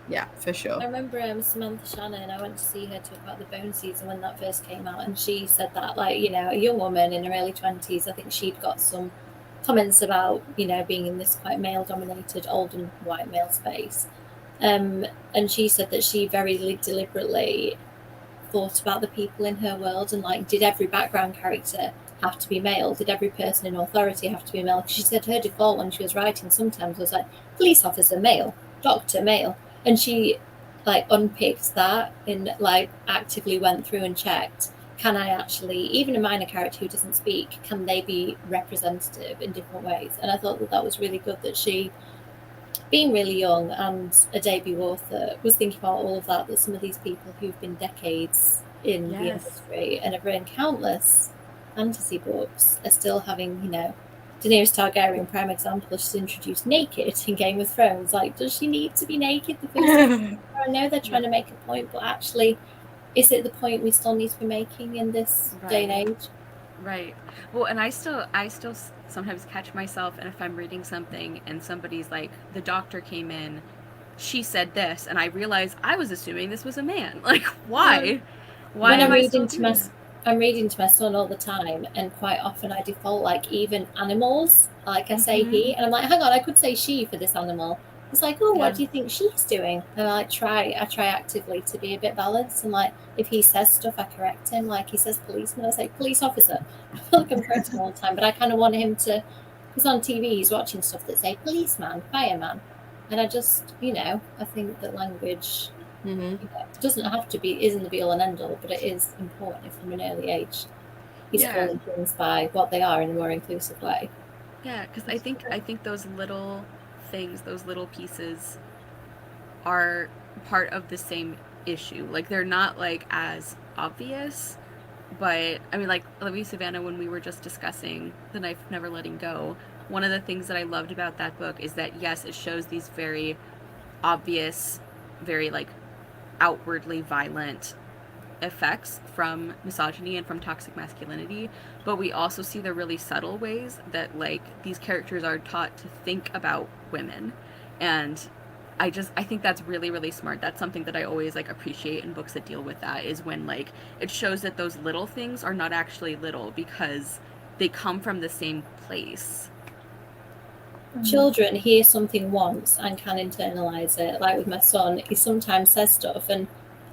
yeah, for sure. I remember Samantha Shannon, I went to see her talk about the Bone season when that first came out, and she said that, like, you know, a young woman in her early 20s, I think she'd got some comments about, you know, being in this quite male-dominated, old and white male space. And she said that she very deliberately thought about the people in her world and, like, did every background character have to be male? Did every person in authority have to be male? Because she said her default when she was writing sometimes was like, police officer, male, doctor, male. And she like unpicked that and like actively went through and checked, can I actually, even a minor character who doesn't speak, can they be representative in different ways? And I thought that was really good that she, being really young and a debut author, was thinking about all of that some of these people who've been decades in the industry and have written countless fantasy books are still having, you know, Daenerys Targaryen, prime example, she's introduced naked in Game of Thrones. Like, does she need to be naked the first time? I know they're trying to make a point, but actually, is it the point we still need to be making in this day and age? Right. Well, and I still sometimes catch myself, and if I'm reading something and somebody's like, the doctor came in, she said this, and I realize I was assuming this was a man. Like, why? Why when am I'm reading to my son all the time, and quite often I default, like, even animals, like I say he, and I'm like, hang on, I could say she for this animal. It's like, oh, what do you think she's doing? And I try actively to be a bit balanced, and like, if he says stuff, I correct him. Like, he says policeman, I say police officer. I feel like I'm correcting him all the time, but I kind of want him to, because on TV he's watching stuff that say policeman, fireman, and I just, you know, I think that language doesn't have to be, isn't the be all and end all, but it is important if from an early age he's calling things by what they are in a more inclusive way. Yeah, because I think those little things, those little pieces are part of the same issue. Like, they're not like as obvious, but I mean, like Savannah, when we were just discussing The Knife Never Letting Go, one of the things that I loved about that book is that, yes, it shows these very obvious, very like outwardly violent effects from misogyny and from toxic masculinity, but we also see the really subtle ways that like these characters are taught to think about women. And I think that's really, really smart. That's something that I always like appreciate in books that deal with that, is when like it shows that those little things are not actually little because they come from the same place. Children hear something once and can internalize it. Like with my son, he sometimes says stuff and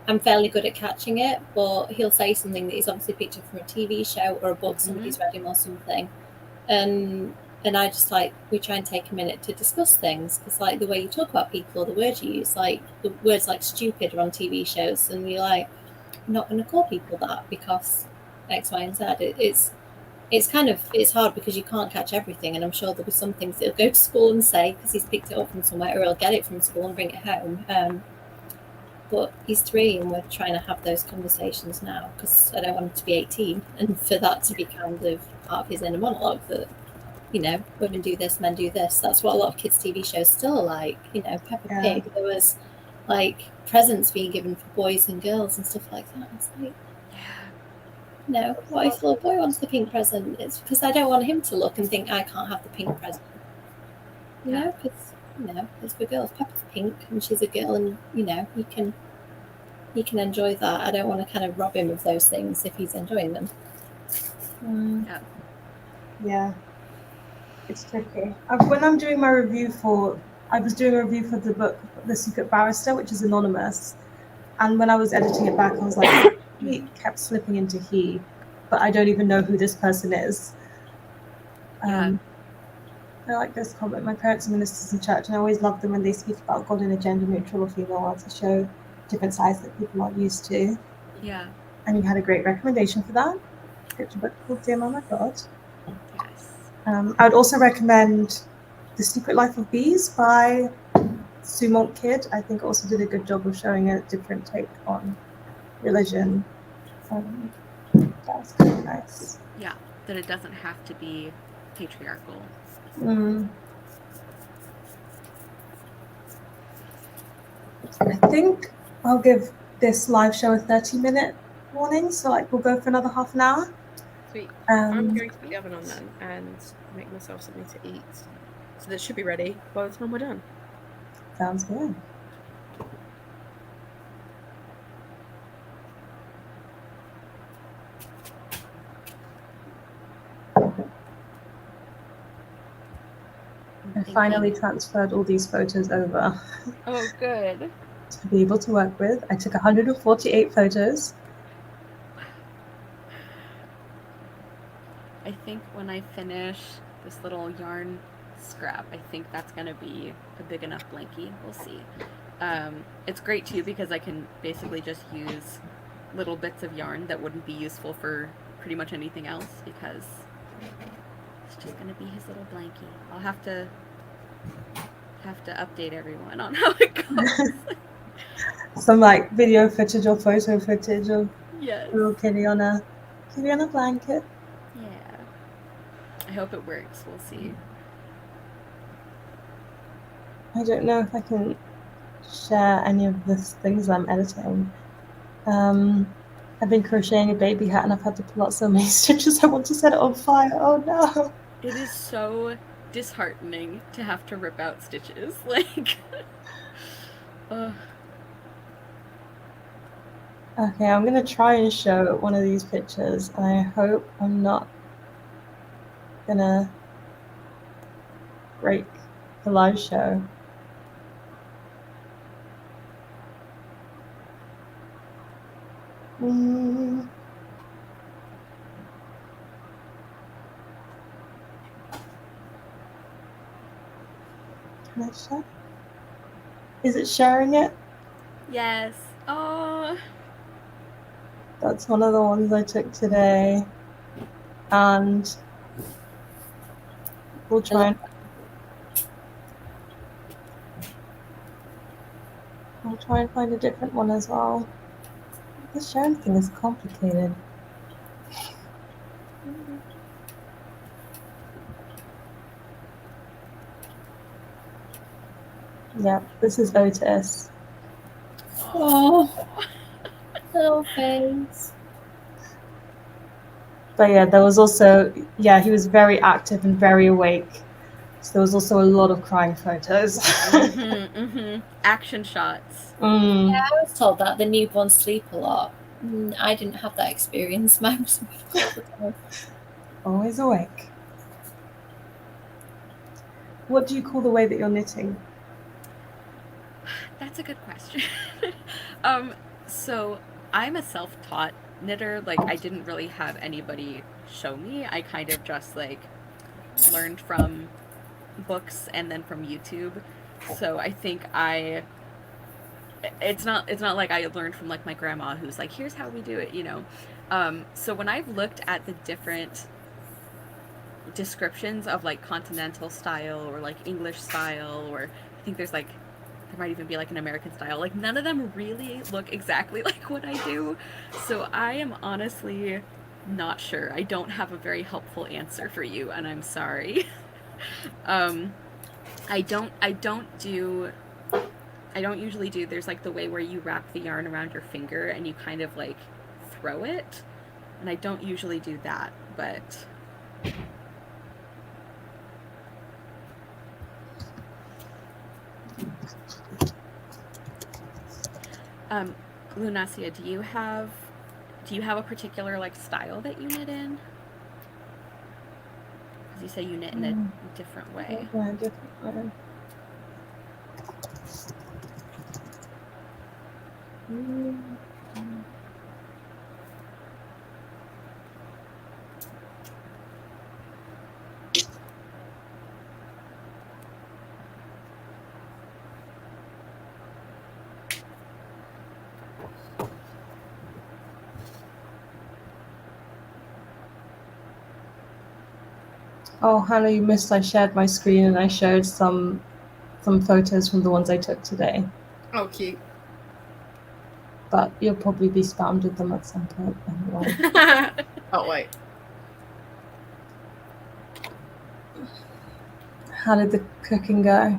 I'm fairly good at catching it, but he'll say something that he's obviously picked up from a TV show or a book somebody's read him or something. And I just like, we try and take a minute to discuss things, because like the way you talk about people or the words you use, like the words like stupid are on TV shows, and you're like, I'm not going to call people that because X, Y, and Z. It's it's hard because you can't catch everything, and I'm sure there'll be some things that he'll go to school and say because he's picked it up from somewhere, or he'll get it from school and bring it home. But he's 3, and we're trying to have those conversations now because I don't want him to be 18, and for that to be kind of part of his inner monologue that, you know, women do this, men do this. That's what a lot of kids' TV shows still are like. You know, Peppa Pig. There was like presents being given for boys and girls and stuff like that. It's like, no, what if the little boy wants the pink present? It's because I don't want him to look and think I can't have the pink present. You know, because, you know, it's for girls. Peppa's pink and she's a girl, and, you know, he can enjoy that. I don't want to kind of rob him of those things if he's enjoying them. Yeah. It's tricky. When I'm doing my review I was doing a review for the book The Secret Barrister, which is anonymous, and when I was editing it back, I was like, he kept slipping into he, but I don't even know who this person is. I like this comment. My parents are ministers in church, and I always love them when they speak about God in a gender-neutral or female way to show different sides that people aren't used to. Yeah. And you had a great recommendation for that. Scripture book called Dear Mama God. Yes. I would also recommend The Secret Life of Bees by Sumont Kidd. I think also did a good job of showing a different take on religion. That's really nice. Yeah, that it doesn't have to be patriarchal. I think I'll give this live show a 30-minute warning, so like we'll go for another half an hour. Sweet. I'm going to put the oven on then and make myself something to eat. So that should be ready by the time we're done. Sounds good. I finally transferred all these photos over. Oh, good. To be able to work with. I took 148 photos. I think when I finish this little yarn scrap, I think that's going to be a big enough blankie. We'll see. It's great too because I can basically just use little bits of yarn that wouldn't be useful for pretty much anything else because it's just going to be his little blankie. I'll have to update everyone on how it goes. Some like video footage or photo footage of little kitty on a blanket. Yeah. I hope it works. We'll see. I don't know if I can share any of the things I'm editing. I've been crocheting a baby hat and I've had to pull out so many stitches. I want to set it on fire. Oh no. It is so disheartening to have to rip out stitches. Like, Okay, I'm gonna try and show one of these pictures, and I hope I'm not gonna break the live show. Can I share? Is it sharing it? yes. Oh. That's one of the ones I took today. And we'll try and find a different one as well. The sharing thing is complicated. Yeah, this is Otis. Oh, little face. But yeah, there was also, he was very active and very awake. So there was also a lot of crying photos. Action shots. Yeah, I was told that the newborns sleep a lot. I didn't have that experience. Mine was awake all the time. Always awake. What do you call the way that you're knitting? That's a good question. So I'm a self-taught knitter. Like, I didn't really have anybody show me. I kind of just like learned from books and then from YouTube. So I think it's not like I learned from like my grandma who's like, here's how we do it, you know. So when I've looked at the different descriptions of like continental style or like English style, or I think there's like there might even be like an American style. Like none of them really look exactly like what I do. So I am honestly not sure. I don't have a very helpful answer for you, and I'm sorry. I don't usually do, there's like the way where you wrap the yarn around your finger and you kind of like throw it, and I don't usually do that, but Lunacia, do you have a particular like style that you knit in? Because you say you knit in a different way. Yeah, different way. Oh, Hannah, you missed I shared my screen and I showed some photos from the ones I took today. Oh, cute. But you'll probably be spammed with them at some point anyway. Oh, wait. How did the cooking go?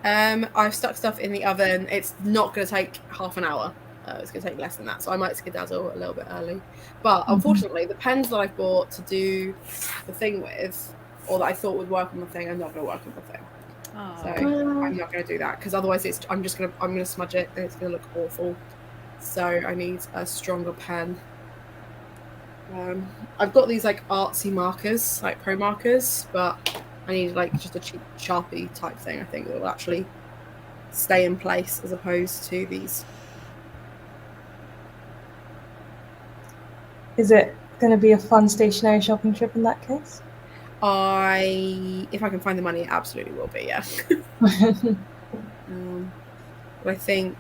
I've stuck stuff in the oven. It's not going to take half an hour. It's going to take less than that, so I might skedaddle a little bit early. But unfortunately, the pens that I bought to do the thing with, or that I thought would work on the thing, are not going to work on the thing. Oh. So I'm not going to do that, because otherwise I'm going to smudge it and it's going to look awful. So I need a stronger pen. I've got these like artsy markers, like pro markers, but I need like just a cheap Sharpie type thing, I think, that will actually stay in place as opposed to these. Is it going to be a fun stationary shopping trip in that case? If I can find the money, it absolutely will be, yeah. But I think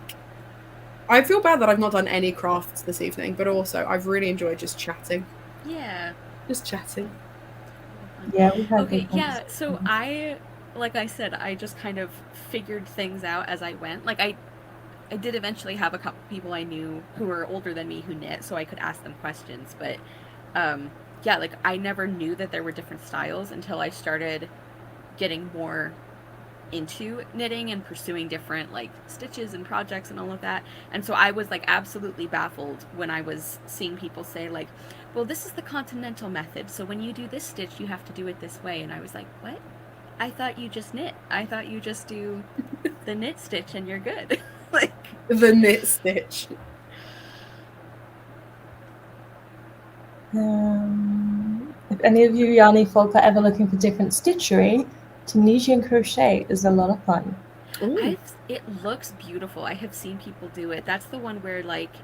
I feel bad that I've not done any crafts this evening, but also I've really enjoyed just chatting. Yeah. Just chatting. Yeah, we had okay, yeah, so like I said, I just kind of figured things out as I went. Like I did eventually have a couple people I knew who were older than me who knit, so I could ask them questions, but yeah, like I never knew that there were different styles until I started getting more into knitting and pursuing different like stitches and projects and all of that. And so I was like absolutely baffled when I was seeing people say like, well, this is the continental method, so when you do this stitch you have to do it this way. And I was like, what? I thought you just knit. I thought you just do the knit stitch and you're good. Like the knit stitch. If any of you yarny folk are ever looking for different stitchery, Tunisian crochet is a lot of fun. It looks beautiful. I have seen people do it. That's the one where like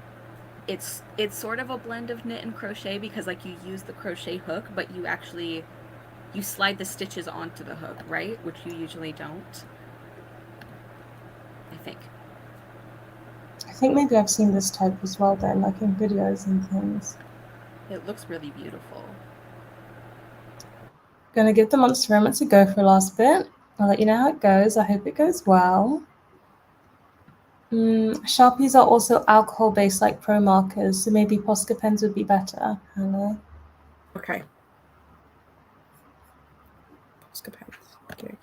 it's sort of a blend of knit and crochet, because like you use the crochet hook, but you slide the stitches onto the hook, right? Which you usually don't, I think. I think maybe I've seen this type as well then, like in videos and things. It looks really beautiful. Gonna give the monster moments a go for a last bit. I'll let you know how it goes. I hope it goes well. Sharpies are also alcohol-based like pro markers, so maybe Posca pens would be better, Hannah. Okay. Posca pens. Okay.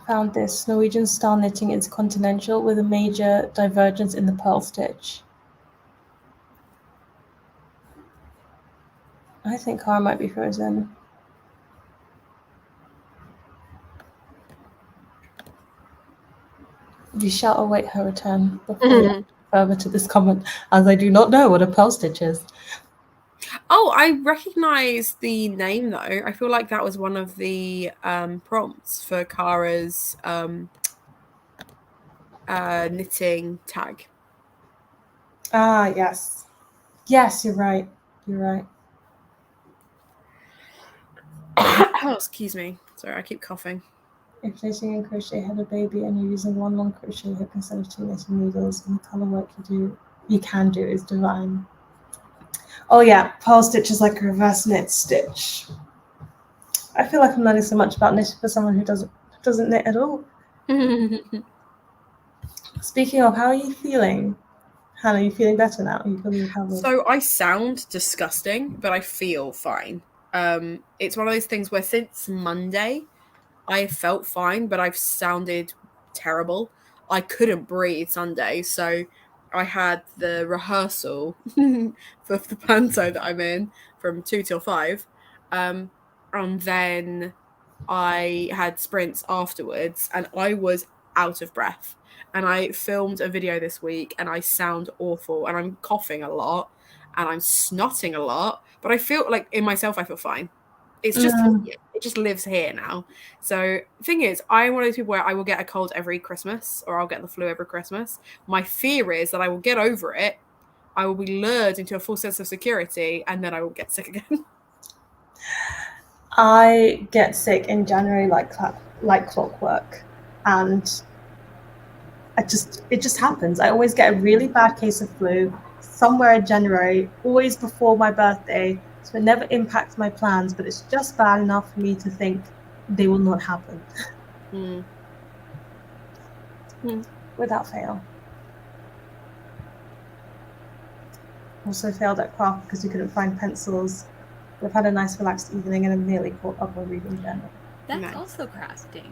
Found this. Norwegian style knitting is continental with a major divergence in the purl stitch. I think Cara might be frozen. We shall await her return before we go further to this comment, as I do not know what a purl stitch is. Oh, I recognise the name though. I feel like that was one of the prompts for Cara's knitting tag. Ah, yes. Yes, you're right. You're right. Oh, excuse me. Sorry, I keep coughing. If knitting and crochet had a baby and you're using one long crochet hook instead of two knitting needles, and the colour work you can do is divine. Oh yeah, purl stitch is like a reverse knit stitch. I feel like I'm learning so much about knitting for someone who doesn't knit at all. Speaking of, how are you feeling? Hannah, are you feeling better now? Are you feeling recovered? So I sound disgusting, but I feel fine. It's one of those things where since Monday, I have felt fine, but I've sounded terrible. I couldn't breathe Sunday, so I had the rehearsal for the panto that I'm in from 2 till 5. And then I had sprints afterwards, and I was out of breath. And I filmed a video this week, and I sound awful, and I'm coughing a lot, and I'm snotting a lot. But I feel like in myself, I feel fine. It's just it just lives here now. So the thing is, I'm one of those people where I will get a cold every Christmas, or I'll get the flu every Christmas. My fear is that I will get over it, I will be lured into a false sense of security, and then I will get sick again. I get sick in January like clockwork, and it just happens. I always get a really bad case of flu somewhere in January, always before my birthday. So it never impacts my plans, but it's just bad enough for me to think they will not happen. Without fail. Also failed at craft because we couldn't find pencils. We've had a nice relaxed evening and I'm nearly caught up on reading journal. That's also crafting.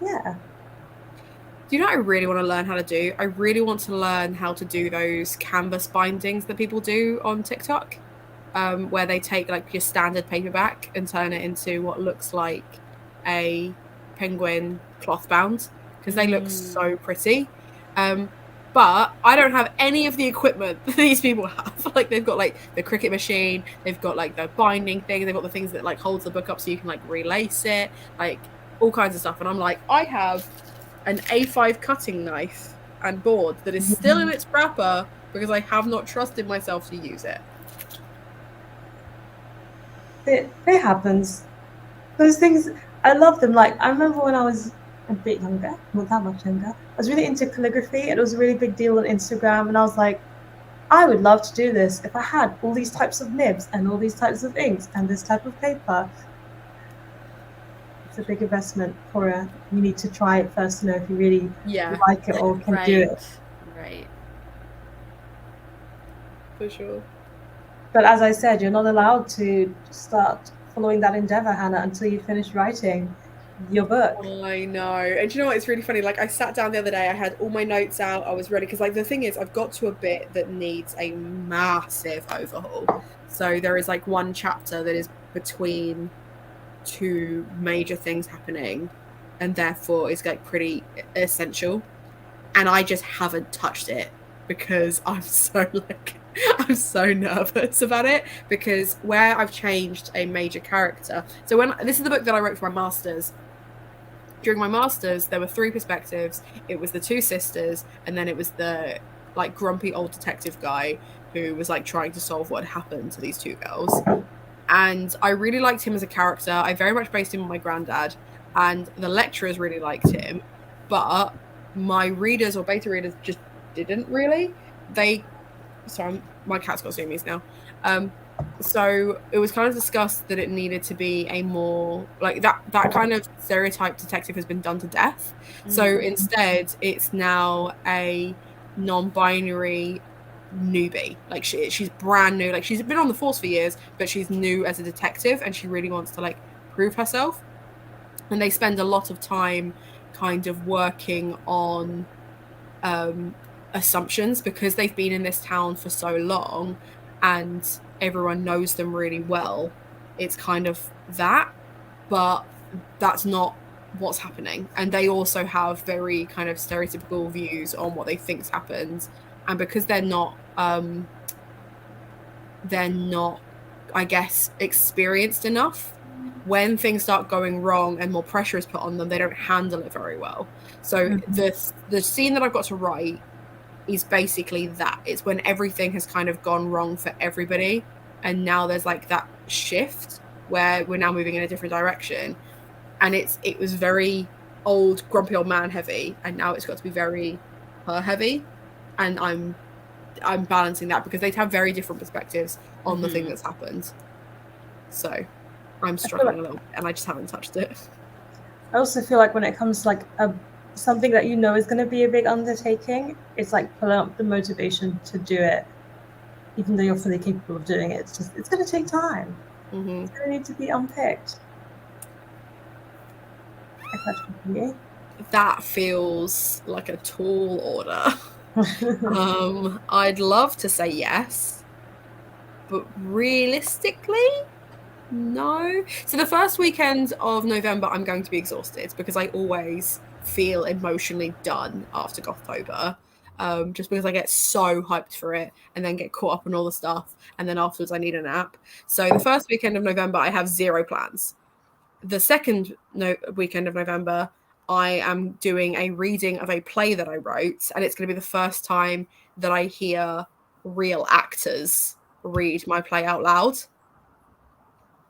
Yeah. Do you know what I really want to learn how to do? I really want to learn how to do those canvas bindings that people do on TikTok, where they take like your standard paperback and turn it into what looks like a penguin cloth bound, because they look so pretty. But I don't have any of the equipment that these people have. Like they've got like the Cricut machine, they've got like the binding thing, they've got the things that like holds the book up so you can like relace it, like all kinds of stuff. And I'm like, I have an A5 cutting knife and board that is still in its wrapper because I have not trusted myself to use it. It happens. Those things, I love them. Like, I remember when I was a bit younger, not that much younger, I was really into calligraphy. It was a really big deal on Instagram, and I was like, I would love to do this if I had all these types of nibs and all these types of inks and this type of paper. It's a big investment, Cora. You need to try it first to know if you really like it or can do it. Right. For sure. But as I said, you're not allowed to start following that endeavor, Hannah, until you finish writing your book. I know. And do you know what? It's really funny. Like, I sat down the other day, I had all my notes out, I was ready. Because, like, the thing is, I've got to a bit that needs a massive overhaul. So there is, like, one chapter that is between two major things happening, and therefore is, like, pretty essential. And I just haven't touched it because I'm so, like... I'm so nervous about it, because where I've changed a major character. So this is the book that I wrote for my masters. During my masters, there were 3 perspectives. It was the 2 sisters, and then it was the like grumpy old detective guy who was like trying to solve what had happened to these 2 girls. And I really liked him as a character. I very much based him on my granddad, and the lecturers really liked him, but my readers or beta readers just didn't really. So my cat's got zoomies now. So it was kind of discussed that it needed to be a more like that kind of stereotype detective has been done to death. So instead, it's now a non-binary newbie. Like she's brand new. Like she's been on the force for years, but she's new as a detective, and she really wants to like prove herself. And they spend a lot of time kind of working on assumptions, because they've been in this town for so long and everyone knows them really well. It's kind of that, but that's not what's happening. And they also have very kind of stereotypical views on what they think's happened, and because they're not I guess experienced enough, when things start going wrong and more pressure is put on them, they don't handle it very well. So the scene that I've got to write is basically that. It's when everything has kind of gone wrong for everybody, and now there's like that shift where we're now moving in a different direction, and it was very old grumpy old man heavy, and now it's got to be very her heavy, and I'm balancing that because they have very different perspectives on the thing that's happened. So I'm struggling a little bit, and I just haven't touched it. I also feel like when it comes to like something that you know is going to be a big undertaking, it's like pulling up the motivation to do it, even though you're fully capable of doing it. It's going to take time. Mm-hmm. It's going to need to be unpicked. A question for you. That feels like a tall order. I'd love to say yes, but realistically, no. So the first weekend of November, I'm going to be exhausted because I always feel emotionally done after Gothtober. Just because I get so hyped for it and then get caught up on all the stuff, and then afterwards I need a nap. So the first weekend of November, I have 0 plans. The second weekend of November, I am doing a reading of a play that I wrote, and it's going to be the first time that I hear real actors read my play out loud.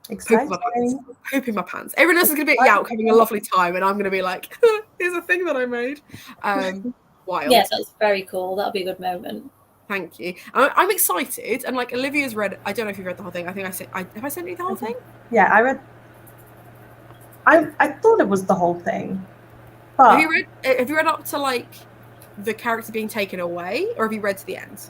Exciting. Pooping my pants. Everyone else is going to be out having a lovely time, and I'm going to be like, here's a thing that I made. Wild. Yeah, that's very cool. That'll be a good moment. Thank you. I'm excited, and like Olivia's read. I don't know if you've read the whole thing. I think have I sent you the whole thing? Yeah, I read. I thought it was the whole thing. But Have you read up to like the character being taken away, or have you read to the end?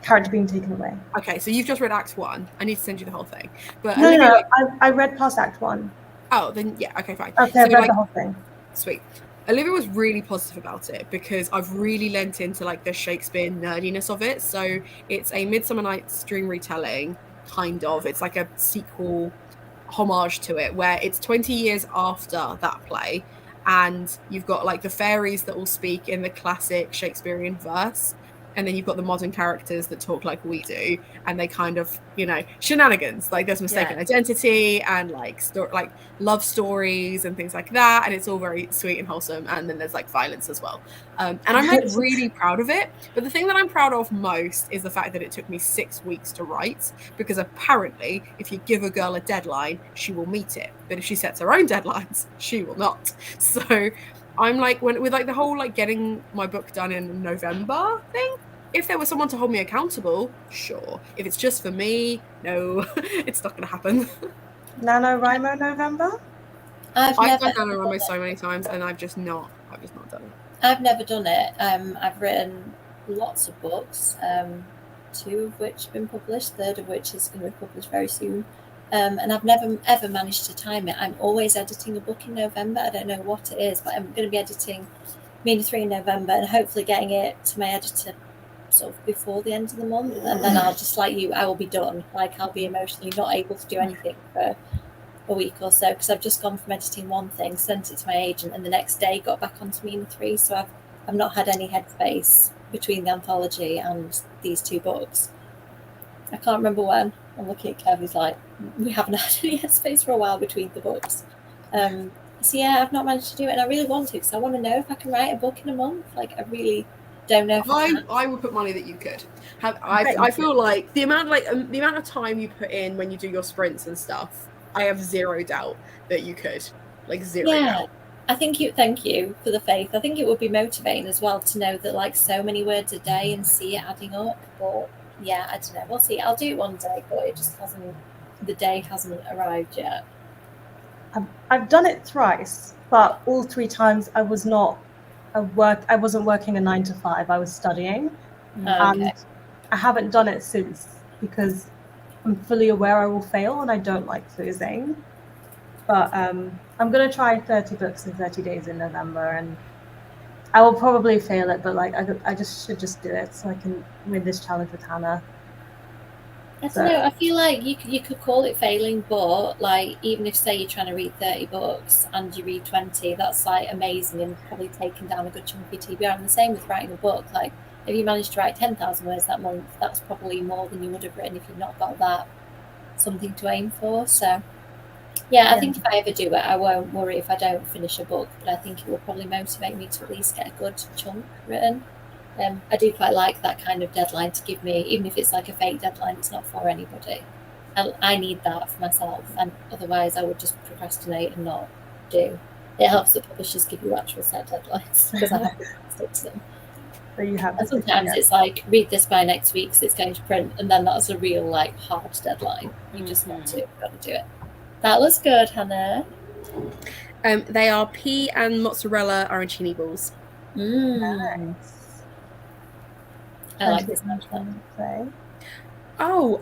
Character being taken away. Okay, so you've just read Act 1. I need to send you the whole thing. But No, I read past Act 1. Oh, then yeah, okay, fine. Okay, I've read the whole thing. Sweet. Olivia was really positive about it because I've really lent into like the Shakespeare nerdiness of it. So it's a Midsummer Night's Dream retelling, kind of. It's like a sequel homage to it where it's 20 years after that play, and you've got like the fairies that all speak in the classic Shakespearean verse, and then you've got the modern characters that talk like we do, and they kind of, you know, shenanigans, like there's mistaken identity and like like love stories and things like that, and it's all very sweet and wholesome, and then there's like violence as well, and I'm like really proud of it. But the thing that I'm proud of most is the fact that it took me 6 weeks to write, because apparently if you give a girl a deadline, she will meet it, but if she sets her own deadlines, she will not. So I'm like, with like the whole like getting my book done in November thing, if there was someone to hold me accountable, sure. If it's just for me, no, it's not going to happen. NaNoWriMo November? I've done NaNoWriMo so many times, and I've just not done it. I've never done it. I've written lots of books, 2 of which have been published, 3rd of which is going to be published very soon. And I've never ever managed to time it. I'm always editing a book in November. I don't know what it is, but I'm going to be editing Mina 3 in November, and hopefully getting it to my editor sort of before the end of the month, and then I'll just, like you, I will be done. Like, I'll be emotionally not able to do anything for a week or so, because I've just gone from editing one thing, sent it to my agent, and the next day got back onto Mina 3. So I've not had any headspace between the anthology and these 2 books. I can't remember when. I'm looking at Kev, he's like, we haven't had any headspace for a while between the books. So yeah, I've not managed to do it, and I really want to, because I want to know if I can write a book in a month. Like, I really don't know if I would put money that you could. I feel like the amount of time you put in when you do your sprints and stuff, I have 0 doubt that you could. Like, 0 doubt. I think thank you for the faith. I think it would be motivating as well to know that, like, so many words a day and see it adding up. But yeah, I don't know. We'll see. I'll do it one day, but it just the day hasn't arrived yet. I've done it thrice, but all 3 times I wasn't working a 9 to 5. I was studying, and I haven't done it since, because I'm fully aware I will fail, and I don't like losing. But I'm gonna try 30 books in 30 days in November, and I will probably fail it, but like I should just do it so I can win this challenge with Hannah. I don't know. I feel like you could call it failing, but like, even if, say, you're trying to read 30 books and you read 20, that's like amazing and probably taking down a good chunk of your TBR. And the same with writing a book. Like, if you manage to write 10,000 words that month, that's probably more than you would have written if you'd not got that something to aim for. So yeah, I think if I ever do it, I won't worry if I don't finish a book, but I think it will probably motivate me to at least get a good chunk written. I do quite like that kind of deadline to give me, even if it's like a fake deadline, it's not for anybody. I need that for myself, and otherwise I would just procrastinate and not do. It helps that publishers give you actual set deadlines, because I have to stick to them. So you have. And sometimes it's like, read this by next week, so it's going to print, and then that's a real like hard deadline. You just got to do it. That was good, Hannah. They are pea and mozzarella arancini balls. Nice. I like this one. Play. Oh,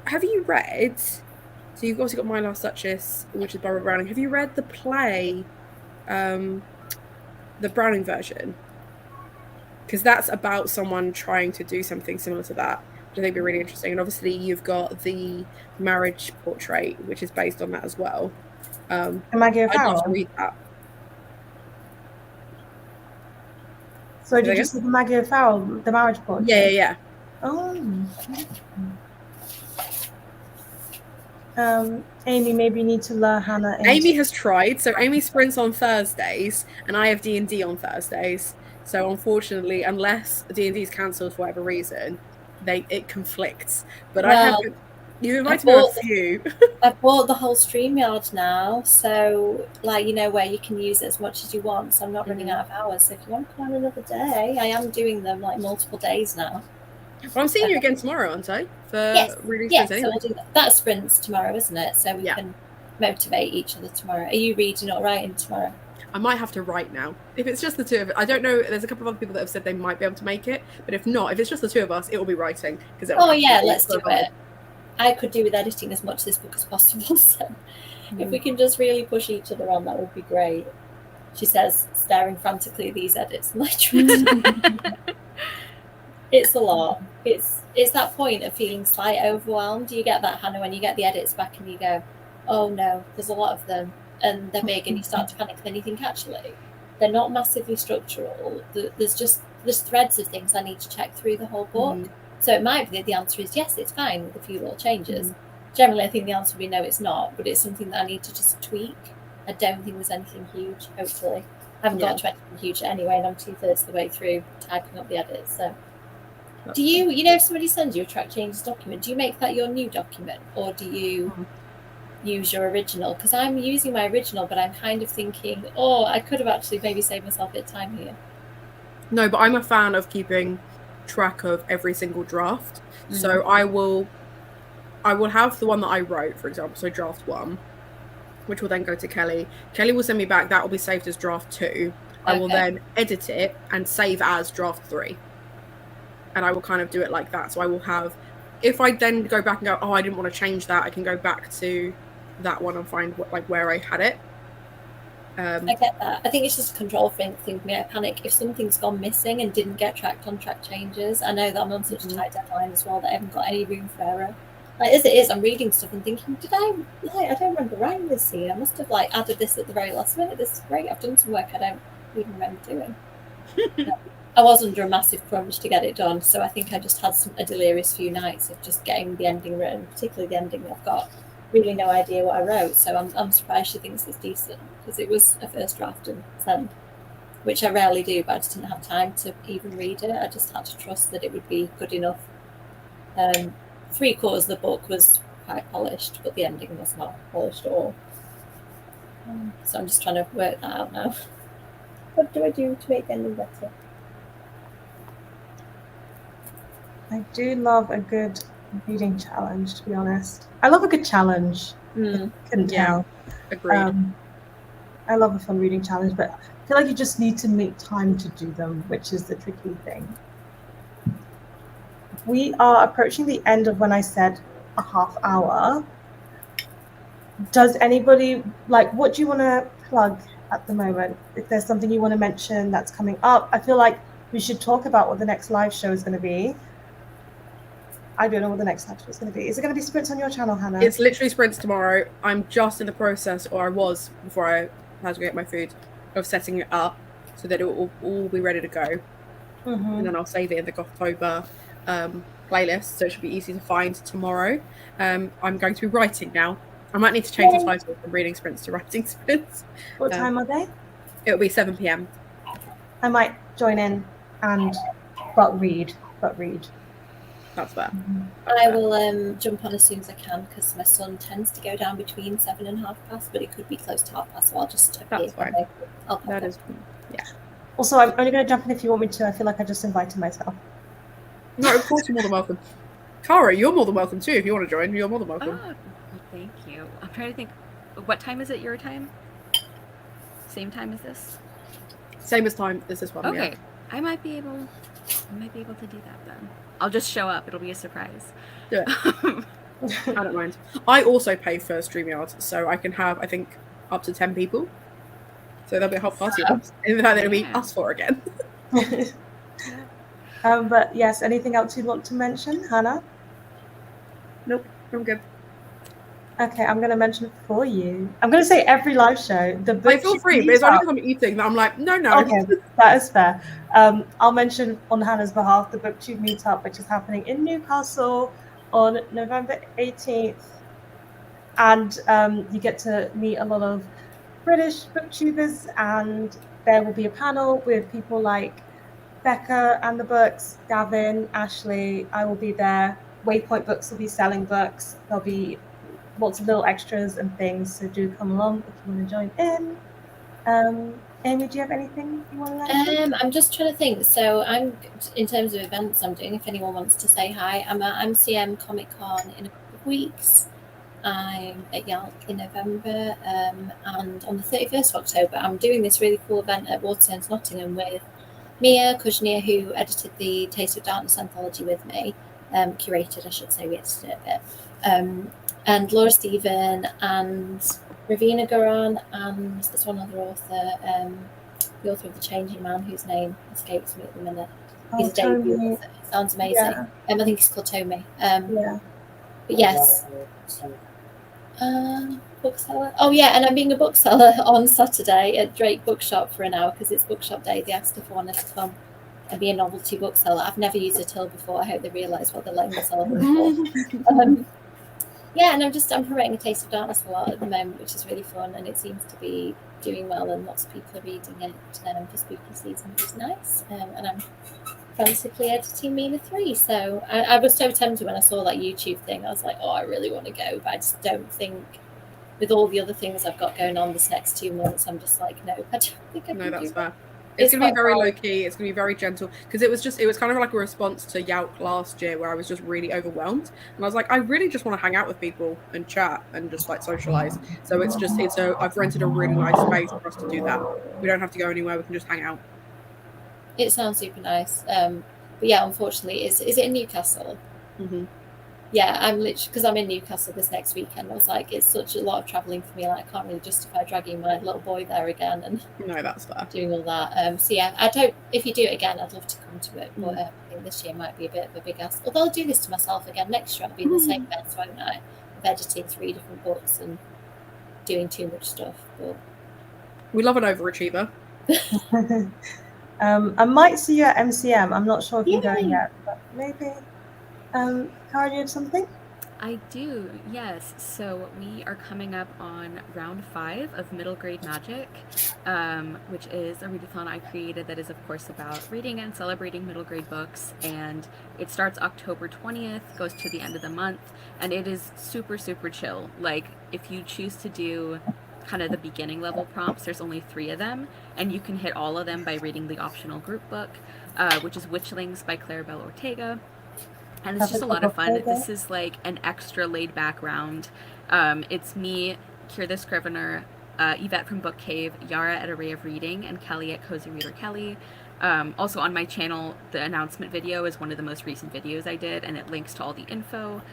have you read? So you've also got My Last Duchess, which is Barbara Browning. Have you read the play, the Browning version? Because that's about someone trying to do something similar to that, which I think would be really interesting. And obviously, you've got the marriage portrait, which is based on that as well. Maggie I'd love O'Farrell. to read that. So did you see the Maggie O'Farrell, the marriage portrait? Yeah. Oh. Amy, maybe you need to lure Hannah in. Amy has tried. So Amy sprints on Thursdays, and I have D&D on Thursdays. So unfortunately, unless D&D is cancelled for whatever reason, it conflicts. But I haven't. You invited me to a few. I've bought the whole StreamYard now, so like where you can use it as much as you want. So I'm not running out of hours. So if you want to come on another day, I am doing them like multiple days now. Well, I'm seeing you again tomorrow, aren't I? Reading yes. anyway. So we'll do that. That's sprints tomorrow, isn't it? So we can motivate each other tomorrow. Are you reading or writing tomorrow? I might have to write now. If it's just the two of us, I don't know. There's a couple of other people that have said they might be able to make it, but if not, if it's just the two of us, it will be writing. Let's do it. I could do with editing as much of this book as possible. So if we can just really push each other on, that would be great. She says, staring frantically at these edits. It's a lot. It's that point of feeling slight overwhelmed. Do you get that, Hannah, when you get the edits back and you go, oh no, there's a lot of them and they're big, and you start to panic, then you think actually they're not massively structural. There's threads of things I need to check through the whole book. So it might be that the answer is yes, it's fine with a few little changes. Generally, I think the answer would be no, it's not, but it's something that I need to just tweak. I don't think there's anything huge, hopefully. I haven't got to anything huge anyway, and I'm 2/3 of the way through typing up the edits. So, do you, if somebody sends you a track changes document, do you make that your new document, or do you use your original? Because I'm using my original, but I'm kind of thinking, I could have actually maybe saved myself a bit of time here. No, but I'm a fan of keeping track of every single draft. So I will have the one that I wrote, for example, so draft 1, which will then go to Kelly. Kelly will send me back, that will be saved as draft 2. I will then edit it and save as draft 3. And I will kind of do it like that. So I will have, if I then go back and go, I didn't want to change that, I can go back to that one and find where I had it. I get that. I think it's just a control thing for me. I panic if something's gone missing and didn't get tracked on track changes. I know that I'm on such a tight deadline as well that I haven't got any room for error. Like as it is, I'm reading stuff and thinking, I don't remember writing this scene. I must have added this at the very last minute. This is great. I've done some work I don't even remember doing. I was under a massive crunch to get it done, so I think I just had a delirious few nights of just getting the ending written, particularly the ending. I've got really no idea what I wrote, so I'm surprised she thinks it's decent, because it was a first draft and send, which I rarely do, but I just didn't have time to even read it. I just had to trust that it would be good enough. 3/4 of the book was quite polished, but the ending was not polished at all. So I'm just trying to work that out now. What do I do to make the ending better? I do love a good reading challenge, to be honest. I love a good challenge. Couldn't tell. Agreed. I love a fun reading challenge, but I feel like you just need to make time to do them, which is the tricky thing. We are approaching the end of when I said a half hour. Does anybody, what do you want to plug at the moment? If there's something you want to mention that's coming up, I feel like we should talk about what the next live show is going to be. I don't know what the next live show is going to be. Is it going to be sprints on your channel, Hannah? It's literally sprints tomorrow. I'm just in the process, or I was before I had to get my food, of setting it up so that it will all be ready to go. And then I'll save it in the Gothtober playlist, so it should be easy to find tomorrow. I'm going to be writing now. I might need to change the title from reading sprints to writing sprints. What time are they? It'll be 7 p.m. I might join in and but read. That's fair. I will jump on as soon as I can, because my son tends to go down between 7 and 1:30, but it could be close to 1:30, so I'll just That's fine. That is, Also, I'm only going to jump in if you want me to. I feel like I just invited myself. No, of course you're more than welcome. Cara, you're more than welcome too. If you want to join, you're more than welcome. Thank you. I'm trying to think. What time is it your time? Same time as this? Same as time as this one. Okay. Yeah. I might be able to do that then. I'll just show up. It'll be a surprise. Do it. I don't mind. I also pay for StreamYard, so I can have, I think, up to 10 people. So there'll be a whole party of us. In fact, it'll be us four again. But yes, anything else you'd want to mention, Hannah? Nope, I'm good. Okay, I'm going to mention for you. I'm going to say every live show. The book I feel free, but it's only because I'm eating that I'm like, no. Okay, that is fair. I'll mention on Hannah's behalf the BookTube meetup, which is happening in Newcastle on November 18th. And you get to meet a lot of British booktubers, and there will be a panel with people like Becca and the books, Gavin, Ashley. I will be there. Waypoint Books will be selling books. There'll be lots of little extras and things, so do come along if you want to join in. Amy, do you have anything you want to let I'm just trying to think. So I'm, in terms of events I'm doing, if anyone wants to say hi, I'm at MCM Comic Con in a couple of weeks. I'm at Yaundermyskin in November, and on the 31st of October, I'm doing this really cool event at Waterstones, Nottingham, with Mia Kuznia, who edited the Taste of Darkness anthology with me, curated, I should say, we edited it a bit, and Laura Stephen and Ravina Garan, and there's one other author, the author of The Changing Man, whose name escapes me at the minute. He's a debut author. It sounds amazing. Yeah. I think he's called Tommy. Yeah. But yes. Bookseller. Oh yeah, and I'm being a bookseller on Saturday at Drake Bookshop for an hour because it's bookshop day. They asked if I wanted to come and be a novelty bookseller. I've never used a till before. I hope they realise what they're letting themselves in for. Yeah, and I'm promoting A Taste of Darkness a lot at the moment, which is really fun, and it seems to be doing well, and lots of people are reading it for spooky season, which is nice. And I'm frantically editing Mina 3. So I was so tempted when I saw that YouTube thing. I was like, oh, I really want to go, but I just don't think, with all the other things I've got going on this next 2 months, I'm just like, no, I don't think I can No, that's do fair. that. It's going to be very low key. It's going to be very gentle because it was kind of like a response to Yauk last year where I was just really overwhelmed. And I was like, I really just want to hang out with people and chat and just like socialize. So I've rented a really nice space for us to do that. We don't have to go anywhere. We can just hang out. It sounds super nice. But yeah, unfortunately, is it in Newcastle? Mm-hmm. Yeah, I'm literally, because I'm in Newcastle this next weekend. I was like, it's such a lot of travelling for me. Like, I can't really justify dragging my little boy there again and no, that's fair. Doing all that. So yeah, I don't. If you do it again, I'd love to come to it. But I think this year might be a bit of a big ask. Although I'll do this to myself again next year. I'll be in the same bed, won't I? Of editing 3 different books and doing too much stuff. But we love an overachiever. I might see you at MCM. I'm not sure if you're going yet, but maybe. Cara, do you have something? I do, yes. So we are coming up on round 5 of Middle Grade Magic, which is a readathon I created that is, of course, about reading and celebrating middle grade books. And it starts October 20th, goes to the end of the month, and it is super, super chill. Like, if you choose to do kind of the beginning level prompts, there's only 3 of them, and you can hit all of them by reading the optional group book, which is Witchlings by Claribel Ortega. And it's just a lot of fun. This is like an extra laid back round. It's me, Kira the Scrivener, Yvette from Book Cave, Yara at Array of Reading, and Kelly at Cozy Reader Kelly. Also on my channel, the announcement video is one of the most recent videos I did, and it links to all the info.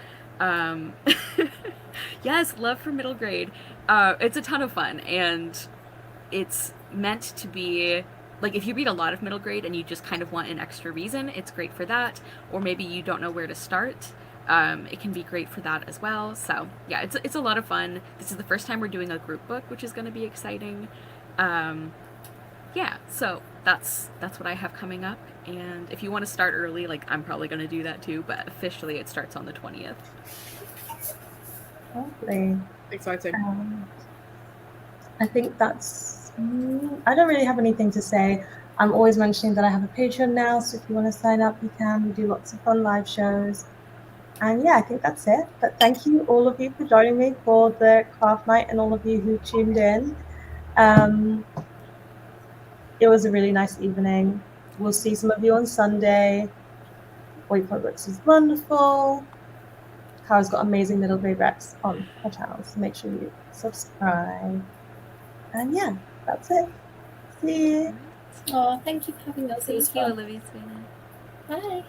Yes, love for middle grade. It's a ton of fun, and it's meant to be... Like, if you read a lot of middle grade and you just kind of want an extra reason, it's great for that. Or maybe you don't know where to start. It can be great for that as well. So, yeah, it's a lot of fun. This is the first time we're doing a group book, which is going to be exciting. Yeah, so that's what I have coming up. And if you want to start early, like, I'm probably going to do that too. But officially, it starts on the 20th. Lovely. Exciting. I think that's... I don't really have anything to say. I'm always mentioning that I have a Patreon now, so if you want to sign up, you can. We do lots of fun live shows. And yeah, I think that's it. But thank you, all of you, for joining me for the craft night and all of you who tuned in. It was a really nice evening. We'll see some of you on Sunday. Waypoint Books is wonderful. Cara's got amazing middle grade recs on her channel, so make sure you subscribe. And yeah, that's it. See you. Oh, thank you for having us. It was Thank you, fun. Olivia Sweeney. Bye.